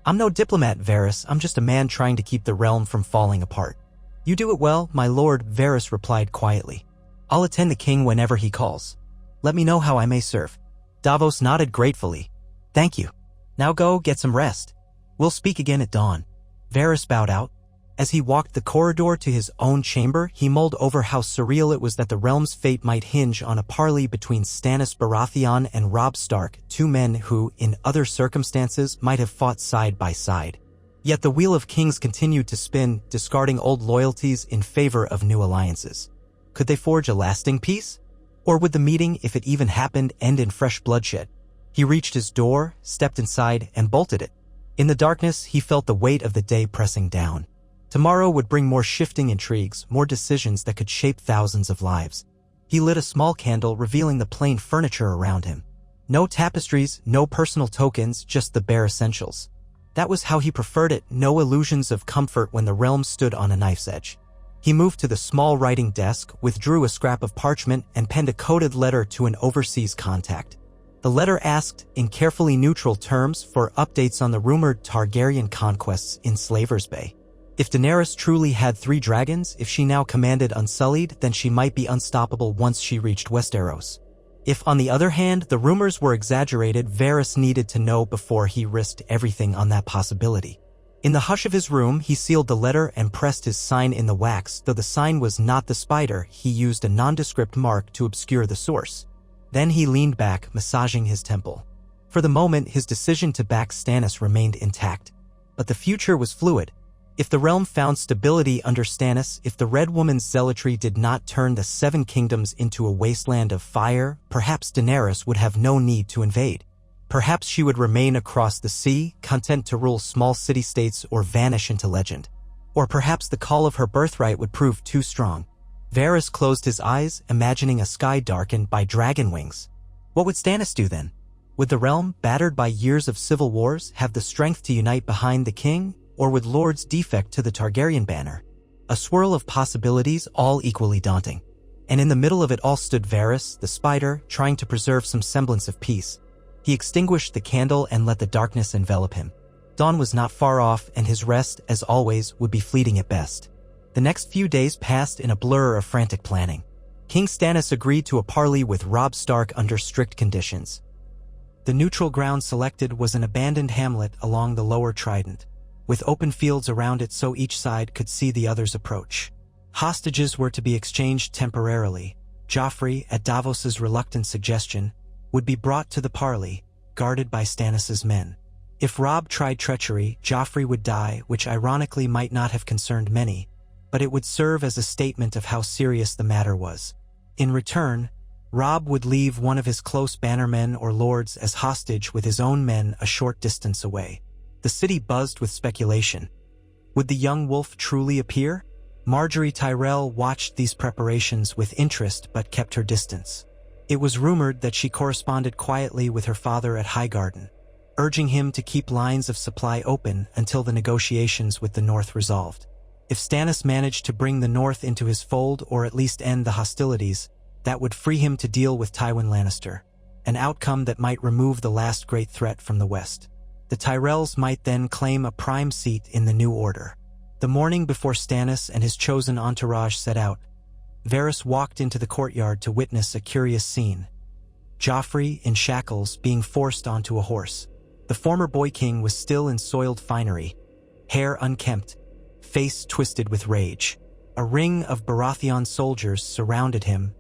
I'm no diplomat, Varys. I'm just a man trying to keep the realm from falling apart. You do it well, my lord, Varys replied quietly. I'll attend the king whenever he calls. Let me know how I may serve. Davos nodded gratefully. Thank you. Now go get some rest. We'll speak again at dawn. Varys bowed out. As he walked the corridor to his own chamber, he mulled over how surreal it was that the realm's fate might hinge on a parley between Stannis Baratheon and Robb Stark, two men who, in other circumstances, might have fought side by side. Yet the Wheel of Kings continued to spin, discarding old loyalties in favor of new alliances. Could they forge a lasting peace? Or would the meeting, if it even happened, end in fresh bloodshed? He reached his door, stepped inside, and bolted it. In the darkness, he felt the weight of the day pressing down. Tomorrow would bring more shifting intrigues, more decisions that could shape thousands of lives. He lit a small candle, revealing the plain furniture around him. No tapestries, no personal tokens, just the bare essentials. That was how he preferred it, no illusions of comfort when the realm stood on a knife's edge. He moved to the small writing desk, withdrew a scrap of parchment, and penned a coded letter to an overseas contact. The letter asked, in carefully neutral terms, for updates on the rumored Targaryen conquests in Slaver's Bay. If Daenerys truly had 3 dragons, if she now commanded Unsullied, then she might be unstoppable once she reached Westeros. If, on the other hand, the rumors were exaggerated, Varys needed to know before he risked everything on that possibility. In the hush of his room, he sealed the letter and pressed his sign in the wax. Though the sign was not the spider, he used a nondescript mark to obscure the source. Then he leaned back, massaging his temple. For the moment, his decision to back Stannis remained intact. But the future was fluid. If the realm found stability under Stannis, if the Red Woman's zealotry did not turn the 7 kingdoms into a wasteland of fire, perhaps Daenerys would have no need to invade. Perhaps she would remain across the sea, content to rule small city-states or vanish into legend. Or perhaps the call of her birthright would prove too strong. Varys closed his eyes, imagining a sky darkened by dragon wings. What would Stannis do then? Would the realm, battered by years of civil wars, have the strength to unite behind the king? Or would Lords defect to the Targaryen banner? A swirl of possibilities, all equally daunting. And in the middle of it all stood Varys, the spider, trying to preserve some semblance of peace. He extinguished the candle and let the darkness envelop him. Dawn was not far off, and his rest, as always, would be fleeting at best. The next few days passed in a blur of frantic planning. King Stannis agreed to a parley with Robb Stark under strict conditions. The neutral ground selected was an abandoned hamlet along the lower Trident. with open fields around it so each side could see the other's approach. Hostages were to be exchanged temporarily. Joffrey, at Davos's reluctant suggestion, would be brought to the parley, guarded by Stannis's men. If Robb tried treachery, Joffrey would die, which ironically might not have concerned many, but it would serve as a statement of how serious the matter was. In return, Robb would leave one of his close bannermen or lords as hostage with his own men a short distance away. The city buzzed with speculation. Would the young wolf truly appear? Margaery Tyrell watched these preparations with interest but kept her distance. It was rumored that she corresponded quietly with her father at Highgarden, urging him to keep lines of supply open until the negotiations with the North resolved. If Stannis managed to bring the North into his fold or at least end the hostilities, that would free him to deal with Tywin Lannister, an outcome that might remove the last great threat from the West. The Tyrells might then claim a prime seat in the new order. The morning before Stannis and his chosen entourage set out, Varys walked into the courtyard to witness a curious scene. Joffrey, in shackles, being forced onto a horse. The former Boy King was still in soiled finery, hair unkempt, face twisted with rage. A ring of Baratheon soldiers surrounded him,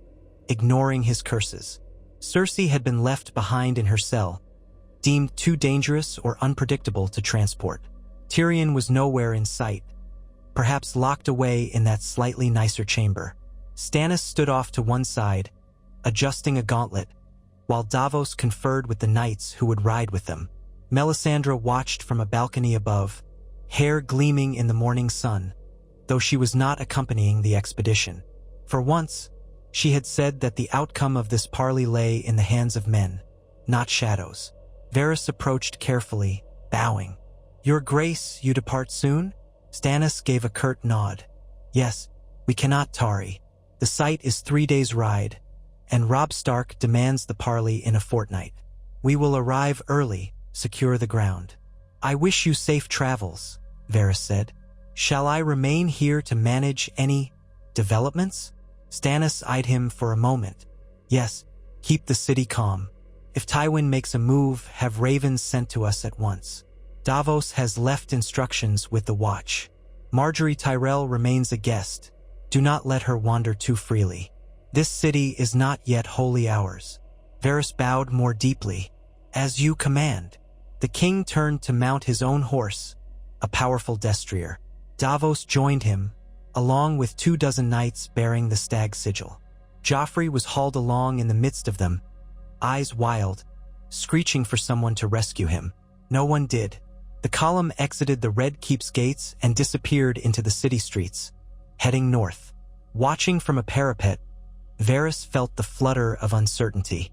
ignoring his curses. Cersei had been left behind in her cell, deemed too dangerous or unpredictable to transport. Tyrion was nowhere in sight, perhaps locked away in that slightly nicer chamber. Stannis stood off to one side, adjusting a gauntlet, while Davos conferred with the knights who would ride with them. Melisandre watched from a balcony above, hair gleaming in the morning sun, though she was not accompanying the expedition. For once, she had said that the outcome of this parley lay in the hands of men, not shadows. Varys approached carefully, bowing. "Your Grace, you depart soon?" Stannis gave a curt nod. "Yes, we cannot tarry. The site is 3 days' ride, and Robb Stark demands the parley in a fortnight. We will arrive early, secure the ground." "I wish you safe travels," Varys said. "Shall I remain here to manage any developments?" Stannis eyed him for a moment. "Yes, keep the city calm. If Tywin makes a move, have ravens sent to us at once. Davos has left instructions with the watch. Margaery Tyrell remains a guest. Do not let her wander too freely. This city is not yet wholly ours." Varys bowed more deeply. "As you command." The king turned to mount his own horse, a powerful destrier. Davos joined him, along with 24 knights bearing the stag sigil. Joffrey was hauled along in the midst of them, eyes wild, screeching for someone to rescue him. No one did. The column exited the Red Keep's gates and disappeared into the city streets, heading north. Watching from a parapet, Varys felt the flutter of uncertainty.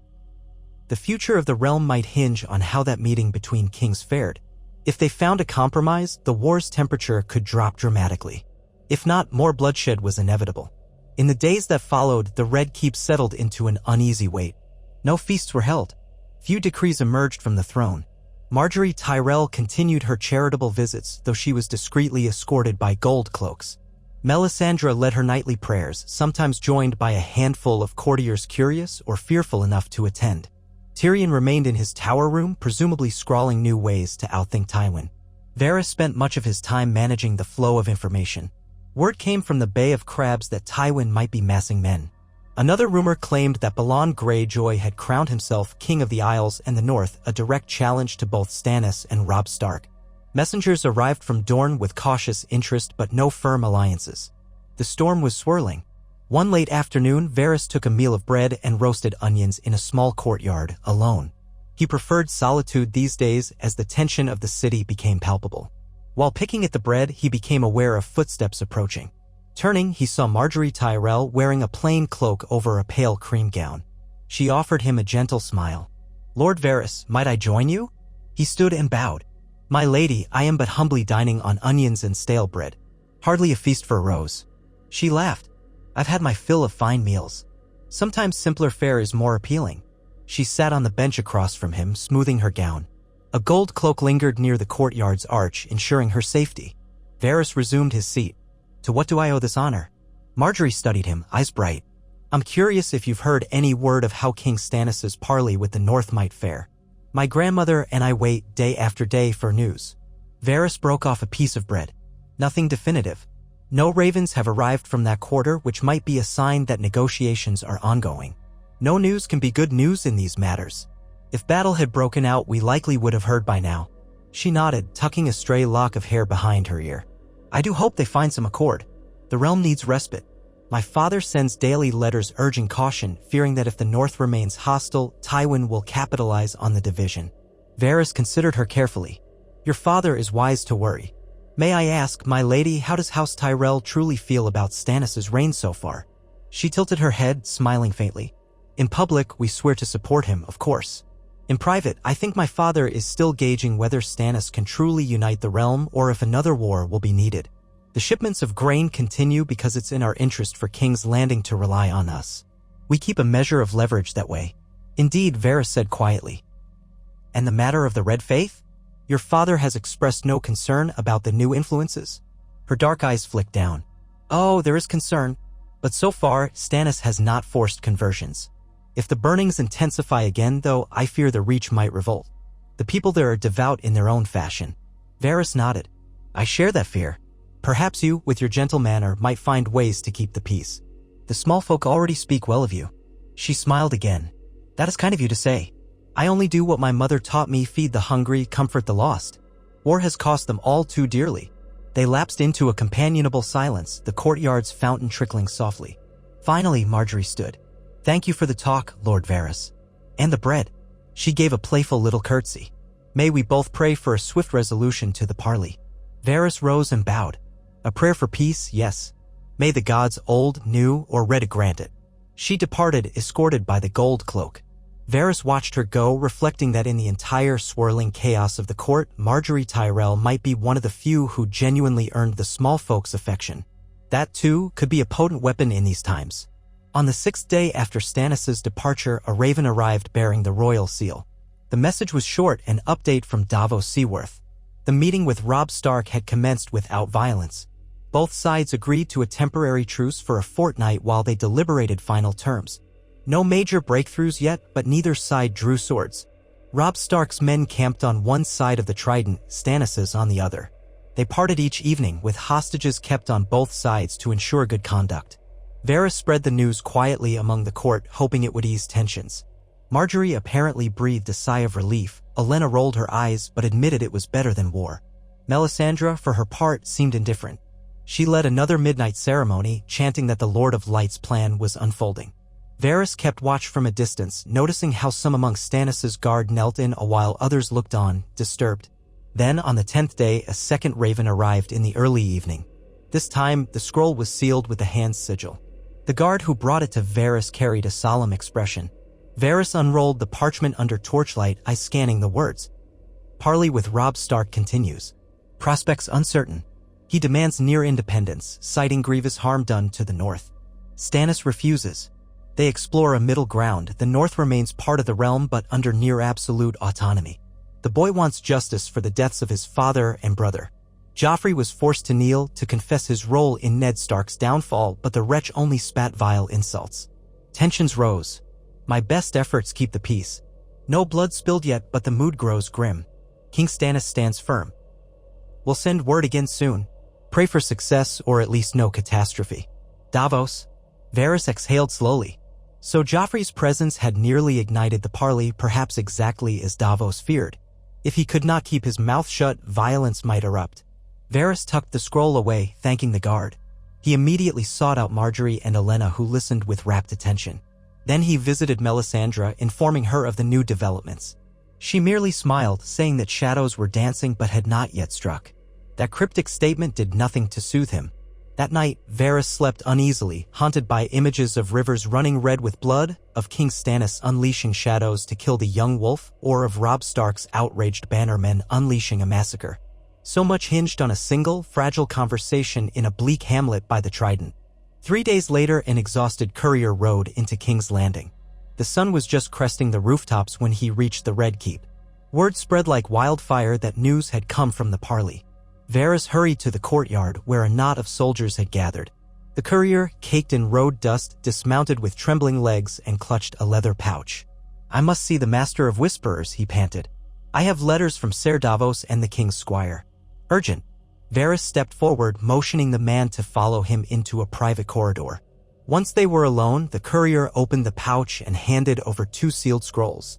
The future of the realm might hinge on how that meeting between kings fared. If they found a compromise, the war's temperature could drop dramatically. If not, more bloodshed was inevitable. In the days that followed, the Red Keep settled into an uneasy wait. No feasts were held. Few decrees emerged from the throne. Margaery Tyrell continued her charitable visits, though she was discreetly escorted by gold cloaks. Melisandre led her nightly prayers, sometimes joined by a handful of courtiers curious or fearful enough to attend. Tyrion remained in his tower room, presumably scrawling new ways to outthink Tywin. Varys spent much of his time managing the flow of information. Word came from the Bay of Crabs that Tywin might be massing men. Another rumor claimed that Balon Greyjoy had crowned himself King of the Isles and the North, a direct challenge to both Stannis and Robb Stark. Messengers arrived from Dorne with cautious interest but no firm alliances. The storm was swirling. One late afternoon, Varys took a meal of bread and roasted onions in a small courtyard, alone. He preferred solitude these days as the tension of the city became palpable. While picking at the bread, he became aware of footsteps approaching. Turning, he saw Margaery Tyrell wearing a plain cloak over a pale cream gown. She offered him a gentle smile. "Lord Varys, might I join you?" He stood and bowed. "My lady, I am but humbly dining on onions and stale bread. Hardly a feast for a rose." She laughed. "I've had my fill of fine meals. Sometimes simpler fare is more appealing." She sat on the bench across from him, smoothing her gown. A gold cloak lingered near the courtyard's arch, ensuring her safety. Varys resumed his seat. "To what do I owe this honor?" Margaery studied him, eyes bright. "I'm curious if you've heard any word of how King Stannis' parley with the North might fare. My grandmother and I wait day after day for news." Varys broke off a piece of bread. Nothing definitive. No ravens have arrived from that quarter, which might be a sign that negotiations are ongoing. No news can be good news in these matters. If battle had broken out, we likely would have heard by now. She nodded, tucking a stray lock of hair behind her ear. I do hope they find some accord. The realm needs respite. My father sends daily letters urging caution, fearing that if the North remains hostile, Tywin will capitalize on the division. Varys considered her carefully. Your father is wise to worry. May I ask, my lady, how does House Tyrell truly feel about Stannis' reign so far? She tilted her head, smiling faintly. In public, we swear to support him, of course. In private, I think my father is still gauging whether Stannis can truly unite the realm or if another war will be needed. The shipments of grain continue because it's in our interest for King's Landing to rely on us. We keep a measure of leverage that way. Indeed, Varys said quietly. And the matter of the Red Faith? Your father has expressed no concern about the new influences? Her dark eyes flicked down. Oh, there is concern. But so far, Stannis has not forced conversions. If the burnings intensify again, though, I fear the Reach might revolt. The people there are devout in their own fashion. Varys nodded. I share that fear. Perhaps you, with your gentle manner, might find ways to keep the peace. The small folk already speak well of you. She smiled again. That is kind of you to say. I only do what my mother taught me: feed the hungry, comfort the lost. War has cost them all too dearly. They lapsed into a companionable silence, the courtyard's fountain trickling softly. Finally, Marjorie stood. Thank you for the talk, Lord Varys. And the bread. She gave a playful little curtsy. May we both pray for a swift resolution to the parley. Varys rose and bowed. A prayer for peace, yes. May the gods, old, new, or red, grant it. She departed, escorted by the gold cloak. Varys watched her go, reflecting that in the entire swirling chaos of the court, Marjorie Tyrell might be one of the few who genuinely earned the small folks' affection. That, too, could be a potent weapon in these times. On the 6th day after Stannis' departure, a raven arrived bearing the royal seal. The message was short, an update from Davos Seaworth. The meeting with Robb Stark had commenced without violence. Both sides agreed to a temporary truce for a fortnight while they deliberated final terms. No major breakthroughs yet, but neither side drew swords. Robb Stark's men camped on one side of the Trident, Stannis' on the other. They parted each evening, with hostages kept on both sides to ensure good conduct. Varys spread the news quietly among the court, hoping it would ease tensions. Marjorie apparently breathed a sigh of relief. Olenna rolled her eyes, but admitted it was better than war. Melisandre, for her part, seemed indifferent. She led another midnight ceremony, chanting that the Lord of Light's plan was unfolding. Varys kept watch from a distance, noticing how some among Stannis' guard knelt in while others looked on, disturbed. Then, on the 10th day, a second raven arrived in the early evening. This time, the scroll was sealed with the hand's sigil. The guard who brought it to Varys carried a solemn expression. Varys unrolled the parchment under torchlight, eyes scanning the words. Parley with Robb Stark continues. Prospects uncertain. He demands near independence, citing grievous harm done to the north. Stannis refuses. They explore a middle ground. The north remains part of the realm but under near absolute autonomy. The boy wants justice for the deaths of his father and brother. Joffrey was forced to kneel to confess his role in Ned Stark's downfall, but the wretch only spat vile insults. Tensions rose. My best efforts keep the peace. No blood spilled yet, but the mood grows grim. King Stannis stands firm. We'll send word again soon. Pray for success, or at least no catastrophe. Davos. Varys exhaled slowly. So Joffrey's presence had nearly ignited the parley, perhaps exactly as Davos feared. If he could not keep his mouth shut, violence might erupt. Varys tucked the scroll away, thanking the guard. He immediately sought out Marjorie and Olenna, who listened with rapt attention. Then he visited Melisandre, informing her of the new developments. She merely smiled, saying that shadows were dancing but had not yet struck. That cryptic statement did nothing to soothe him. That night, Varys slept uneasily, haunted by images of rivers running red with blood, of King Stannis unleashing shadows to kill the young wolf, or of Robb Stark's outraged bannermen unleashing a massacre. So much hinged on a single, fragile conversation in a bleak hamlet by the Trident. 3 days later, an exhausted courier rode into King's Landing. The sun was just cresting the rooftops when he reached the Red Keep. Word spread like wildfire that news had come from the parley. Varys hurried to the courtyard, where a knot of soldiers had gathered. The courier, caked in road dust, dismounted with trembling legs and clutched a leather pouch. I must see the Master of Whisperers, he panted. I have letters from Ser Davos and the King's squire. Urgent. Varys stepped forward, motioning the man to follow him into a private corridor. Once they were alone, the courier opened the pouch and handed over 2 sealed scrolls.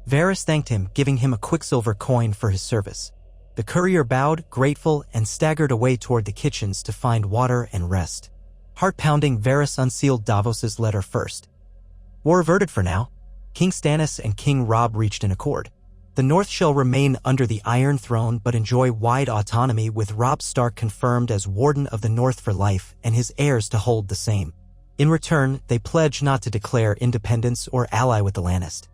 Varys thanked him, giving him a quicksilver coin for his service. The courier bowed, grateful, and staggered away toward the kitchens to find water and rest. Heart-pounding, Varys unsealed Davos's letter first. War averted for now. King Stannis and King Robb reached an accord. The North shall remain under the Iron Throne but enjoy wide autonomy, with Robb Stark confirmed as Warden of the North for life and his heirs to hold the same. In return, they pledge not to declare independence or ally with the Lannisters.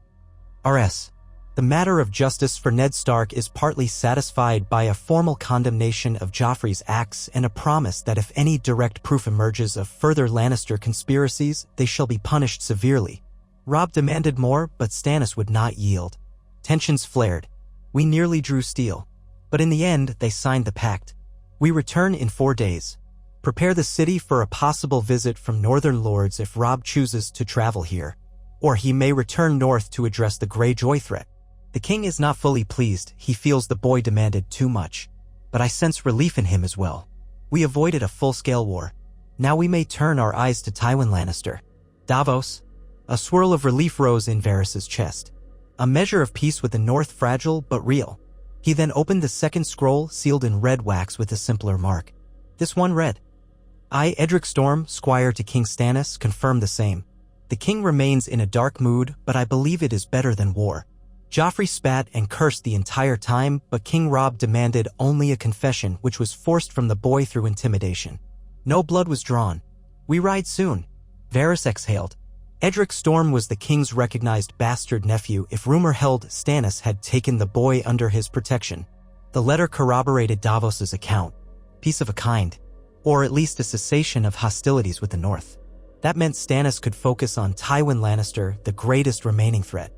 R.S. The matter of justice for Ned Stark is partly satisfied by a formal condemnation of Joffrey's acts and a promise that if any direct proof emerges of further Lannister conspiracies, they shall be punished severely. Robb demanded more, but Stannis would not yield. Tensions flared. We nearly drew steel. But in the end, they signed the pact. We return in 4 days. Prepare the city for a possible visit from Northern Lords if Robb chooses to travel here. Or he may return north to address the Greyjoy threat. The king is not fully pleased. He feels the boy demanded too much. But I sense relief in him as well. We avoided a full-scale war. Now we may turn our eyes to Tywin Lannister. Davos. A swirl of relief rose in Varys's chest. A measure of peace with the North, fragile but real. He then opened the second scroll, sealed in red wax with a simpler mark. This one read, I, Edric Storm, squire to King Stannis, confirm the same. The king remains in a dark mood, but I believe it is better than war. Joffrey spat and cursed the entire time, but King Robb demanded only a confession, which was forced from the boy through intimidation. No blood was drawn. We ride soon. Varys exhaled. Edric Storm was the king's recognized bastard nephew if rumor held Stannis had taken the boy under his protection. The letter corroborated Davos's account. Peace of a kind. Or at least a cessation of hostilities with the North. That meant Stannis could focus on Tywin Lannister, the greatest remaining threat.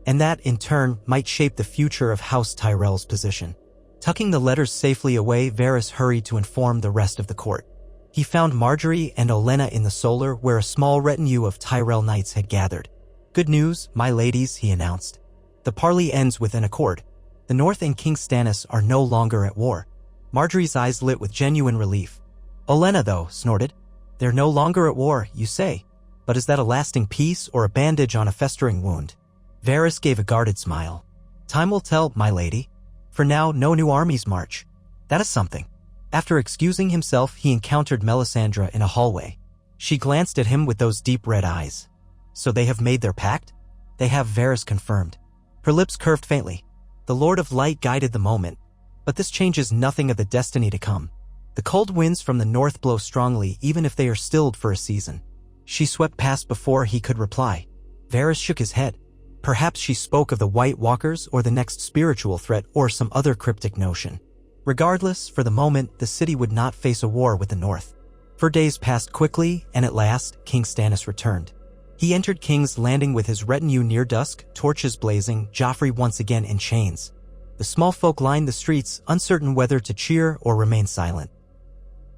And that, in turn, might shape the future of House Tyrell's position. Tucking the letters safely away, Varys hurried to inform the rest of the court. He found Margaery and Olenna in the Solar, where a small retinue of Tyrell knights had gathered. Good news, my ladies, he announced. The parley ends with an accord. The North and King Stannis are no longer at war. Margaery's eyes lit with genuine relief. Olenna, though, snorted. They're no longer at war, you say. But is that a lasting peace or a bandage on a festering wound? Varys gave a guarded smile. Time will tell, my lady. For now, no new armies march. That is something. After excusing himself, he encountered Melisandre in a hallway. She glanced at him with those deep red eyes. So they have made their pact? They have, Varys confirmed. Her lips curved faintly. The Lord of Light guided the moment. But this changes nothing of the destiny to come. The cold winds from the north blow strongly even if they are stilled for a season. She swept past before he could reply. Varys shook his head. Perhaps she spoke of the White Walkers or the next spiritual threat or some other cryptic notion. Regardless, for the moment, the city would not face a war with the North. 4 days passed quickly, and at last, King Stannis returned. He entered King's Landing with his retinue near dusk, torches blazing, Joffrey once again in chains. The small folk lined the streets, uncertain whether to cheer or remain silent.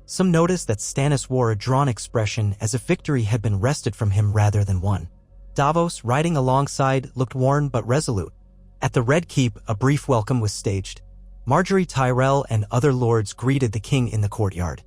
Some noticed that Stannis wore a drawn expression as if victory had been wrested from him rather than won. Davos, riding alongside, looked worn but resolute. At the Red Keep, a brief welcome was staged. Margaery Tyrell and other lords greeted the king in the courtyard.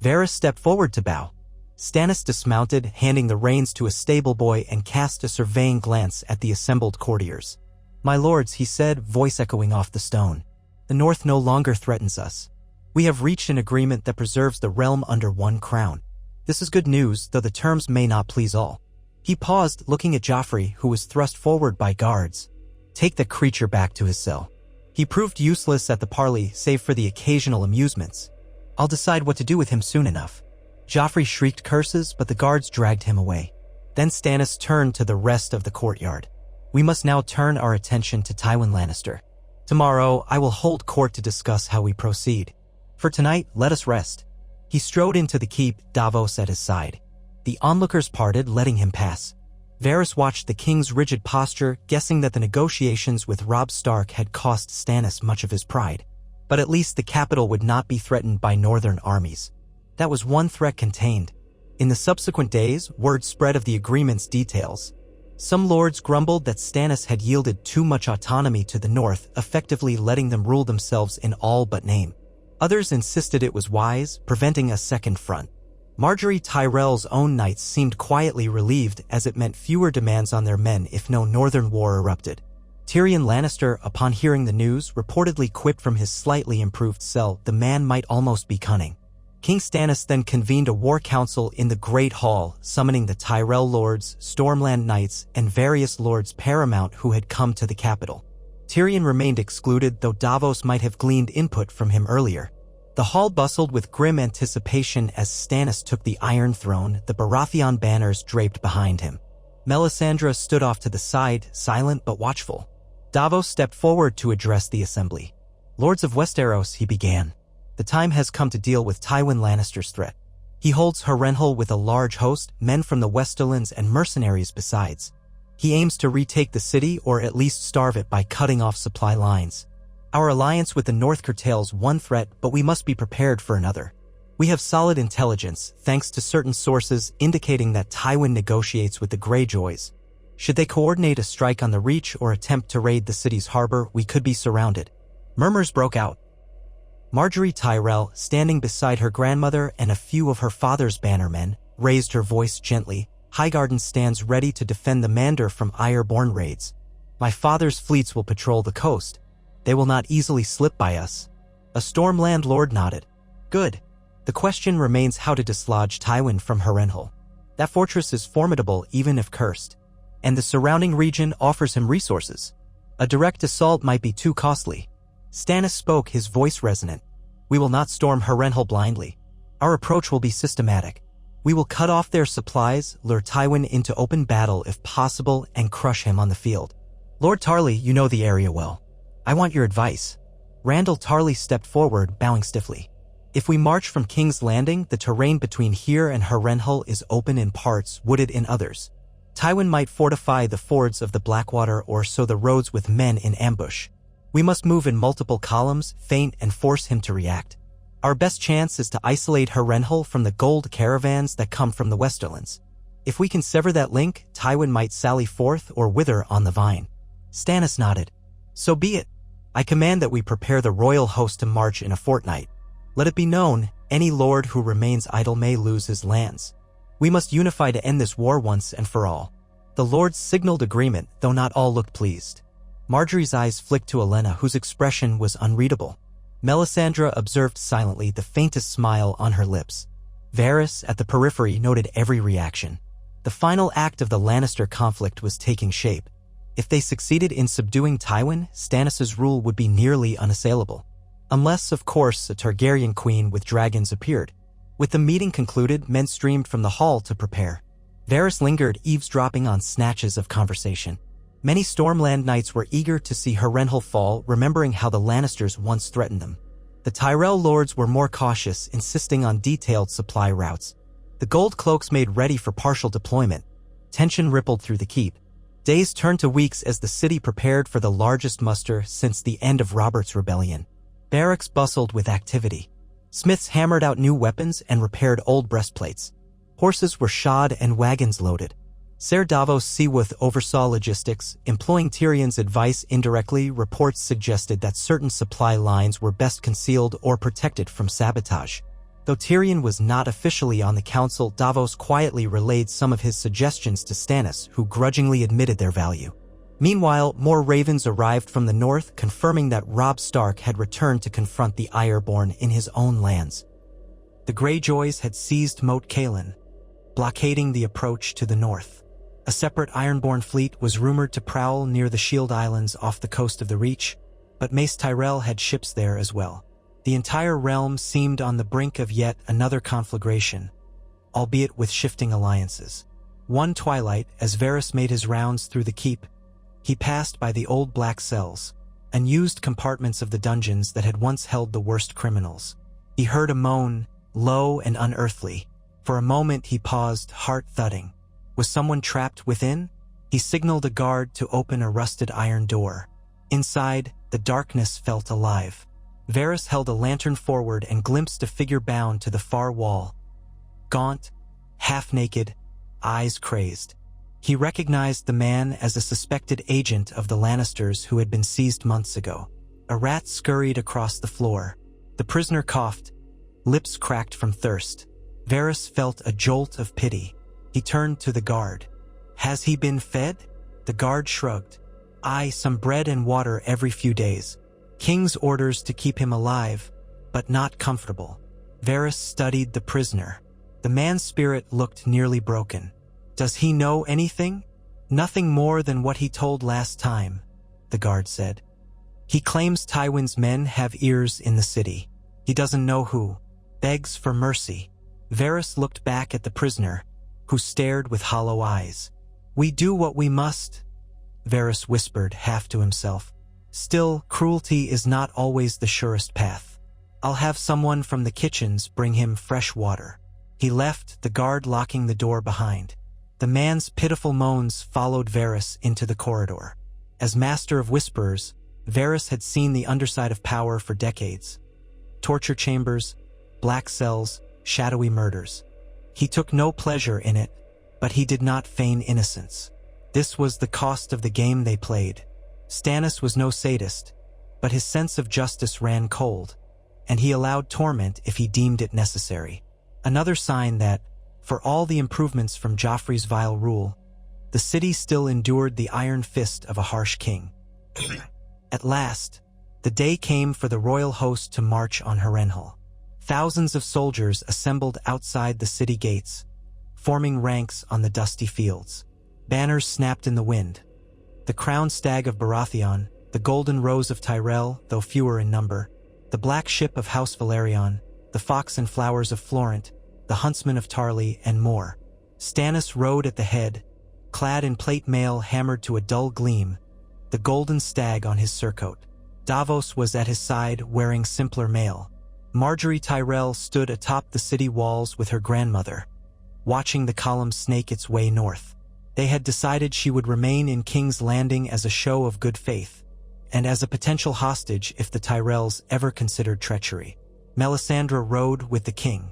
Varys stepped forward to bow. Stannis dismounted, handing the reins to a stable boy and cast a surveying glance at the assembled courtiers. My lords, he said, voice echoing off the stone. The North no longer threatens us. We have reached an agreement that preserves the realm under one crown. This is good news, though the terms may not please all. He paused, looking at Joffrey, who was thrust forward by guards. Take the creature back to his cell. He proved useless at the parley, save for the occasional amusements. I'll decide what to do with him soon enough. Joffrey shrieked curses, but the guards dragged him away. Then Stannis turned to the rest of the courtyard. We must now turn our attention to Tywin Lannister. Tomorrow, I will hold court to discuss how we proceed. For tonight, let us rest. He strode into the keep, Davos at his side. The onlookers parted, letting him pass. Varys watched the king's rigid posture, guessing that the negotiations with Robb Stark had cost Stannis much of his pride. But at least the capital would not be threatened by northern armies. That was one threat contained. In the subsequent days, word spread of the agreement's details. Some lords grumbled that Stannis had yielded too much autonomy to the north, effectively letting them rule themselves in all but name. Others insisted it was wise, preventing a second front. Marjorie Tyrell's own knights seemed quietly relieved as it meant fewer demands on their men if no northern war erupted. Tyrion Lannister, upon hearing the news, reportedly quipped from his slightly improved cell, the man might almost be cunning. King Stannis then convened a war council in the Great Hall, summoning the Tyrell lords, Stormland knights, and various lords paramount who had come to the capital. Tyrion remained excluded, though Davos might have gleaned input from him earlier. The hall bustled with grim anticipation as Stannis took the Iron Throne, the Baratheon banners draped behind him. Melisandre stood off to the side, silent but watchful. Davos stepped forward to address the assembly. "Lords of Westeros," he began. "The time has come to deal with Tywin Lannister's threat. He holds Harrenhal with a large host, men from the Westerlands and mercenaries besides. He aims to retake the city or at least starve it by cutting off supply lines. Our alliance with the North curtails one threat, but we must be prepared for another. We have solid intelligence, thanks to certain sources indicating that Tywin negotiates with the Greyjoys. Should they coordinate a strike on the Reach or attempt to raid the city's harbor, we could be surrounded." Murmurs broke out. Marjorie Tyrell, standing beside her grandmother and a few of her father's bannermen, raised her voice gently. "Highgarden stands ready to defend the Mander from Ironborn raids. My father's fleets will patrol the coast. They will not easily slip by us." A Stormland lord nodded. "Good. The question remains how to dislodge Tywin from Harrenhal. That fortress is formidable even if cursed, and the surrounding region offers him resources. A direct assault might be too costly." Stannis spoke, his voice resonant. "We will not storm Harrenhal blindly. Our approach will be systematic. We will cut off their supplies, lure Tywin into open battle if possible, and crush him on the field. Lord Tarly, you know the area well. I want your advice." Randall Tarly stepped forward, bowing stiffly. "If we march from King's Landing, the terrain between here and Harrenhal is open in parts, wooded in others. Tywin might fortify the fords of the Blackwater or sow the roads with men in ambush. We must move in multiple columns, feint, and force him to react. Our best chance is to isolate Harrenhal from the gold caravans that come from the Westerlands. If we can sever that link, Tywin might sally forth or wither on the vine." Stannis nodded. "So be it. I command that we prepare the royal host to march in a fortnight. Let it be known, any lord who remains idle may lose his lands. We must unify to end this war once and for all." The lords signaled agreement, though not all looked pleased. Marjorie's eyes flicked to Olenna, whose expression was unreadable. Melisandre observed silently, the faintest smile on her lips. Varys, at the periphery, noted every reaction. The final act of the Lannister conflict was taking shape. If they succeeded in subduing Tywin, Stannis' rule would be nearly unassailable. Unless, of course, a Targaryen queen with dragons appeared. With the meeting concluded, men streamed from the hall to prepare. Varys lingered, eavesdropping on snatches of conversation. Many Stormland knights were eager to see Harrenhal fall, remembering how the Lannisters once threatened them. The Tyrell lords were more cautious, insisting on detailed supply routes. The gold cloaks made ready for partial deployment. Tension rippled through the keep. Days turned to weeks as the city prepared for the largest muster since the end of Robert's rebellion. Barracks bustled with activity. Smiths hammered out new weapons and repaired old breastplates. Horses were shod and wagons loaded. Ser Davos Seaworth oversaw logistics, employing Tyrion's advice indirectly. Reports suggested that certain supply lines were best concealed or protected from sabotage. Though Tyrion was not officially on the council, Davos quietly relayed some of his suggestions to Stannis, who grudgingly admitted their value. Meanwhile, more ravens arrived from the north, confirming that Robb Stark had returned to confront the Ironborn in his own lands. The Greyjoys had seized Moat Cailin, blockading the approach to the north. A separate Ironborn fleet was rumored to prowl near the Shield Islands off the coast of the Reach, but Mace Tyrell had ships there as well. The entire realm seemed on the brink of yet another conflagration, albeit with shifting alliances. One twilight, as Varys made his rounds through the keep, he passed by the old black cells, unused compartments of the dungeons that had once held the worst criminals. He heard a moan, low and unearthly. For a moment he paused, heart thudding. Was someone trapped within? He signaled a guard to open a rusted iron door. Inside, the darkness felt alive. Varys held a lantern forward and glimpsed a figure bound to the far wall. Gaunt, half-naked, eyes crazed. He recognized the man as a suspected agent of the Lannisters who had been seized months ago. A rat scurried across the floor. The prisoner coughed, lips cracked from thirst. Varys felt a jolt of pity. He turned to the guard. "Has he been fed?" The guard shrugged. "Aye, some bread and water every few days. King's orders to keep him alive, but not comfortable." Varys studied the prisoner. The man's spirit looked nearly broken. "Does he know anything?" "Nothing more than what he told last time," the guard said. "He claims Tywin's men have ears in the city. He doesn't know who. Begs for mercy." Varys looked back at the prisoner, who stared with hollow eyes. "We do what we must," Varys whispered half to himself. "Still, cruelty is not always the surest path. I'll have someone from the kitchens bring him fresh water." He left, the guard locking the door behind. The man's pitiful moans followed Varys into the corridor. As Master of Whisperers, Varys had seen the underside of power for decades. Torture chambers, black cells, shadowy murders. He took no pleasure in it, but he did not feign innocence. This was the cost of the game they played. Stannis was no sadist, but his sense of justice ran cold, and he allowed torment if he deemed it necessary. Another sign that, for all the improvements from Joffrey's vile rule, the city still endured the iron fist of a harsh king. At last, the day came for the royal host to march on Harrenhal. Thousands of soldiers assembled outside the city gates, forming ranks on the dusty fields. Banners snapped in the wind. The crowned stag of Baratheon, the golden rose of Tyrell, though fewer in number, the black ship of House Valerion, the fox and flowers of Florent, the huntsman of Tarly, and more. Stannis rode at the head, clad in plate mail hammered to a dull gleam, the golden stag on his surcoat. Davos was at his side wearing simpler mail. Marjorie Tyrell stood atop the city walls with her grandmother, watching the column snake its way north. They had decided she would remain in King's Landing as a show of good faith, and as a potential hostage if the Tyrells ever considered treachery. Melisandre rode with the king.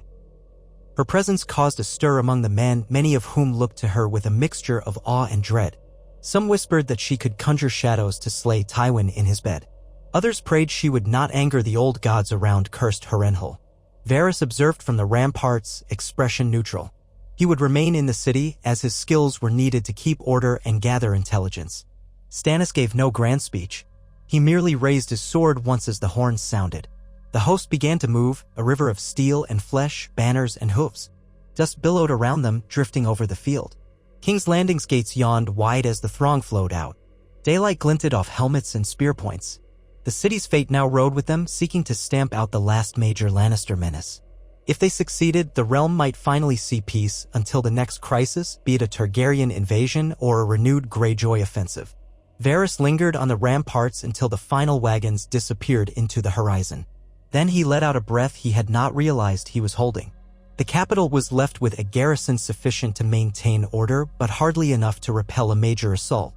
Her presence caused a stir among the men, many of whom looked to her with a mixture of awe and dread. Some whispered that she could conjure shadows to slay Tywin in his bed. Others prayed she would not anger the old gods around cursed Harrenhal. Varys observed from the ramparts, expression neutral. He would remain in the city as his skills were needed to keep order and gather intelligence. Stannis gave no grand speech. He merely raised his sword once as the horns sounded. The host began to move, a river of steel and flesh, banners and hooves. Dust billowed around them, drifting over the field. King's Landing's gates yawned wide as the throng flowed out. Daylight glinted off helmets and spear points. The city's fate now rode with them, seeking to stamp out the last major Lannister menace. If they succeeded, the realm might finally see peace until the next crisis, be it a Targaryen invasion or a renewed Greyjoy offensive. Varys lingered on the ramparts until the final wagons disappeared into the horizon. Then he let out a breath he had not realized he was holding. The capital was left with a garrison sufficient to maintain order, but hardly enough to repel a major assault.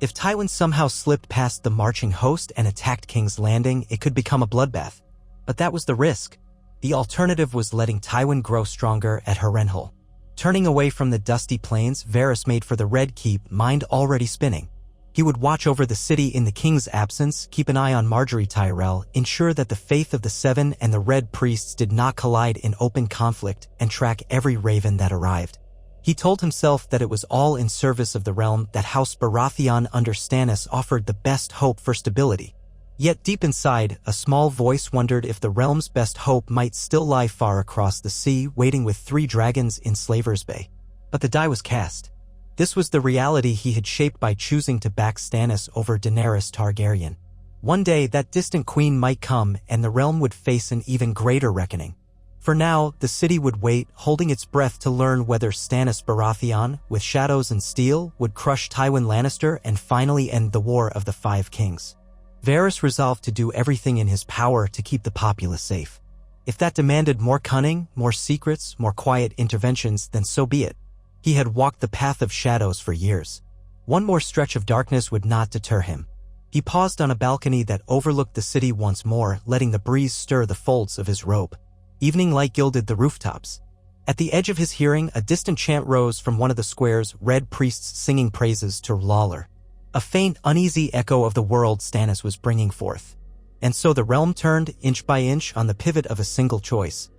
If Tywin somehow slipped past the marching host and attacked King's Landing, it could become a bloodbath. But that was the risk. The alternative was letting Tywin grow stronger at Harrenhal. Turning away from the dusty plains, Varys made for the Red Keep, mind already spinning. He would watch over the city in the king's absence, keep an eye on Marjorie Tyrell, ensure that the faith of the Seven and the Red Priests did not collide in open conflict, and track every raven that arrived. He told himself that it was all in service of the realm, that House Baratheon under Stannis offered the best hope for stability. Yet deep inside, a small voice wondered if the realm's best hope might still lie far across the sea, waiting with 3 dragons in Slaver's Bay. But the die was cast. This was the reality he had shaped by choosing to back Stannis over Daenerys Targaryen. One day, that distant queen might come, and the realm would face an even greater reckoning. For now, the city would wait, holding its breath to learn whether Stannis Baratheon, with shadows and steel, would crush Tywin Lannister and finally end the War of the Five Kings. Varys resolved to do everything in his power to keep the populace safe. If that demanded more cunning, more secrets, more quiet interventions, then so be it. He had walked the path of shadows for years. One more stretch of darkness would not deter him. He paused on a balcony that overlooked the city once more, letting the breeze stir the folds of his robe. Evening light gilded the rooftops. At the edge of his hearing, a distant chant rose from one of the squares, Red Priests singing praises to Lawler. A faint, uneasy echo of the world Stannis was bringing forth. And so the realm turned, inch by inch, on the pivot of a single choice.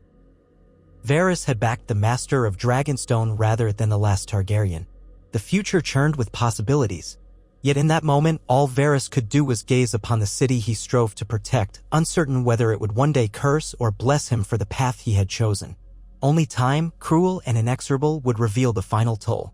Varys had backed the Master of Dragonstone rather than the last Targaryen. The future churned with possibilities. Yet in that moment, all Varys could do was gaze upon the city he strove to protect, uncertain whether it would one day curse or bless him for the path he had chosen. Only time, cruel and inexorable, would reveal the final toll.